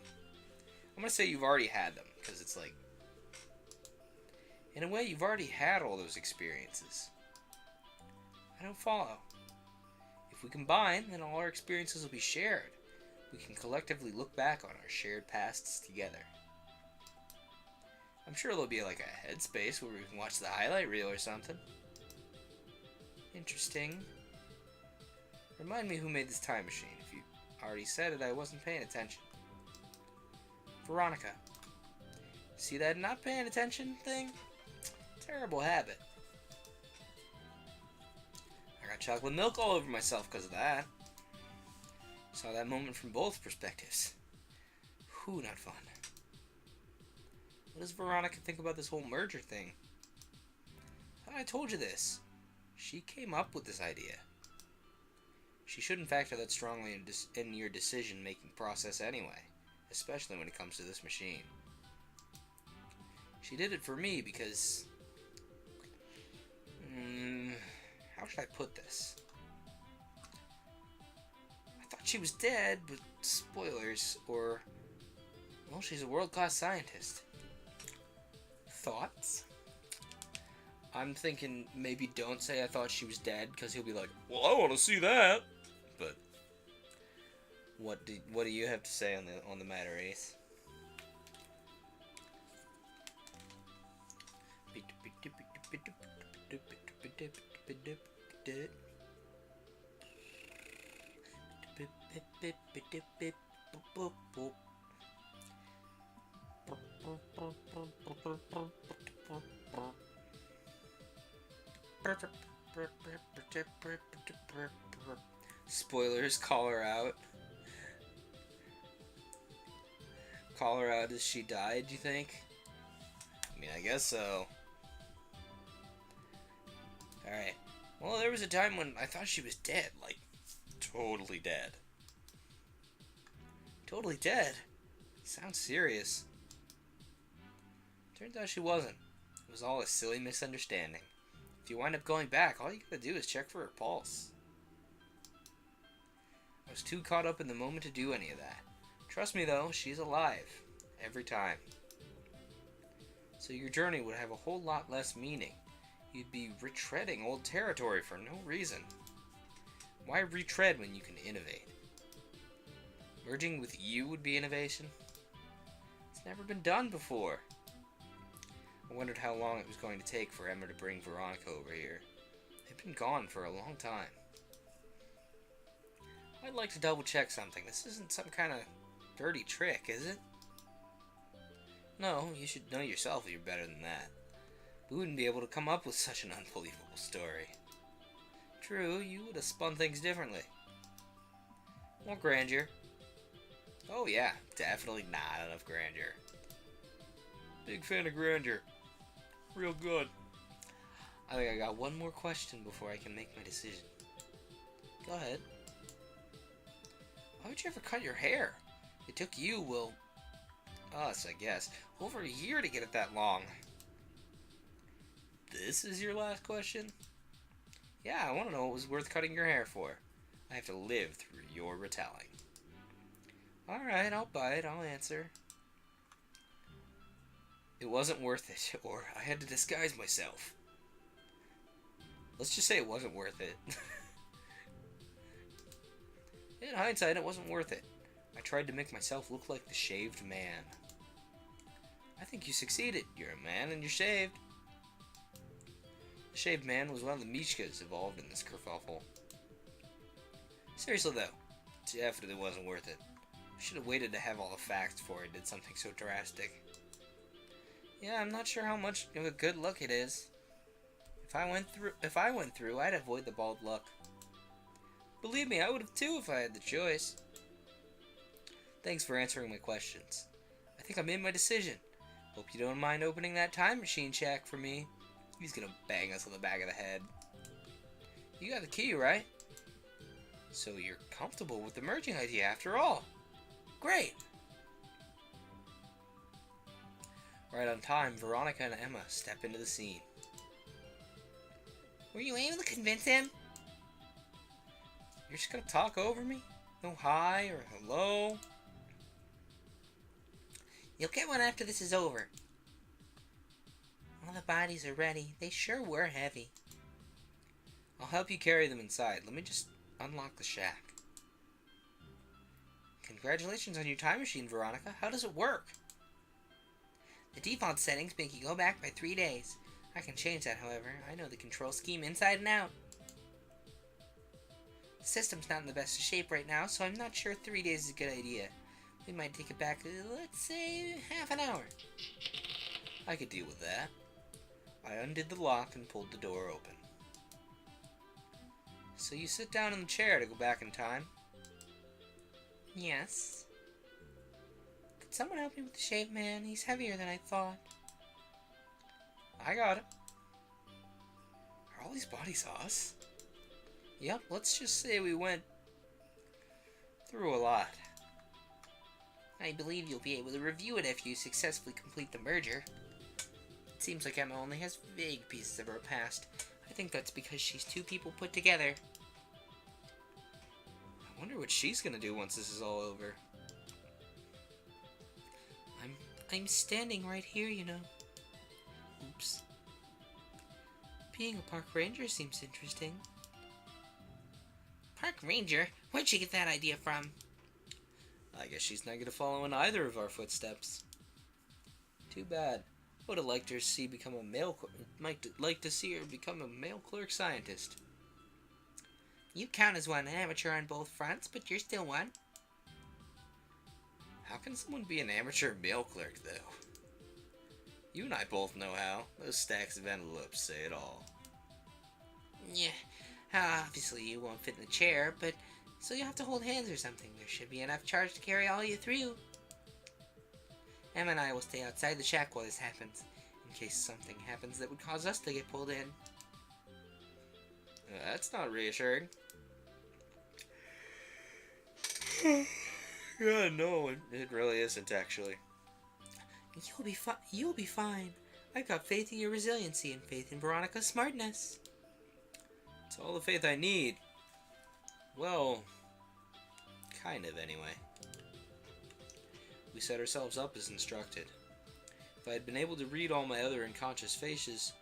I'm gonna say you've already had them, because it's like, in a way, you've already had all those experiences. I don't follow. If we combine, then all our experiences will be shared. We can collectively look back on our shared pasts together. I'm sure there'll be like a headspace where we can watch the highlight reel or something. Interesting. Remind me who made this time machine. If you already said it, I wasn't paying attention. Veronica. See that not paying attention thing? Terrible habit. I got chocolate milk all over myself because of that. Saw that moment from both perspectives. Whew, not fun. What does Veronica think about this whole merger thing? I thought I told you this. She came up with this idea. She shouldn't factor that strongly in your decision-making process anyway, especially when it comes to this machine. She did it for me because... how should I put this? I thought she was dead, but spoilers, or... well, she's a world-class scientist. Thoughts? I'm thinking maybe don't say I thought she was dead, because he'll be like, well, I want to see that. But what do you have to say on the matter, Ace? Spoilers, call her out. Call her out as she died, do you think? I mean, I guess so. Alright. Well, there was a time when I thought she was dead. Like, totally dead. Totally dead? Sounds serious. Turns out she wasn't. It was all a silly misunderstanding. If you wind up going back, all you gotta do is check for her pulse. I was too caught up in the moment to do any of that. Trust me though, she's alive. Every time. So your journey would have a whole lot less meaning. You'd be retreading old territory for no reason. Why retread when you can innovate? Merging with you would be innovation? It's never been done before. I wondered how long it was going to take for Emma to bring Veronica over here. They've been gone for a long time. I'd like to double check something. This isn't some kind of dirty trick, is it? No, you should know yourself that you're better than that. We wouldn't be able to come up with such an unbelievable story. True, you would have spun things differently. More grandeur. Oh yeah, definitely not enough grandeur. Big fan of grandeur. Real good. I think I got one more question before I can make my decision. Go ahead. Why would you ever cut your hair? It took you, well, us, I guess, over a year to get it that long. This is your last question? Yeah, I want to know what was worth cutting your hair for. I have to live through your retelling. Alright, I'll bite, I'll answer. It wasn't worth it, or I had to disguise myself. Let's just say it wasn't worth it. In hindsight, it wasn't worth it. I tried to make myself look like the shaved man. I think you succeeded. You're a man and you're shaved. The shaved man was one of the Mishkas involved in this kerfuffle. Seriously though, it definitely wasn't worth it. I should have waited to have all the facts before I did something so drastic. Yeah, I'm not sure how much of a good look it is. If I went through, I'd avoid the bald look. Believe me, I would have too if I had the choice. Thanks for answering my questions. I think I made my decision. Hope you don't mind opening that time machine shack for me. He's gonna bang us on the back of the head. You got the key, right? So you're comfortable with the merging idea after all. Great! Right on time, Veronica and Emma step into the scene. Were you able to convince him? You're just gonna talk over me? No hi or hello? You'll get one after this is over. All the bodies are ready. They sure were heavy. I'll help you carry them inside. Let me just unlock the shack. Congratulations on your time machine, Veronica. How does it work? The default settings make you go back by 3 days. I can change that, however. I know the control scheme inside and out. The system's not in the best of shape right now, so I'm not sure 3 days is a good idea. We might take it back, let's say, half an hour. I could deal with that. I undid the lock and pulled the door open. So you sit down in the chair to go back in time? Yes. Could someone help me with the shape, man? He's heavier than I thought. I got it. Are all these bodies us? Yep, let's just say we went through a lot. I believe you'll be able to review it if you successfully complete the merger. It seems like Emma only has vague pieces of her past. I think that's because she's two people put together. I wonder what she's gonna do once this is all over. I'm standing right here, you know. Oops. Being a park ranger seems interesting. Park ranger? Where'd she get that idea from? I guess she's not gonna follow in either of our footsteps. Too bad. I would have liked her to see become a male. Might like to see her become a male clerk scientist. You count as one, an amateur on both fronts, but you're still one. How can someone be an amateur mail clerk, though? You and I both know how. Those stacks of envelopes say it all. Yeah, obviously you won't fit in the chair, but so you'll have to hold hands or something. There should be enough charge to carry all you through. Emma and I will stay outside the shack while this happens, in case something happens that would cause us to get pulled in. That's not reassuring. Yeah, no, it really isn't, actually. You'll be fine. I've got faith in your resiliency and faith in Veronica's smartness. It's all the faith I need. Well, kind of, anyway. We set ourselves up as instructed. If I had been able to read all my other unconscious faces,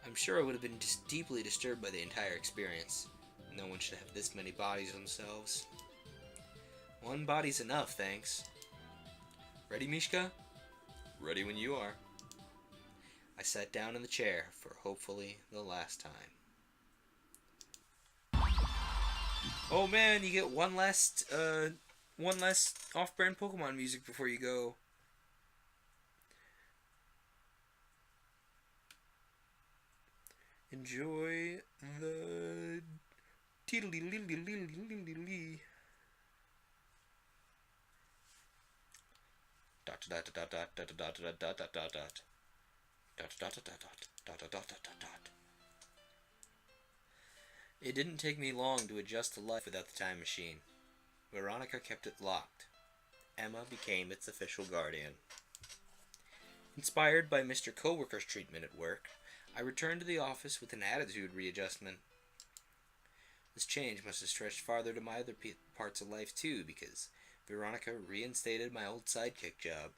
I'm sure I would have been just deeply disturbed by the entire experience. No one should have this many bodies themselves. One body's enough, thanks. Ready, Mishka? Ready when you are. I sat down in the chair for hopefully the last time. Oh man, you get one last off-brand Pokemon music before you go. Enjoy the teedly-lee-lee-lee-lee-lee-lee. Dot dot dot dot dot dot dot dot dot dot dot dot dot dot dot dot dot dot. It didn't take me long to adjust to life without the time machine. Veronica kept it locked. Emma became its official guardian. Inspired by Mr. Coworker's treatment at work, I returned to the office with an attitude readjustment. This change must have stretched farther to my other parts of life too, because Veronica reinstated my old sidekick job.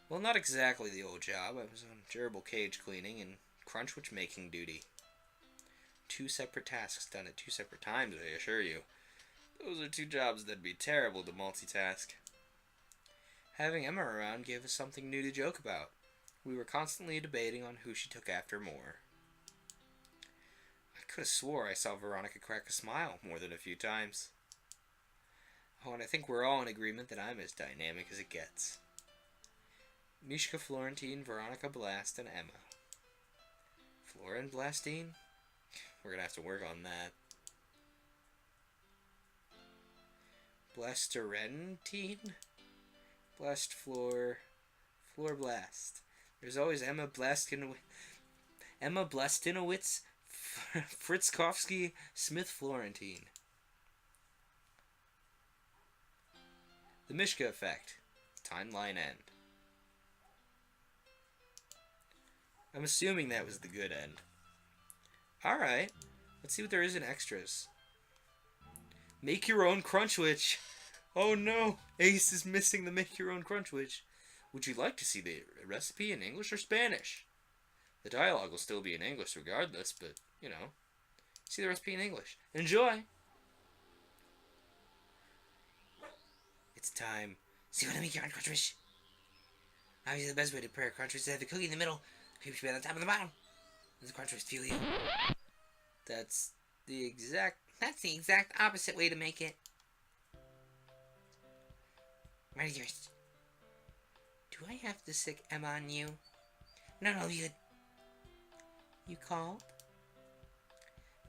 Well, not exactly the old job. I was on gerbil cage cleaning and crunchwich making duty. 2 separate tasks done at 2 separate times, I assure you. Those are 2 jobs that'd be terrible to multitask. Having Emma around gave us something new to joke about. We were constantly debating on who she took after more. I could have swore I saw Veronica crack a smile more than a few times. Oh, and I think we're all in agreement that I'm as dynamic as it gets. Mishka, Florentine, Veronica, Blast, and Emma. Flora and Blastine? We're gonna have to work on that. Blasterentine? Blast Floor. Floor Blast. There's always Emma Blastinowitz, Fritzkowski, Smith Florentine. The Mishka Effect. Timeline end. I'm assuming that was the good end. Alright, let's see what there is in extras. Make your own Crunchwich. Oh no, Ace is missing the make your own Crunchwich. Would you like to see the recipe in English or Spanish? The dialogue will still be in English regardless, but, you know, see the recipe in English. Enjoy! It's time. See what I make your own Crunchwich? Obviously the best way to prepare a Crunchwich is to have the cookie in the middle, the cookie on the top and the bottom. Does the Crunchwich feel you? That's the exact opposite way to make it. Right yours. Do I have to sick Emma on you? No, you called?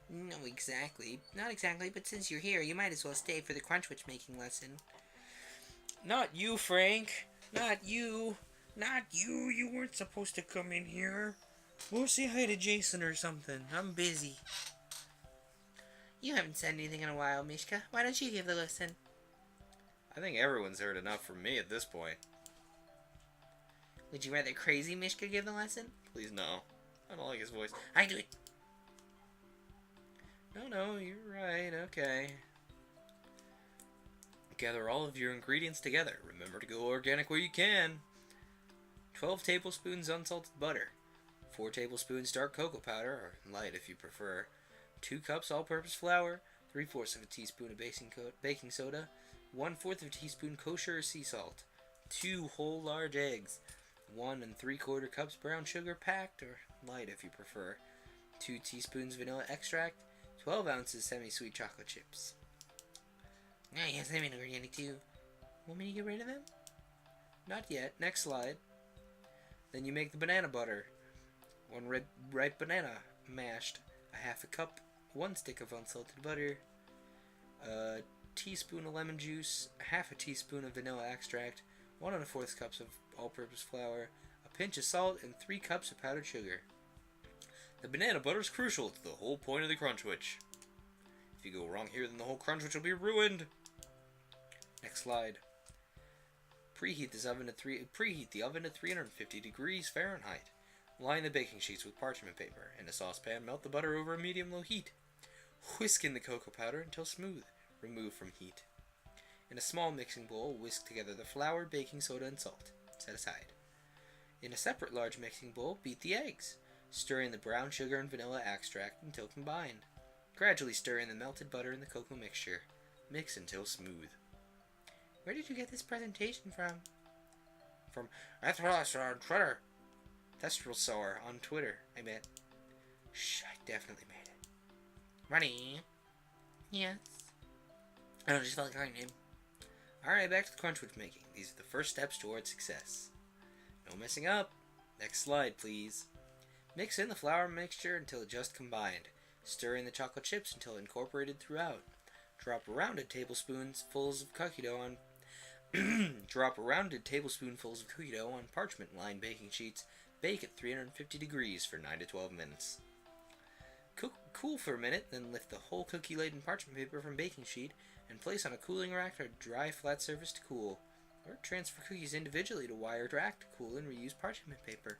No, exactly. Not exactly, but since you're here, you might as well stay for the Crunchwich making lesson. Not you, Frank. Not you. Not you. You weren't supposed to come in here. Go say hi to Jason or something. I'm busy. You haven't said anything in a while, Mishka. Why don't you give the lesson? I think everyone's heard enough from me at this point. Would you rather crazy Mishka give the lesson? Please no. I don't like his voice. I do it. No, you're right. Okay. Gather all of your ingredients together. Remember to go organic where you can. 12 tablespoons unsalted butter. 4 tablespoons dark cocoa powder, or light if you prefer. 2 cups all-purpose flour. 3/4 of a teaspoon of baking soda. 1/4 of a teaspoon kosher or sea salt. 2 whole large eggs. 1 3/4 cups brown sugar packed, or light if you prefer. 2 teaspoons vanilla extract. 12 ounces semi-sweet chocolate chips. Now yes, I'm ingredient too. Want me to get rid of them? Not yet. Next slide. Then you make the banana butter. 1 ripe banana mashed. A 1/2 cup. 1 stick of unsalted butter. A teaspoon of lemon juice. A 1/2 teaspoon of vanilla extract. 1 1/4 cups of all-purpose flour. A pinch of salt and 3 cups of powdered sugar. The banana butter is crucial to the whole point of the Crunchwich. If you go wrong here, then the whole Crunchwich will be ruined. Next slide. Preheat the oven to 350 degrees Fahrenheit. Line the baking sheets with parchment paper. In a saucepan, melt the butter over a medium-low heat. Whisk in the cocoa powder until smooth. Remove from heat. In a small mixing bowl, whisk together the flour, baking soda, and salt. Set aside. In a separate large mixing bowl, beat the eggs. Stir in the brown sugar and vanilla extract until combined. Gradually stir in the melted butter and the cocoa mixture. Mix until smooth. Where did you get this presentation from? From Ethros on Twitter. Thestrosaur on Twitter, I bet. Shh, I definitely made it. Runny. Yes. I don't just felt like calling your name. Alright, back to the Crunchwich making. These are the first steps towards success. No messing up. Next slide, please. Mix in the flour mixture until just combined. Stir in the chocolate chips until incorporated throughout. Drop rounded tablespoonfuls of cookie dough on parchment-lined baking sheets. Bake at 350 degrees for 9 to 12 minutes. Cool for a minute, then lift the whole cookie-laden parchment paper from baking sheet and place on a cooling rack or dry flat surface to cool. Or transfer cookies individually to wired rack to cool and reuse parchment paper.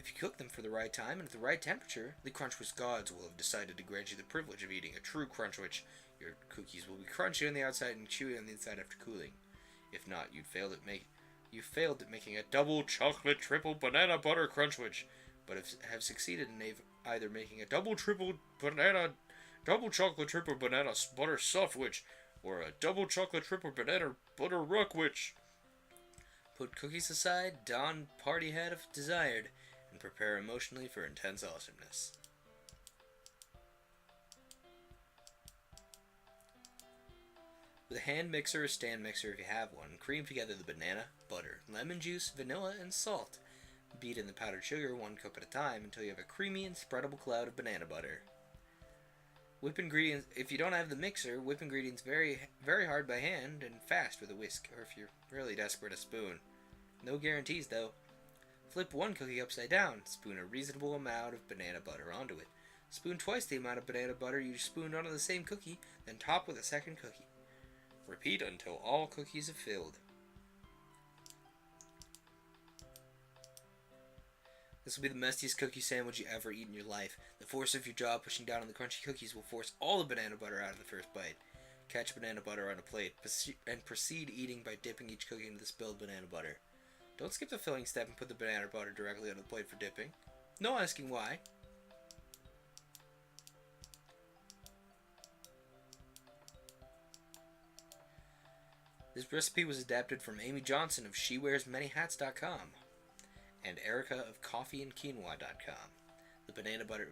If you cook them for the right time and at the right temperature, the Crunchwick gods will have decided to grant you the privilege of eating a true Crunchwick. Your cookies will be crunchy on the outside and chewy on the inside after cooling. If not, you failed at making a double chocolate triple banana butter Crunchwick, but have succeeded in either making a double chocolate triple banana butter softwich, or a double chocolate triple banana butter rockwich. Put cookies aside, don party hat if desired, and prepare emotionally for intense awesomeness. With a hand mixer or stand mixer if you have one, cream together the banana, butter, lemon juice, vanilla, and salt. Beat in the powdered sugar 1 cup at a time until you have a creamy and spreadable cloud of banana butter. Whip ingredients. If you don't have the mixer, whip ingredients very hard by hand and fast with a whisk, or if you're really desperate, a spoon. No guarantees though. Flip one cookie upside down. Spoon a reasonable amount of banana butter onto it. Spoon twice the amount of banana butter you spooned onto the same cookie, then top with a second cookie. Repeat until all cookies have filled. This will be the messiest cookie sandwich you ever eat in your life. The force of your jaw pushing down on the crunchy cookies will force all the banana butter out of the first bite. Catch banana butter on a plate and proceed eating by dipping each cookie into the spilled banana butter. Don't skip the filling step and put the banana butter directly on the plate for dipping. No asking why. This recipe was adapted from Amy Johnson of SheWearsManyHats.com and Erica of CoffeeandQuinoa.com. The banana butter,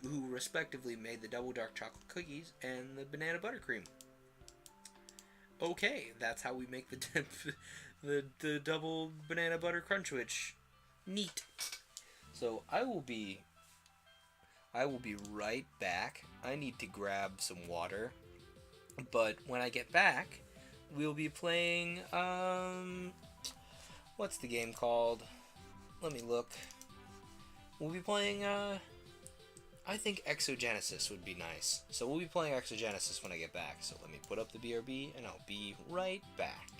who respectively made the double dark chocolate cookies and the banana buttercream. Okay, that's how we make the double banana butter crunchwich. Neat. So I will be right back. I need to grab some water, but when I get back, we'll be playing what's the game called? Let me look. We'll be playing I think Exogenesis would be nice. So we'll be playing Exogenesis when I get back. So let me put up the BRB and I'll be right back.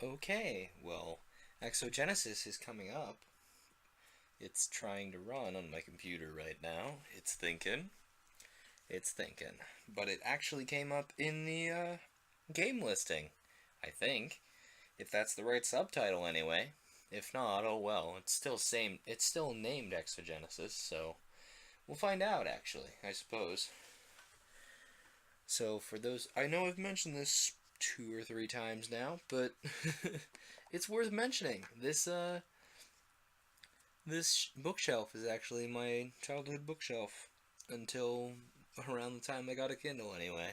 Okay, well, Exogenesis is coming up. It's trying to run on my computer right now. It's thinking. It's thinking. But it actually came up in the game listing, I think. If that's the right subtitle anyway. If not, oh well. It's still named Exogenesis, so we'll find out actually, I suppose. So for those, I know I've mentioned this 2 or 3 times now, but it's worth mentioning. This bookshelf is actually my childhood bookshelf until around the time I got a Kindle anyway.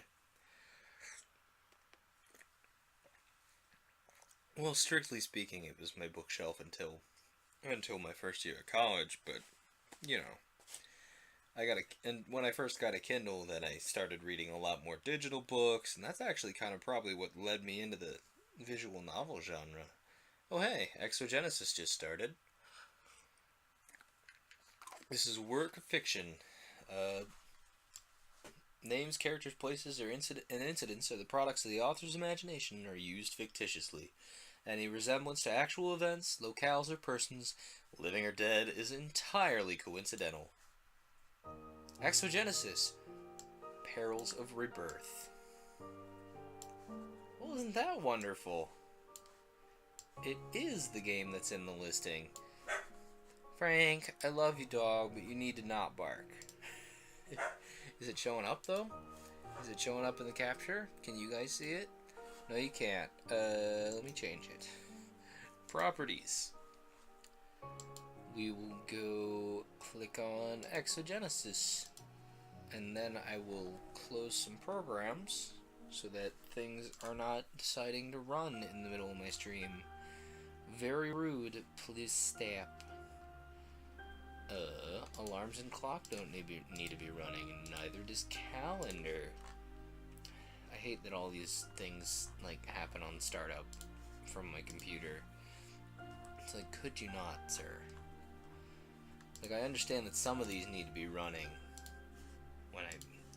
Well, strictly speaking, it was my bookshelf until my first year of college, but you know, and when I first got a Kindle, then I started reading a lot more digital books, and that's actually kind of probably what led me into the visual novel genre. Oh hey, Exogenesis just started. This is work of fiction. Names, characters, places, and incidents are the products of the author's imagination and are used fictitiously. Any resemblance to actual events, locales, or persons, living or dead, is entirely coincidental. Exogenesis. Perils of Rebirth. Well, isn't that wonderful? It is the game that's in the listing. Frank, I love you, dog, but you need to not bark. Is it showing up, though? Is it showing up in the capture? Can you guys see it? No, you can't. Let me change it. Properties. We will go click on Exogenesis. And then I will close some programs so that things are not deciding to run in the middle of my stream. Very rude. Please stop. Alarms and clock don't need to be running, and neither does calendar. I hate that all these things, like, happen on startup from my computer. It's like, could you not, sir? Like, I understand that some of these need to be running when I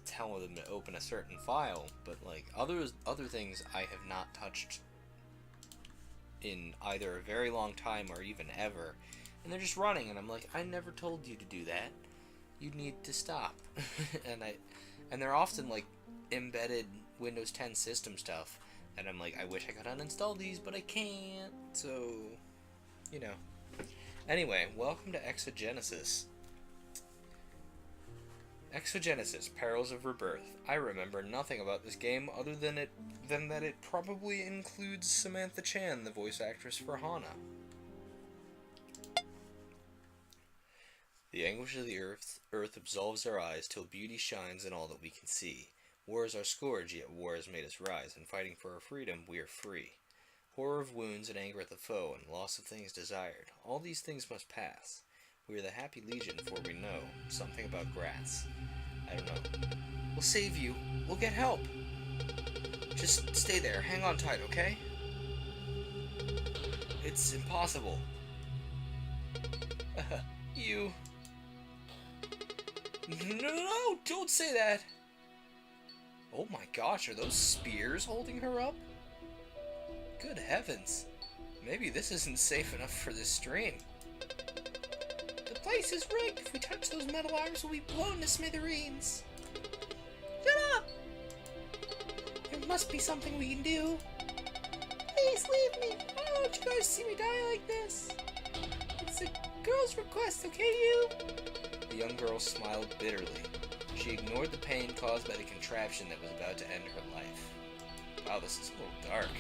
tell them to open a certain file, but, like, other things I have not touched in either a very long time or even ever. And they're just running, and I'm like, I never told you to do that. You need to stop. and they're often like embedded Windows 10 system stuff, and I'm like, I wish I could uninstall these, but I can't. So, you know. Anyway, welcome to Exogenesis. Exogenesis: Perils of Rebirth. I remember nothing about this game other than that it probably includes Samantha Chan, the voice actress for Hana. The anguish of the earth absolves our eyes till beauty shines in all that we can see. War is our scourge, yet war has made us rise, and fighting for our freedom we are free. Horror of wounds and anger at the foe, and loss of things desired. All these things must pass. We are the happy legion, for we know something about grass. I don't know. We'll save you. We'll get help. Just stay there. Hang on tight, okay? It's impossible. You... No, don't say that. Oh my gosh, are those spears holding her up? Good heavens. Maybe this isn't safe enough for this stream. The place is rigged. If we touch those metal arms, we'll be blown to smithereens. Shut up! There must be something we can do. Please leave me. I don't want you guys to see me die like this. It's a girl's request, okay, you? The young girl smiled bitterly. She ignored the pain caused by the contraption that was about to end her life. Wow, this is a little dark.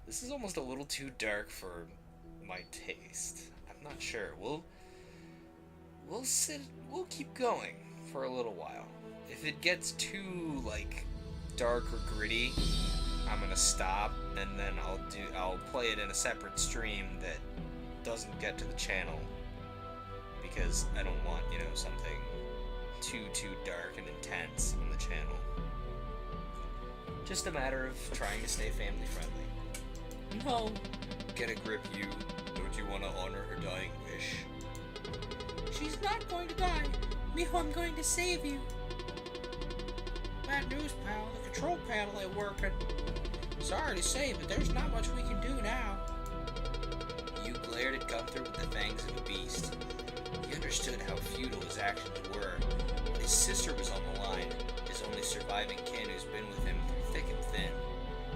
This is almost a little too dark for my taste. I'm not sure. We'll keep going for a little while. If it gets too, like, dark or gritty, I'm gonna stop, and then I'll play it in a separate stream that doesn't get to the channel, because I don't want, something too dark and intense on the channel. Just a matter of trying to stay family friendly. No. Get a grip, you. Don't you want to honor her dying wish? She's not going to die. Miho, I'm going to save you. Bad news, pal. The control panel ain't working. Sorry to say, but there's not much we can do now. You glared at Gunther with the fangs of a beast. He understood how futile his actions were. His sister was on the line, his only surviving kin who's been with him through thick and thin.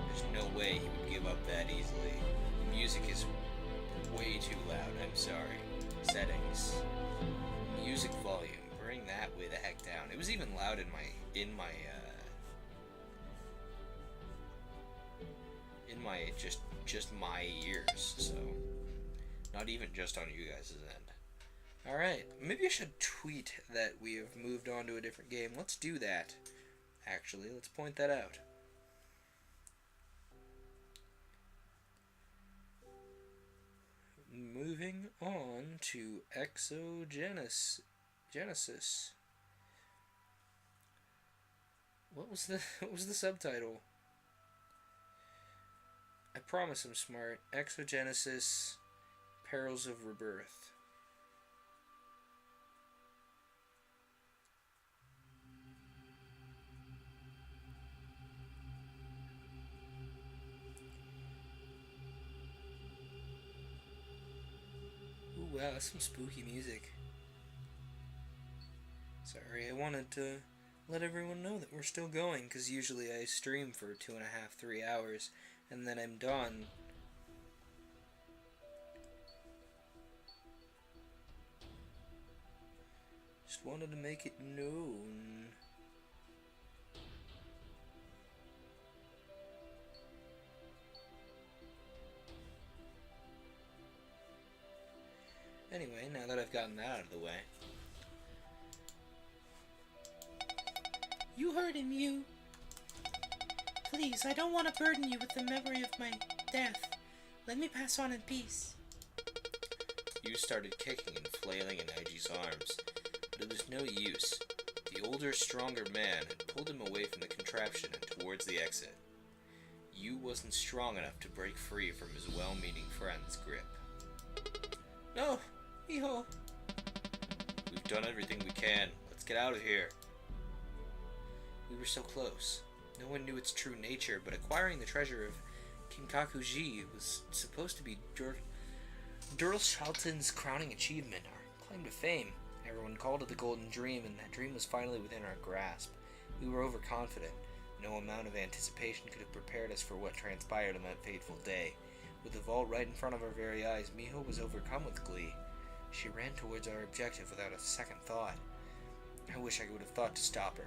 There's no way he would give up that easily. The music is way too loud, I'm sorry. Settings. Music volume. Bring that way the heck down. It was even loud in my just my ears, so not even just on you guys' end. Alright, maybe I should tweet that we have moved on to a different game. Let's do that. Actually, let's point that out. Moving on to Exogenesis. What was the subtitle? I promise I'm smart. Exogenesis, Perils of Rebirth. Ooh, wow, that's some spooky music. Sorry, I wanted to let everyone know that we're still going, because usually I stream for 2.5, 3 hours, and then I'm done. Just wanted to make it known. Anyway, now that I've gotten that out of the way. You heard him, you. Please, I don't want to burden you with the memory of my death. Let me pass on in peace. You started kicking and flailing in Iji's arms, but it was no use. The older, stronger man had pulled him away from the contraption and towards the exit. Yu wasn't strong enough to break free from his well-meaning friend's grip. No, Miho. We've done everything we can. Let's get out of here. We were so close. No one knew its true nature, but acquiring the treasure of Kinkakuji was supposed to be Durlshalton's crowning achievement, our claim to fame. Everyone called it the Golden Dream, and that dream was finally within our grasp. We were overconfident. No amount of anticipation could have prepared us for what transpired on that fateful day. With the vault right in front of our very eyes, Miho was overcome with glee. She ran towards our objective without a second thought. I wish I would have thought to stop her.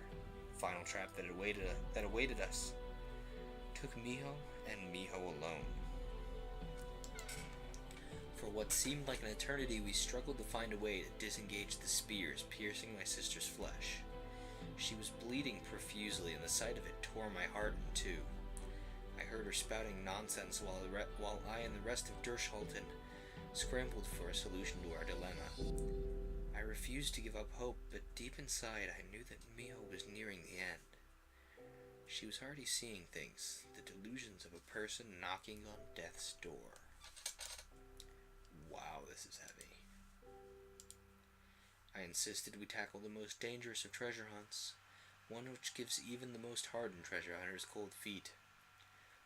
Final trap that awaited us took Miho and Miho alone. For what seemed like an eternity, we struggled to find a way to disengage the spears piercing my sister's flesh. She was bleeding profusely, and the sight of it tore my heart in two. I heard her spouting nonsense while I and the rest of Durlshalton scrambled for a solution to our dilemma. I refused to give up hope, but deep inside I knew that Miho was nearing the end. She was already seeing things, the delusions of a person knocking on death's door. Wow, this is heavy. I insisted we tackle the most dangerous of treasure hunts, one which gives even the most hardened treasure hunters cold feet.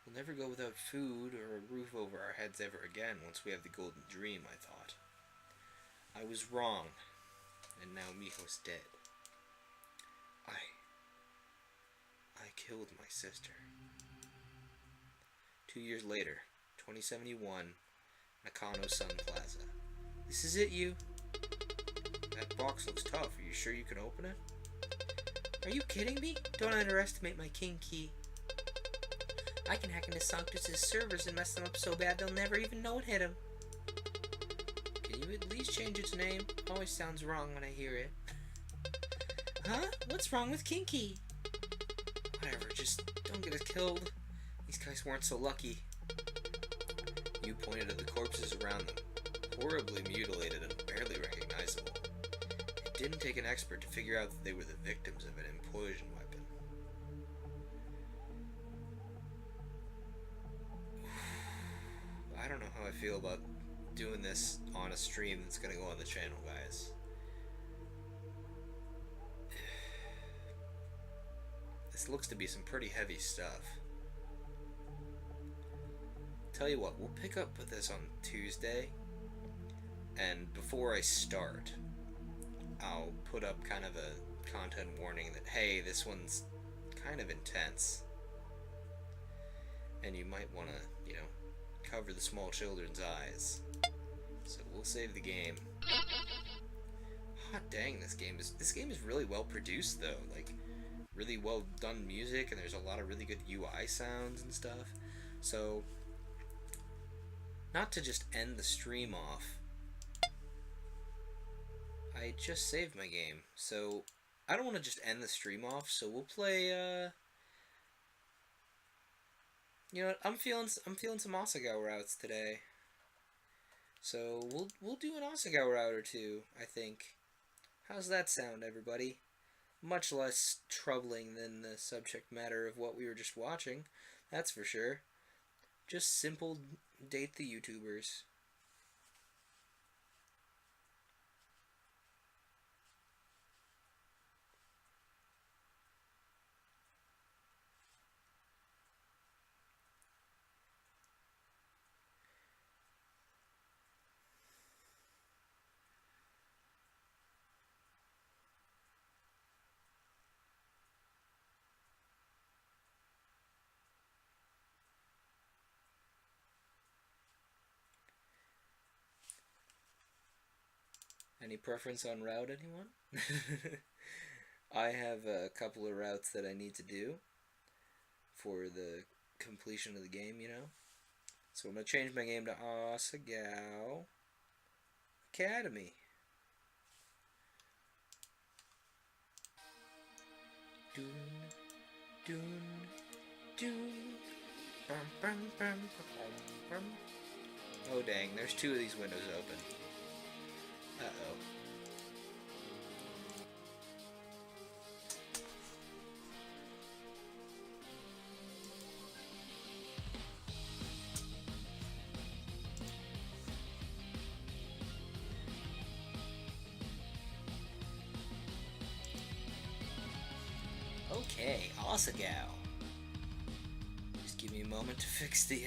We'll never go without food or a roof over our heads ever again once we have the Golden Dream, I thought. I was wrong. And now Miho's dead. I killed my sister. 2 years later, 2071, Nakano Sun Plaza. This is it, you? That box looks tough. Are you sure you can open it? Are you kidding me? Don't underestimate my king key. I can hack into Sanctus's servers and mess them up so bad they'll never even know it hit them. Can you at least change its name? Always sounds wrong when I hear it. Huh? What's wrong with Kinky? Whatever, just don't get us killed. These guys weren't so lucky. You pointed at the corpses around them, horribly mutilated and barely recognizable. It didn't take an expert to figure out that they were the victims of an implosion weapon. I don't know how I feel about doing this on a stream that's gonna go on the channel, guys. This looks to be some pretty heavy stuff. Tell you what, we'll pick up with this on Tuesday, and before I start, I'll put up kind of a content warning that, hey, this one's kind of intense, and you might want to, cover the small children's eyes. So we'll save the game. Hot dang, this game is really well produced though. Like, really well done music, and there's a lot of really good UI sounds and stuff. So, not to just end the stream off, I just saved my game, so I don't want to just end the stream off. So we'll play. You know what? I'm feeling some Asagao routes today. So we'll do an Asagao route or two, I think. How's that sound, everybody? Much less troubling than the subject matter of what we were just watching, that's for sure. Just simple date the YouTubers. Any preference on route, anyone? I have a couple of routes that I need to do for the completion of the game, So I'm going to change my game to Asagao Academy. Dun, dun, dun. Bum, bum, bum, bum, bum. Oh dang, there's two of these windows open. Uh-oh. Okay, Asagao. Just give me a moment to fix the,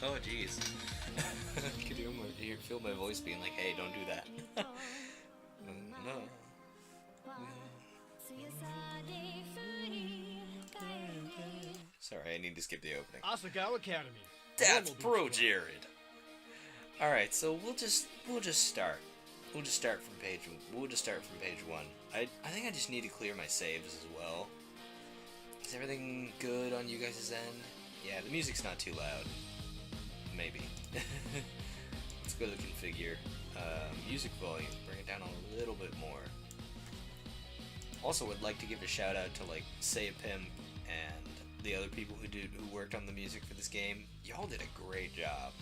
Oh, jeez. Could you feel my voice being like, hey, don't do that. No. Sorry, I need to skip the opening. Asagao Academy. That's Pro Jared. Alright, so we'll just start. We'll just start from page 1. I think I just need to clear my saves as well. Is everything good on you guys' end? Yeah, the music's not too loud. Maybe. Let's go to the configure. Music volume. Bring it down a little bit more. Also, would like to give a shout out to Say a Pimp and the other people who worked on the music for this game. Y'all did a great job.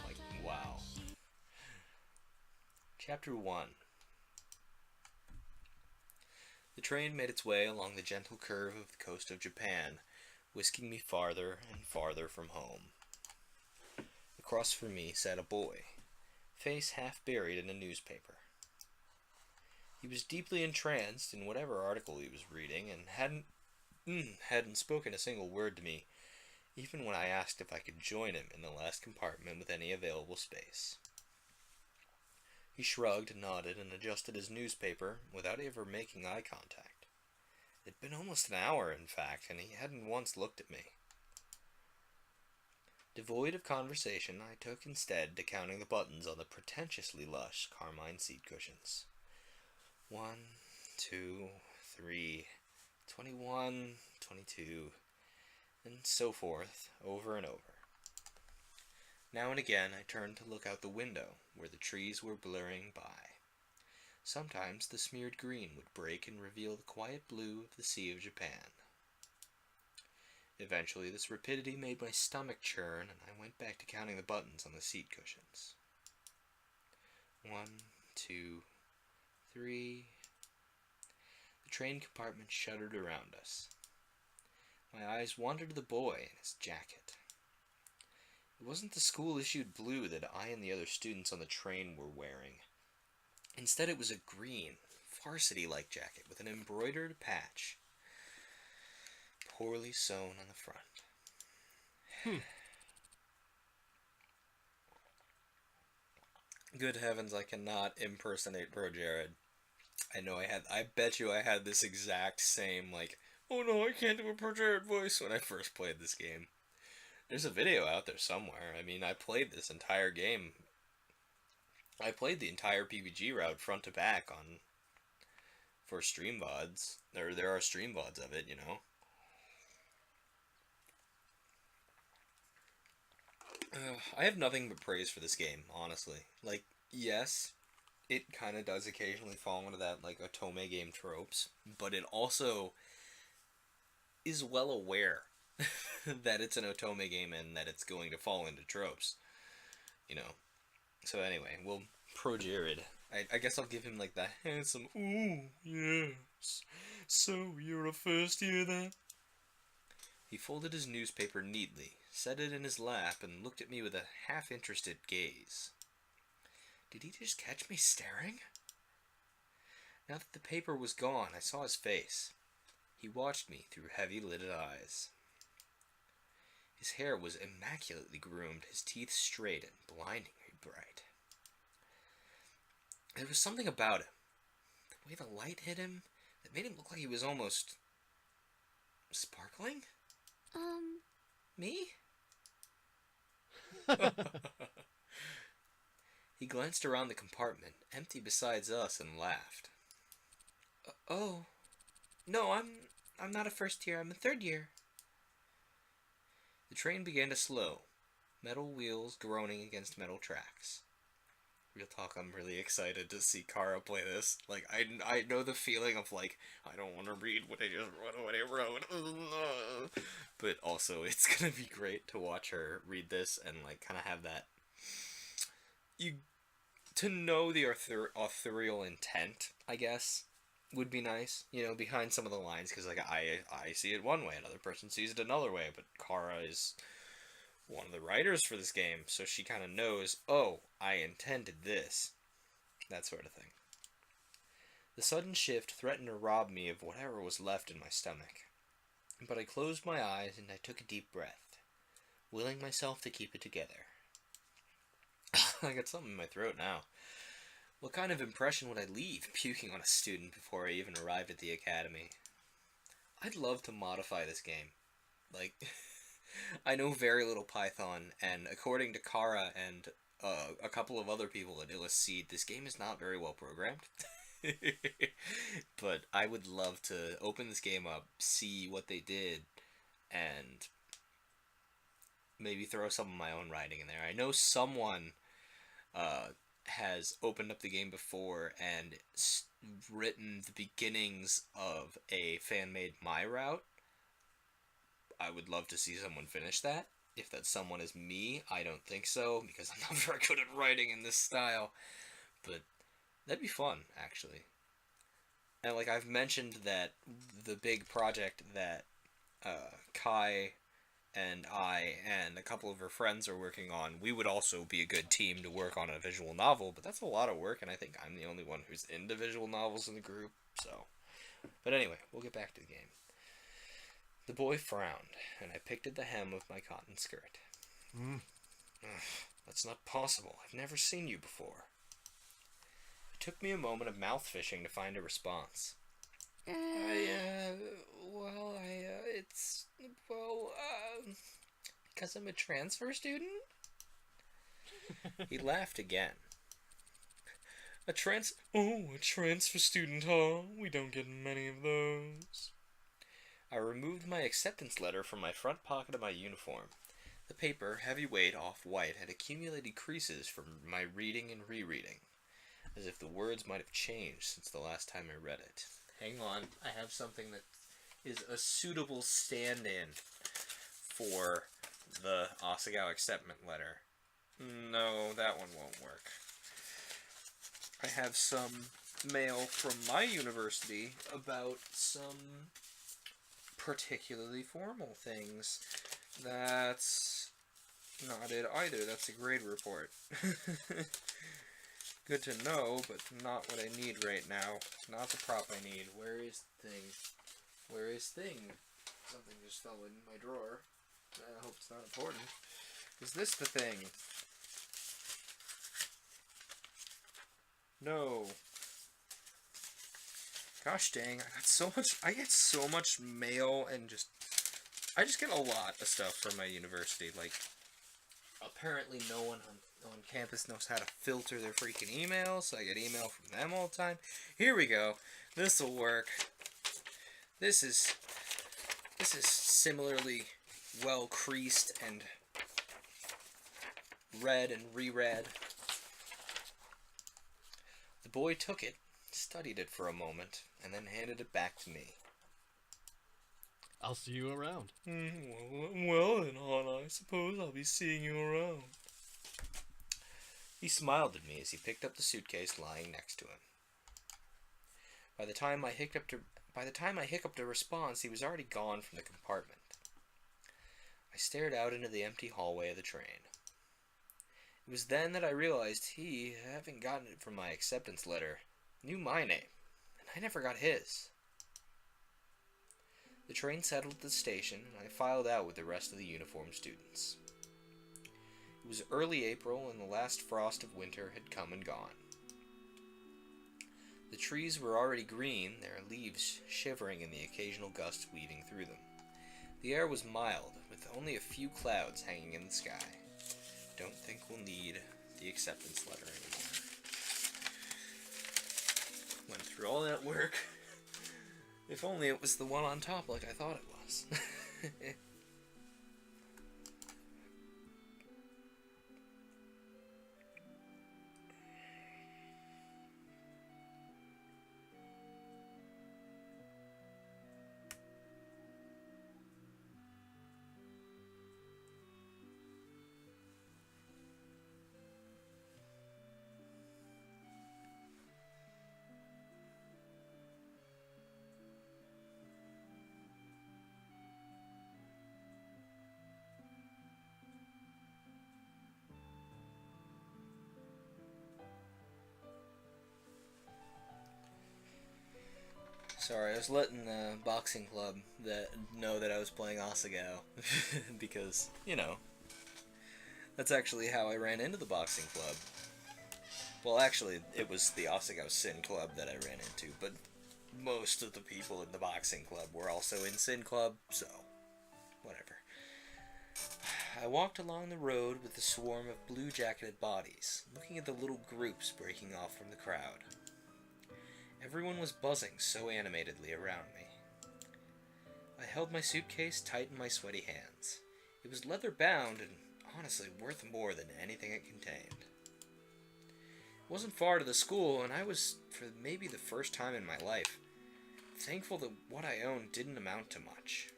Wow. Chapter 1. The train made its way along the gentle curve of the coast of Japan, whisking me farther and farther from home. Across from me sat a boy, face half buried in a newspaper. He was deeply entranced in whatever article he was reading, and hadn't spoken a single word to me, even when I asked if I could join him in the last compartment with any available space. He shrugged, nodded, and adjusted his newspaper without ever making eye contact. It'd been almost an hour, in fact, and he hadn't once looked at me. Devoid of conversation, I took instead to counting the buttons on the pretentiously lush carmine seat cushions. 1, 2, 3, 21, 22, and so forth, over and over. Now and again I turned to look out the window, where the trees were blurring by. Sometimes the smeared green would break and reveal the quiet blue of the Sea of Japan, Eventually, this rapidity made my stomach churn, and I went back to counting the buttons on the seat cushions. 1, 2, 3... The train compartment shuddered around us. My eyes wandered to the boy and his jacket. It wasn't the school-issued blue that I and the other students on the train were wearing. Instead, it was a green, varsity-like jacket with an embroidered patch, poorly sewn on the front. Good heavens, I cannot impersonate Bro Jared. I bet you I had this exact same, like, oh no, I can't do a Bro Jared voice when I first played this game. There's a video out there somewhere. I mean, I played this entire game. I played the entire PvG route front to back for stream VODs. There are stream VODs of it, you know. I have nothing but praise for this game, honestly. Like, yes, it kind of does occasionally fall into that, like, otome game tropes, but it also is well aware that it's an otome game and that it's going to fall into tropes, you know. So anyway, well, Pro Jared, I guess I'll give him, like, that handsome, ooh, yes, so you're a first year then? He folded his newspaper neatly, set it in his lap, and looked at me with a half-interested gaze. Did he just catch me staring? Now that the paper was gone, I saw his face. He watched me through heavy-lidded eyes. His hair was immaculately groomed, his teeth straight and blindingly bright. There was something about him, the way the light hit him, that made him look like he was almost sparkling? Me? He glanced around the compartment, empty besides us, and laughed. Oh. No, I'm not a first year, I'm a third year. The train began to slow, metal wheels groaning against metal tracks. Real talk, I'm really excited to see Kara play this. Like, I know the feeling of, like, I don't want to read what I wrote. But also, it's gonna be great to watch her read this and, like, kind of have that... To know the authorial intent, I guess, would be nice, you know, behind some of the lines, because, like, I see it one way, another person sees it another way, but Kara is one of the writers for this game, so she kind of knows, oh, I intended this, that sort of thing. The sudden shift threatened to rob me of whatever was left in my stomach, but I closed my eyes and I took a deep breath, willing myself to keep it together. I got something in my throat now. What kind of impression would I leave puking on a student before I even arrived at the academy? I'd love to modify this game. Like, I know very little Python, and according to Kara and a couple of other people at Illuseed, this game is not very well programmed. But I would love to open this game up, see what they did, and maybe throw some of my own writing in there. I know someone has opened up the game before and written the beginnings of a fan-made My route. I would love to see someone finish that. If that someone is me, I don't think so, because I'm not very good at writing in this style. But that'd be fun, actually. And, like, I've mentioned that the big project that Kai and I and a couple of her friends are working on, we would also be a good team to work on a visual novel, but that's a lot of work, and I think I'm the only one who's into visual novels in the group, so. But anyway, we'll get back to the game. The boy frowned, and I picked at the hem of my cotton skirt. That's not possible. I've never seen you before. It took me a moment of mouth fishing to find a response. Because I'm a transfer student? He laughed again. A transfer student, huh? We don't get many of those. I removed my acceptance letter from my front pocket of my uniform. The paper, heavyweight off-white, had accumulated creases from my reading and rereading, as if the words might have changed since the last time I read it. Hang on, I have something that is a suitable stand-in for the Asagao acceptance letter. No, that one won't work. I have some mail from my university about some particularly formal things. That's not it either. That's a grade report. Good to know, but not what I need right now. Not the prop I need. Where is thing? Where is thing? Something just fell in my drawer. I hope it's not important. Is this the thing? No. Gosh dang, I get so much mail and I just get a lot of stuff from my university. Like, apparently no one on campus knows how to filter their freaking emails, so I get email from them all the time. Here we go. This'll work. This is similarly well creased and read and reread. The boy took it, studied it for a moment, and then handed it back to me. I'll see you around. Well then, Hana, I suppose I'll be seeing you around. He smiled at me as he picked up the suitcase lying next to him. By the time I hiccuped a response, he was already gone from the compartment. I stared out into the empty hallway of the train. It was then that I realized he, having gotten it from my acceptance letter, knew my name, and I never got his. The train settled at the station, and I filed out with the rest of the uniformed students. It was early April, and the last frost of winter had come and gone. The trees were already green, their leaves shivering in the occasional gusts weaving through them. The air was mild, with only a few clouds hanging in the sky. Don't think we'll need the acceptance letter anymore. Went through all that work. If only it was the one on top like I thought it was. Sorry, I was letting the boxing club know that I was playing Asagao. Because, you know, that's actually how I ran into the boxing club. Well, actually, it was the Asagao Sin Club that I ran into, but most of the people in the boxing club were also in Sin Club, so whatever. I walked along the road with the swarm of blue-jacketed bodies, looking at the little groups breaking off from the crowd. Everyone was buzzing so animatedly around me. I held my suitcase tight in my sweaty hands. It was leather-bound and honestly worth more than anything it contained. It wasn't far to the school, and I was, for maybe the first time in my life, thankful that what I owned didn't amount to much.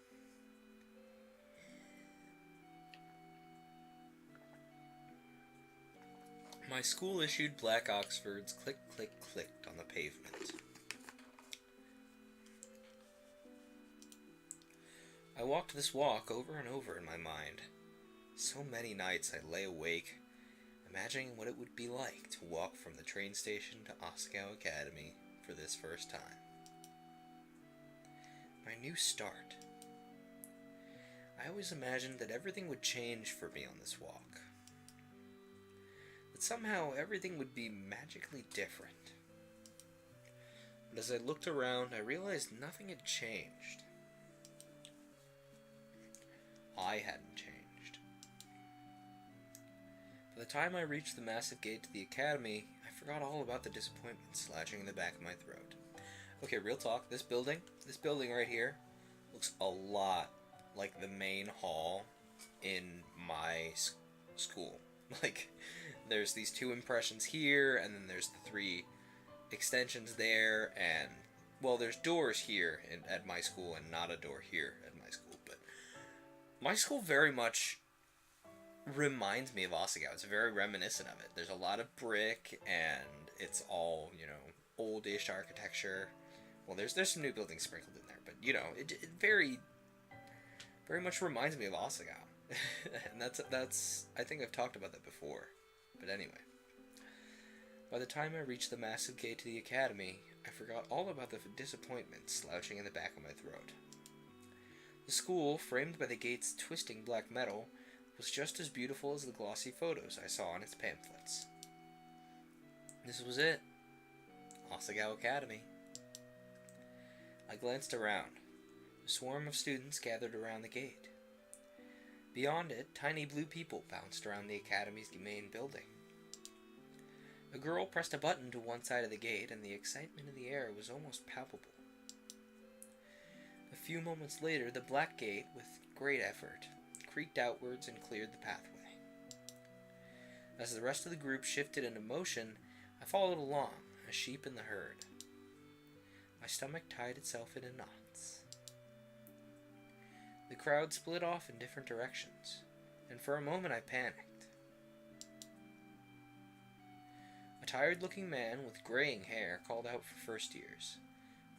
My school-issued black Oxfords click-click-clicked on the pavement. I walked this walk over and over in my mind. So many nights I lay awake, imagining what it would be like to walk from the train station to Asagao Academy for this first time. My new start. I always imagined that everything would change for me on this walk. That somehow everything would be magically different. But as I looked around, I realized nothing had changed. I hadn't changed. By the time I reached the massive gate to the academy, I forgot all about the disappointment slashing in the back of my throat. Okay, real talk, this building right here, looks a lot like the main hall in my school. Like, there's these two impressions here, and then there's the three extensions there, and, well, there's doors here at my school and not a door here at my school, but my school very much reminds me of Asagao. It's very reminiscent of it. There's a lot of brick, and it's all, oldish architecture. Well, there's some new buildings sprinkled in there, but, it very, very much reminds me of Asagao. And that's, I think I've talked about that before. But anyway. By the time I reached the massive gate to the academy, I forgot all about the disappointment slouching in the back of my throat. The school, framed by the gate's twisting black metal, was just as beautiful as the glossy photos I saw on its pamphlets. This was it. Asagao Academy. I glanced around. A swarm of students gathered around the gate. Beyond it, tiny blue people bounced around the academy's main building. A girl pressed a button to one side of the gate, and the excitement in the air was almost palpable. A few moments later, the black gate, with great effort, creaked outwards and cleared the pathway. As the rest of the group shifted into motion, I followed along, a sheep in the herd. My stomach tied itself into knots. The crowd split off in different directions, and for a moment I panicked. A tired-looking man with graying hair called out for first years,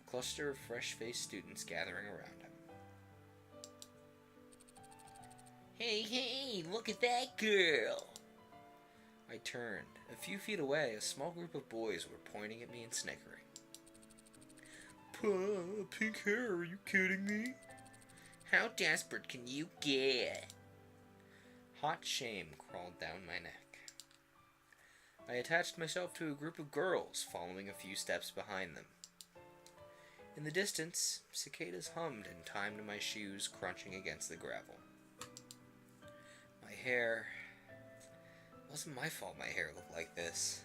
a cluster of fresh-faced students gathering around him. Hey, look at that girl! I turned. A few feet away, a small group of boys were pointing at me and snickering. Pink hair, are you kidding me? How desperate can you get? Hot shame crawled down my neck. I attached myself to a group of girls, following a few steps behind them. In the distance, cicadas hummed in time to my shoes crunching against the gravel. My hair... It wasn't my fault my hair looked like this.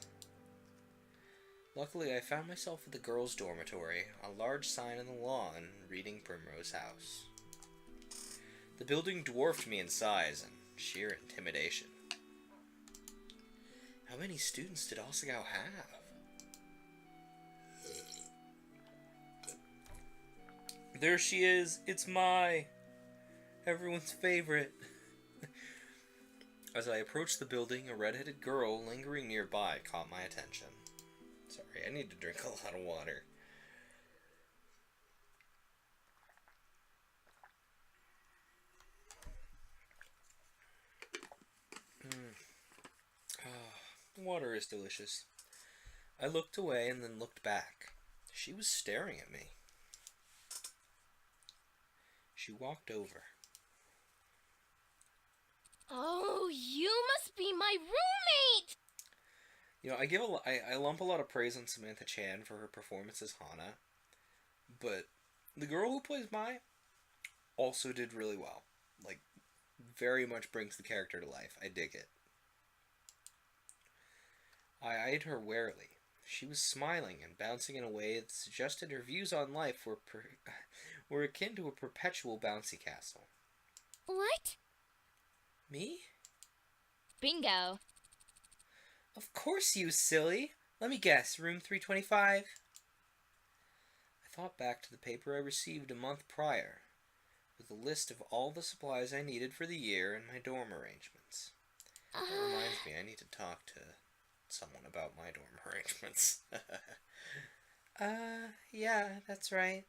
Luckily, I found myself at the girls' dormitory, a large sign on the lawn reading Primrose House. The building dwarfed me in size and sheer intimidation. How many students did Asagao have? There she is. It's everyone's favorite. As I approached the building, a red-headed girl lingering nearby caught my attention. Sorry, I need to drink a lot of water. Water is delicious. I looked away and then looked back. She was staring at me. She walked over. Oh, you must be my roommate! I lump a lot of praise on Samantha Chan for her performance as Hana, but the girl who plays Mai also did really well. Very much brings the character to life. I dig it. I eyed her warily. She was smiling and bouncing in a way that suggested her views on life were akin to a perpetual bouncy castle. What? Me? Bingo. Of course you, silly. Let me guess, room 325? I thought back to the paper I received a month prior, with a list of all the supplies I needed for the year and my dorm arrangements. That reminds me, I need to talk to someone about my dorm arrangements. Yeah, that's right.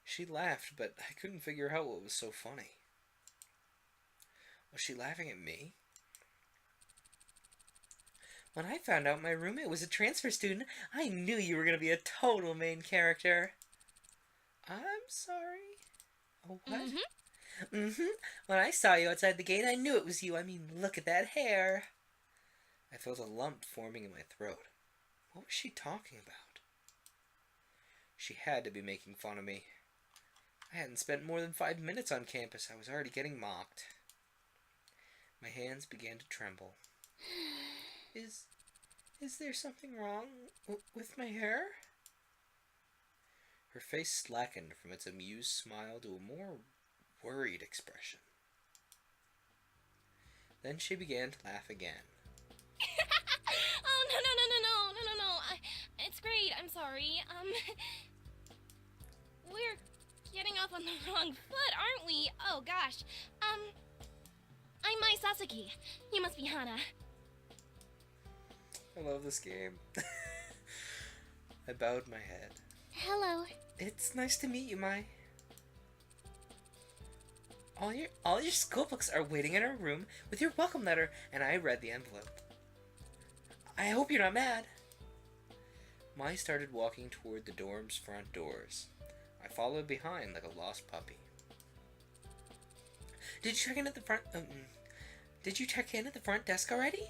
She laughed, but I couldn't figure out what was so funny. Was she laughing at me? When I found out my roommate was a transfer student, I knew you were going to be a total main character. I'm sorry. Oh, what? When I saw you outside the gate, I knew it was you. I mean, look at that hair. I felt a lump forming in my throat. What was she talking about? She had to be making fun of me. I hadn't spent more than 5 minutes on campus. I was already getting mocked. My hands began to tremble. Is there something wrong with my hair? Her face slackened from its amused smile to a more worried expression. Then she began to laugh again. Oh, no. It's great. I'm sorry. We're getting off on on the wrong foot, aren't we? Oh gosh. I'm Mai Sasaki. You must be Hana. I love this game. I bowed my head. Hello. It's nice to meet you, Mai. All your school books are waiting in our room with your welcome letter, and I read the envelope. I hope you're not mad. Mai started walking toward the dorm's front doors. I followed behind like a lost puppy. Did you check in at the front? Did you check in at the front desk already?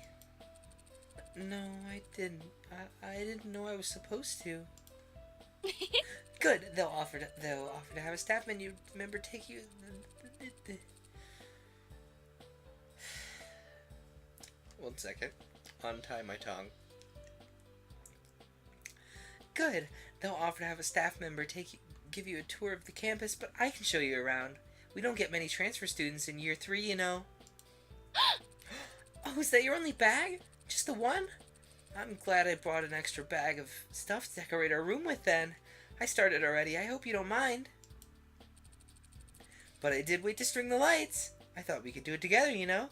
No, I didn't. I didn't know I was supposed to. Good. They'll offer to have a staff member take you. One second. Untie my tongue. Good. They'll offer to have a staff member give you a tour of the campus, but I can show you around. We don't get many transfer students in year 3, you know. Oh, is that your only bag? Just the one? I'm glad I brought an extra bag of stuff to decorate our room with then. I started already. I hope you don't mind. But I did wait to string the lights. I thought we could do it together, you know.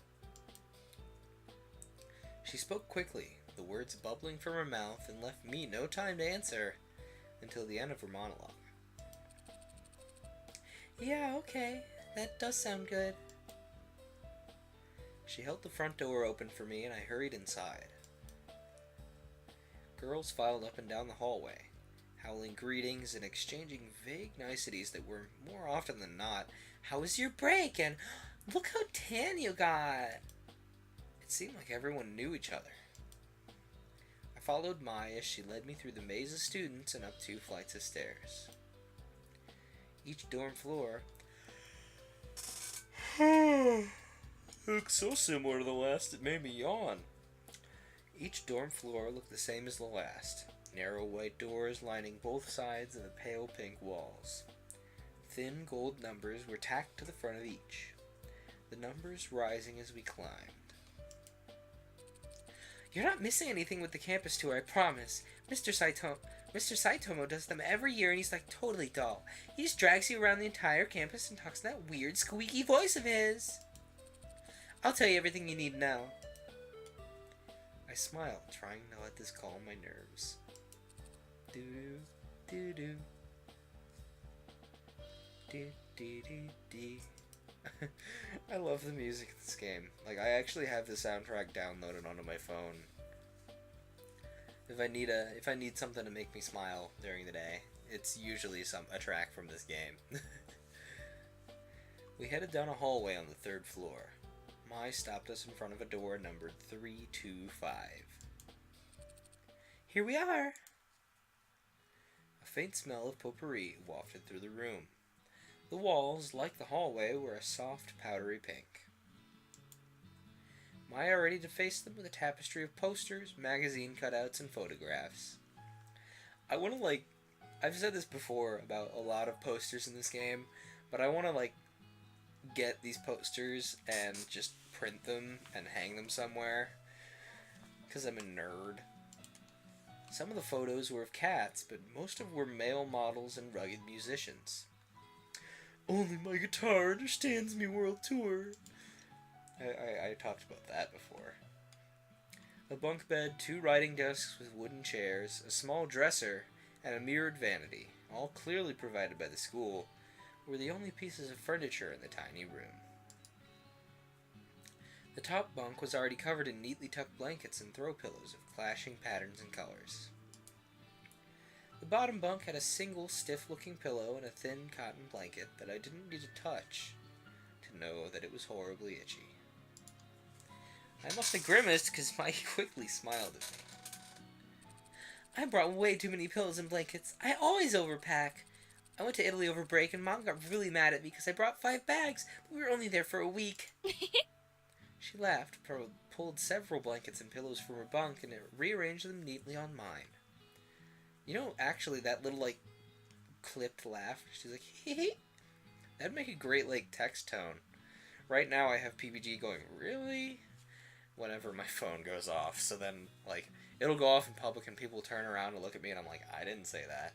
She spoke quickly, the words bubbling from her mouth, and left me no time to answer until the end of her monologue. Yeah, okay. That does sound good. She held the front door open for me, and I hurried inside. Girls filed up and down the hallway, howling greetings and exchanging vague niceties that were, more often than not, "How was your break?" and "Look how tan you got." It seemed like everyone knew each other. I followed Mai as she led me through the maze of students and up 2 flights of stairs. Each dorm floor looks so similar to the last it made me yawn. Each dorm floor looked the same as the last. Narrow white doors lining both sides of the pale pink walls. Thin gold numbers were tacked to the front of each, the numbers rising as we climbed. You're not missing anything with the campus tour, I promise. Mr. Saitomo does them every year, and he's like totally dull. He just drags you around the entire campus and talks in that weird squeaky voice of his. I'll tell you everything you need to know. I smiled, trying to let this calm my nerves. Doo-doo, doo-doo. Doo-doo-doo-doo. I love the music in this game. Like, I actually have the soundtrack downloaded onto my phone. If I need something to make me smile during the day, it's usually a track from this game. We headed down a hallway on the 3rd floor. Mai stopped us in front of a door numbered 325. Here we are! A faint smell of potpourri wafted through the room. The walls, like the hallway, were a soft, powdery pink. Maya ready to face them with a tapestry of posters, magazine cutouts, and photographs. I want to, I've said this before about a lot of posters in this game, but I want to, get these posters and just print them and hang them somewhere, because I'm a nerd. Some of the photos were of cats, but most of them were male models and rugged musicians. Only my guitar understands me world tour. I talked about that before. A bunk bed, 2 writing desks with wooden chairs, a small dresser, and a mirrored vanity, all clearly provided by the school, were the only pieces of furniture in the tiny room. The top bunk was already covered in neatly tucked blankets and throw pillows of clashing patterns and colors. The bottom bunk had a single stiff-looking pillow and a thin cotton blanket that I didn't need to touch to know that it was horribly itchy. I must have grimaced because Mike quickly smiled at me. I brought way too many pillows and blankets. I always overpack. I went to Italy over break and Mom got really mad at me because I brought 5 bags, but we were only there for a week. She laughed, pulled several blankets and pillows from her bunk, and rearranged them neatly on mine. You know, actually, that little, clipped laugh, she's like, hee hee, that'd make a great, text tone. Right now I have PBG going, really? Whenever my phone goes off, so then, it'll go off in public and people turn around and look at me and I'm like, I didn't say that.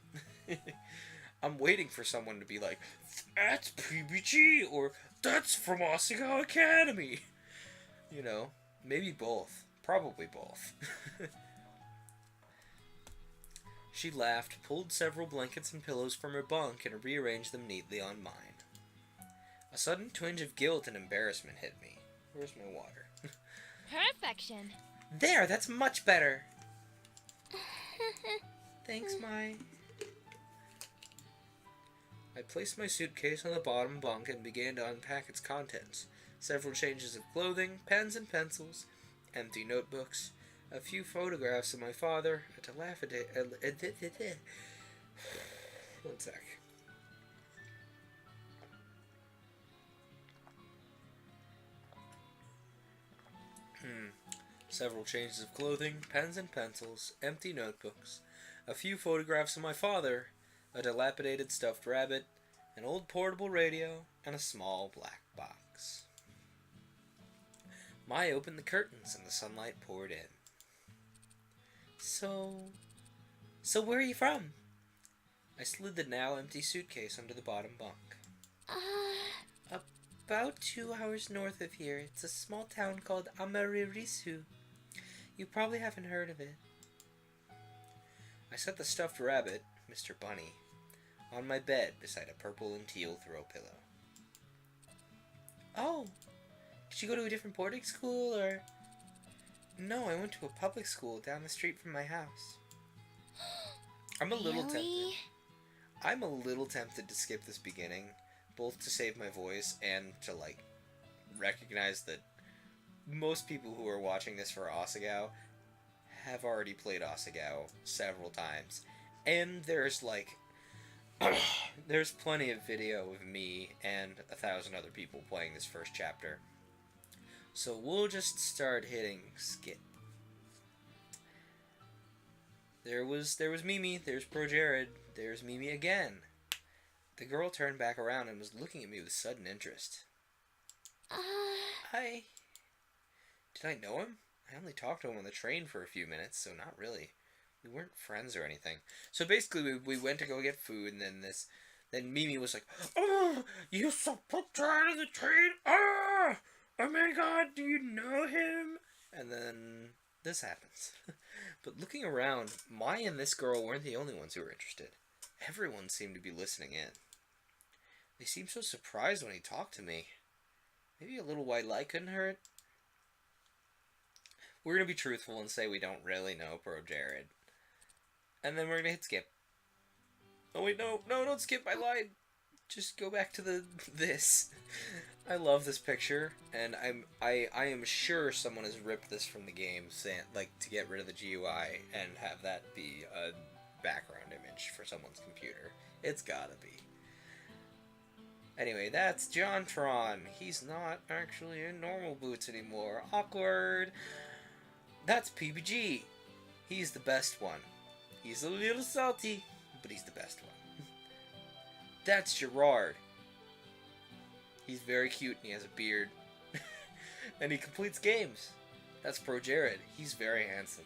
I'm waiting for someone to be like, that's PBG, or that's from Asagao Academy. You know, maybe both. Probably both. She laughed, pulled several blankets and pillows from her bunk, and rearranged them neatly on mine. A sudden twinge of guilt and embarrassment hit me. Where's my water? Perfection. There, that's much better. Thanks, Mai. I placed my suitcase on the bottom bunk and began to unpack its contents. Several changes of clothing, pens and pencils, empty notebooks, a few photographs of my father, a dilapidated... One sec. Several changes of clothing, pens and pencils, empty notebooks, a few photographs of my father, a dilapidated stuffed rabbit, an old portable radio, and a small black box. Mai opened the curtains and the sunlight poured in. So where are you from? I slid the now empty suitcase under the bottom bunk. About 2 hours north of here. It's a small town called Amaririsu. You probably haven't heard of it. I set the stuffed rabbit, Mr. Bunny, on my bed beside a purple and teal throw pillow. Oh, did you go to a different boarding school, or...? No, I went to a public school down the street from my house. I'm a little tempted to skip this beginning, both to save my voice and to, like, recognize that most people who are watching this for Asagao have already played Asagao several times. And there's, like, there's plenty of video of me and 1,000 other people playing this first chapter. So we'll just start hitting skip. There was Mimi, there's Pro Jared, there's Mimi again. The girl turned back around and was looking at me with sudden interest. Hi. Did I know him? I only talked to him on the train for a few minutes, so not really. We weren't friends or anything. So basically, we went to go get food, and then Mimi was like, "Oh, you saw Pro Jared on the train? Oh my god, do you know him?" And then this happens. But looking around, Mai and this girl weren't the only ones who were interested. Everyone seemed to be listening in. They seemed so surprised when he talked to me. Maybe a little white light couldn't hurt? We're going to be truthful and say we don't really know Pro Jared. And then we're going to hit skip. Oh wait, no, don't skip, I lied. Just go back to this. I love this picture, and I am sure someone has ripped this from the game, like, to get rid of the GUI and have that be a background image for someone's computer. It's gotta be. Anyway, that's JonTron. He's not actually in normal boots anymore. Awkward. That's PBG. He's the best one. He's a little salty, but he's the best one. That's Gerard. He's very cute and he has a beard. And he completes games. That's Pro Jared. He's very handsome.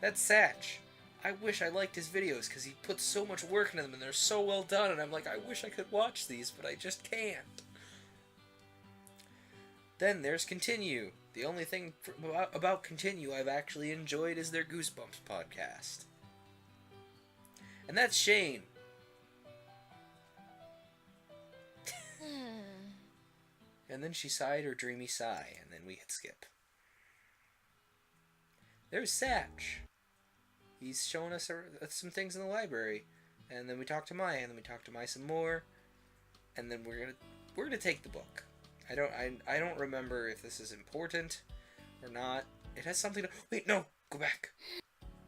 That's Satch. I wish I liked his videos because he puts so much work into them and they're so well done, and I'm like, I wish I could watch these, but I just can't. Then there's Continue. The only thing about Continue I've actually enjoyed is their Goosebumps podcast. And that's Shane. And then she sighed her dreamy sigh, and then we hit skip. There's Satch. He's showing us some things in the library, and then we talk to Mai, and then we talk to Mai some more, and then we're gonna take the book. I don't remember if this is important or not. It has something to... Wait, no! Go back!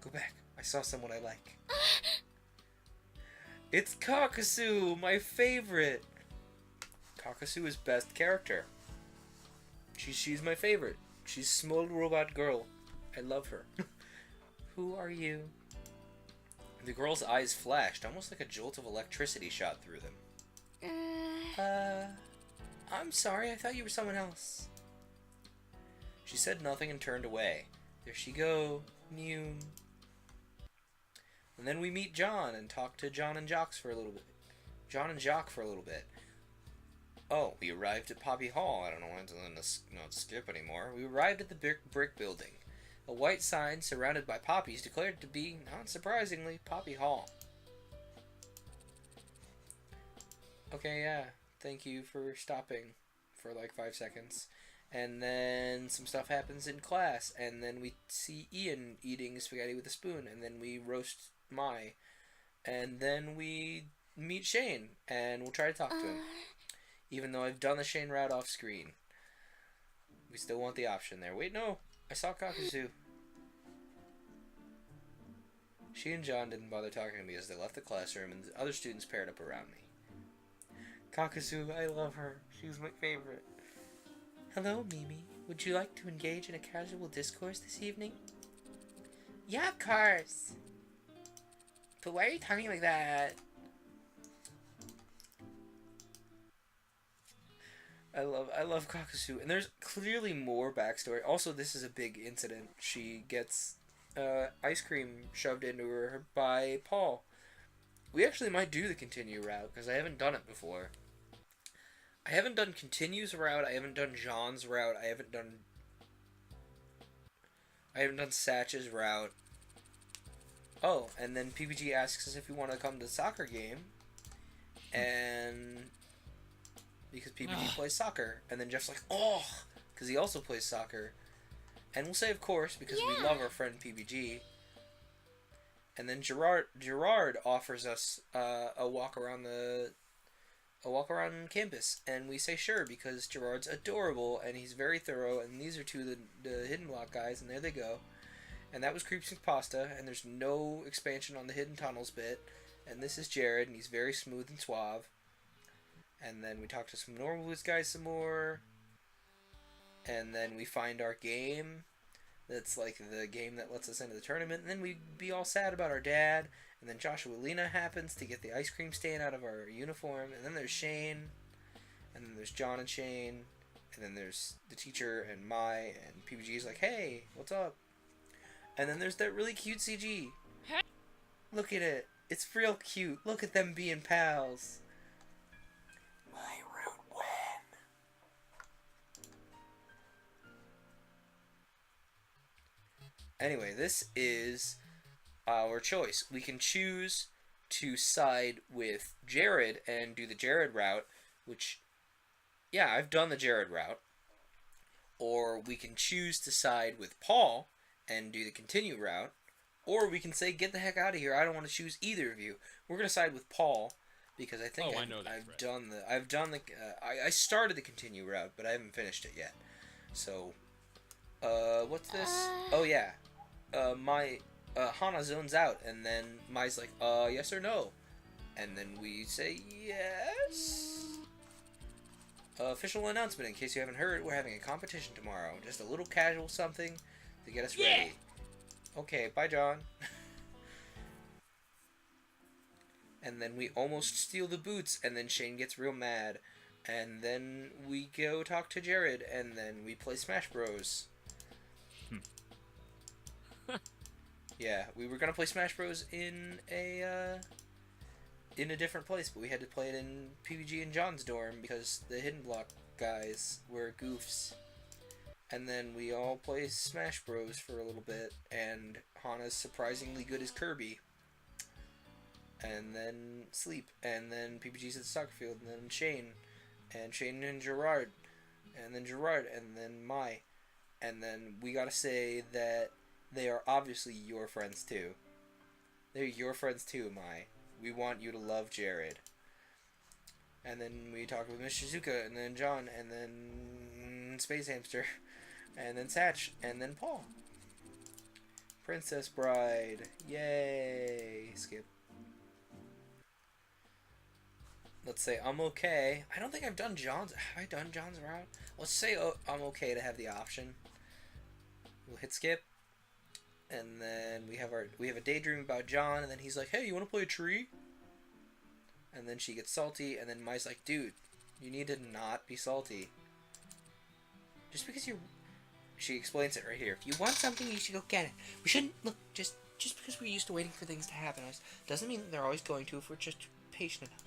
Go back. I saw someone I like. It's Kakasu, my favorite! Kakasu is best character. She's my favorite. She's small robot girl. I love her. Who are you? The girl's eyes flashed, almost like a jolt of electricity shot through them. I'm sorry, I thought you were someone else. She said nothing and turned away. There she go. Mew. And then we meet John and talk to John and Jacques for a little bit. John and Jacques for a little bit. Oh, we arrived at Poppy Hall. I don't know why it's not skip anymore. We arrived at the brick building. A white sign surrounded by poppies declared it to be, not surprisingly, Poppy Hall. Okay, yeah. Thank you for stopping for like 5 seconds. And then some stuff happens in class. And then we see Ian eating spaghetti with a spoon. And then we roast Mai. And then we meet Shane. And we'll try to talk to him. Even though I've done the Shane route off screen. We still want the option there. Wait, no. I saw Kakazu. She and John didn't bother talking to me as they left the classroom. And the other students paired up around me. Kakazu, I love her. She's my favorite. Hello, Mimi. Would you like to engage in a casual discourse this evening? Yeah, of course. But why are you talking like that? I love Kakazu. And there's clearly more backstory. Also, this is a big incident. She gets ice cream shoved into her by Paul. We actually might do the continue route, because I haven't done it before. I haven't done Continue's route, I haven't done John's route, I haven't done Satch's route. Oh, and then PPG asks us if we want to come to the soccer game. And because PPG plays soccer. And then Jeff's like, oh, because he also plays soccer. And we'll say, of course, because we love our friend PPG. And then Gerard offers us a walk around campus, and we say sure because Gerard's adorable and he's very thorough, and these are two of the Hidden Block guys, and there they go. And that was Creeps and Pasta, and there's no expansion on the Hidden Tunnels bit. And this is Jared, and he's very smooth and suave. And then we talk to some Normal Blues guys some more. And then we find our game. That's like the game that lets us into the tournament. And then we be all sad about our dad. And then Joshua Lena happens to get the ice cream stain out of our uniform. And then there's Shane. And then there's John and Shane. And then there's the teacher and Mai. And PPG's like, hey, what's up? And then there's that really cute CG. Look at it. It's real cute. Look at them being pals. My root win. Anyway, this is our choice. We can choose to side with Jared and do the Jared route, which, yeah, I've done the Jared route. Or we can choose to side with Paul and do the continue route. Or we can say, get the heck out of here. I don't want to choose either of you. We're going to side with Paul because I think I started the continue route, but I haven't finished it yet. So, what's this? Oh, yeah. Hana zones out, and then Mai's like, yes or no? And then we say, yes. Official announcement, in case you haven't heard, we're having a competition tomorrow. Just a little casual something to get us ready. Okay, bye, John. And then we almost steal the boots, and then Shane gets real mad. And then we go talk to Jared, and then we play Smash Bros. Yeah, we were gonna play Smash Bros in a different place, but we had to play it in PBG and John's dorm because the Hidden Block guys were goofs. And then we all play Smash Bros for a little bit, and Hana's surprisingly good as Kirby. And then sleep, and then PPG's at the soccer field, and then Shane and Gerard, and then Gerard, and then Mai. And then we gotta say that they are obviously your friends too. They're your friends too, Mai. We want you to love Jared. And then we talk with Miss Shizuka, and then John, and then Space Hamster, and then Satch, and then Paul. Princess Bride. Yay! Skip. Let's say I'm okay. I don't think I've done John's. Have I done John's route? Let's say I'm okay to have the option. We'll hit skip. And then we have a daydream about John, and then he's like, hey, you want to play a tree? And then she gets salty, and then Mai's like, dude, you need to not be salty. Just because you're... She explains it right here. If you want something, you should go get it. We shouldn't... Look, just just because we're used to waiting for things to happen doesn't mean that they're always going to if we're just patient enough.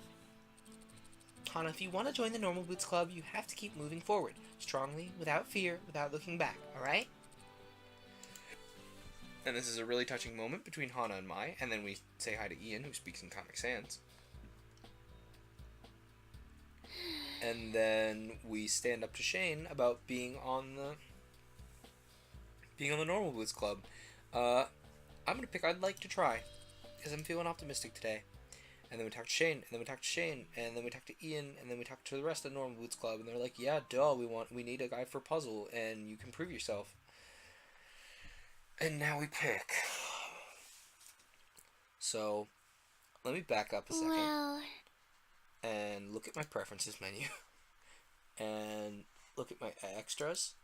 Hana, if you want to join the Normal Boots Club, you have to keep moving forward, strongly, without fear, without looking back, alright? And this is a really touching moment between Hana and Mai, and then we say hi to Ian, who speaks in Comic Sans. And then we stand up to Shane about being on the Normal Boots Club. I'm gonna pick I'd like to try, because I'm feeling optimistic today. And then we talk to Shane, and then we talk to Shane, and then we talk to Ian, and then we talk to the rest of the Normal Boots Club, and they're like, yeah, duh, we need a guy for puzzle, and you can prove yourself. And now we pick. So, let me back up a second. Well, And look at my preferences menu. And look at my extras.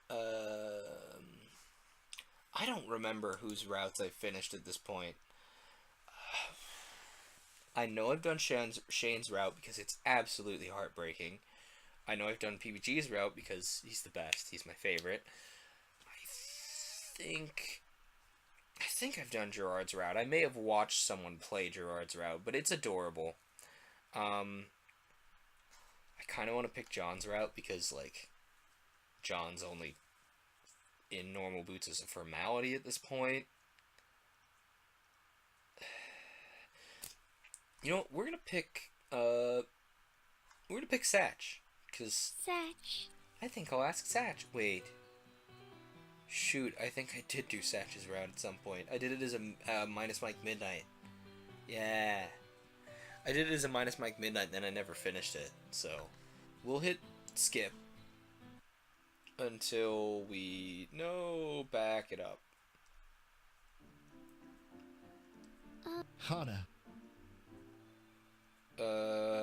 I don't remember whose routes I finished at this point. I know I've done Shane's route because it's absolutely heartbreaking. I know I've done PBG's route because he's the best. He's my favorite. I think I've done Gerard's route. I may have watched someone play Gerard's route, but it's adorable. I kind of want to pick John's route because, like, John's only in Normal Boots as a formality at this point. You know, we're gonna pick Satch, cause Satch. I think I'll ask Satch. Wait, shoot, I think I did do Satch's route at some point. I did it as a minus Mike Midnight. Yeah, I did it as a minus Mike Midnight, then I never finished it. So we'll hit skip until we back it up. Hana.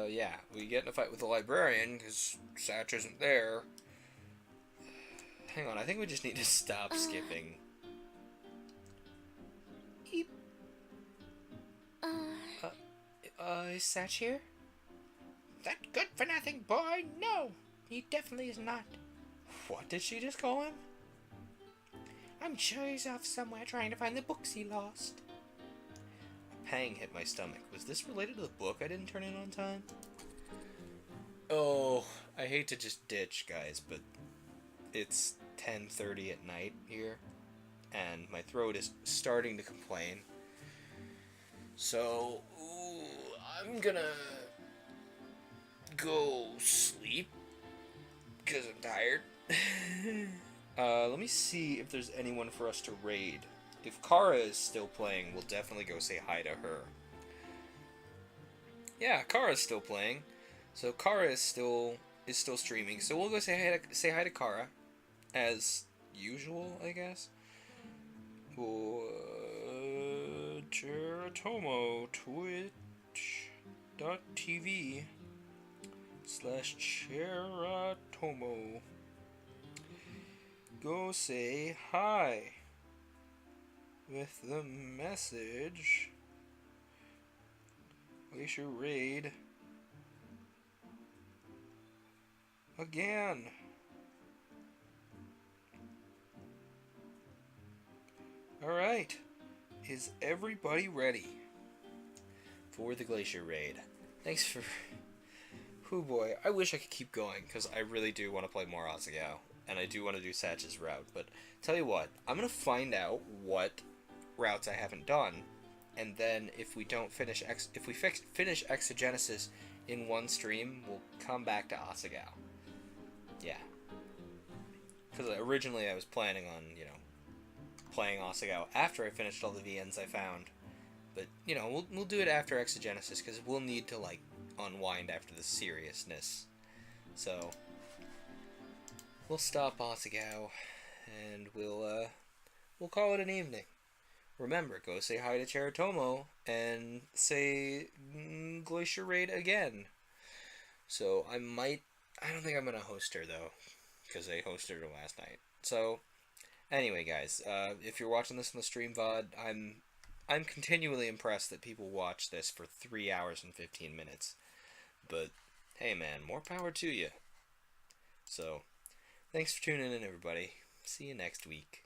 Yeah, we get in a fight with the librarian because Satch isn't there. Hang on, I think we just need to stop skipping. Eep. Is Satch here? That good-for-nothing boy? No, he definitely is not. What did she just call him? I'm sure he's off somewhere trying to find the books he lost. Pang hit my stomach. Was this related to the book I didn't turn in on time? Oh, I hate to just ditch, guys, but it's 10:30 at night here, and my throat is starting to complain. So, I'm gonna go sleep, because I'm tired. Let me see if there's anyone for us to raid. If Kara is still playing, we'll definitely go say hi to her. Yeah, Kara's still playing. So Kara is still streaming. So we'll go say hi to Kara, as usual, I guess. Cheratomo, twitch.tv/Cheratomo. Go say hi with the message Glacier Raid again. Alright, is everybody ready for the Glacier Raid? Thanks for... Oh boy, I wish I could keep going, because I really do want to play more Asagao, and I do want to do Satch's route, but tell you what, I'm going to find out what routes I haven't done, and then if we don't finish finish Exogenesis in one stream, we'll come back to Asagao. Yeah. Because originally I was planning on, playing Asagao after I finished all the VNs I found. But, we'll do it after Exogenesis, because we'll need to, unwind after the seriousness. So, we'll stop Asagao, and we'll call it an evening. Remember, go say hi to Cheratomo, and say Glacier Raid again. So, I don't think I'm going to host her, though, because I hosted her last night. So, anyway, guys, if you're watching this on the stream VOD, I'm continually impressed that people watch this for 3 hours and 15 minutes. But, hey man, more power to you. So, thanks for tuning in, everybody. See you next week.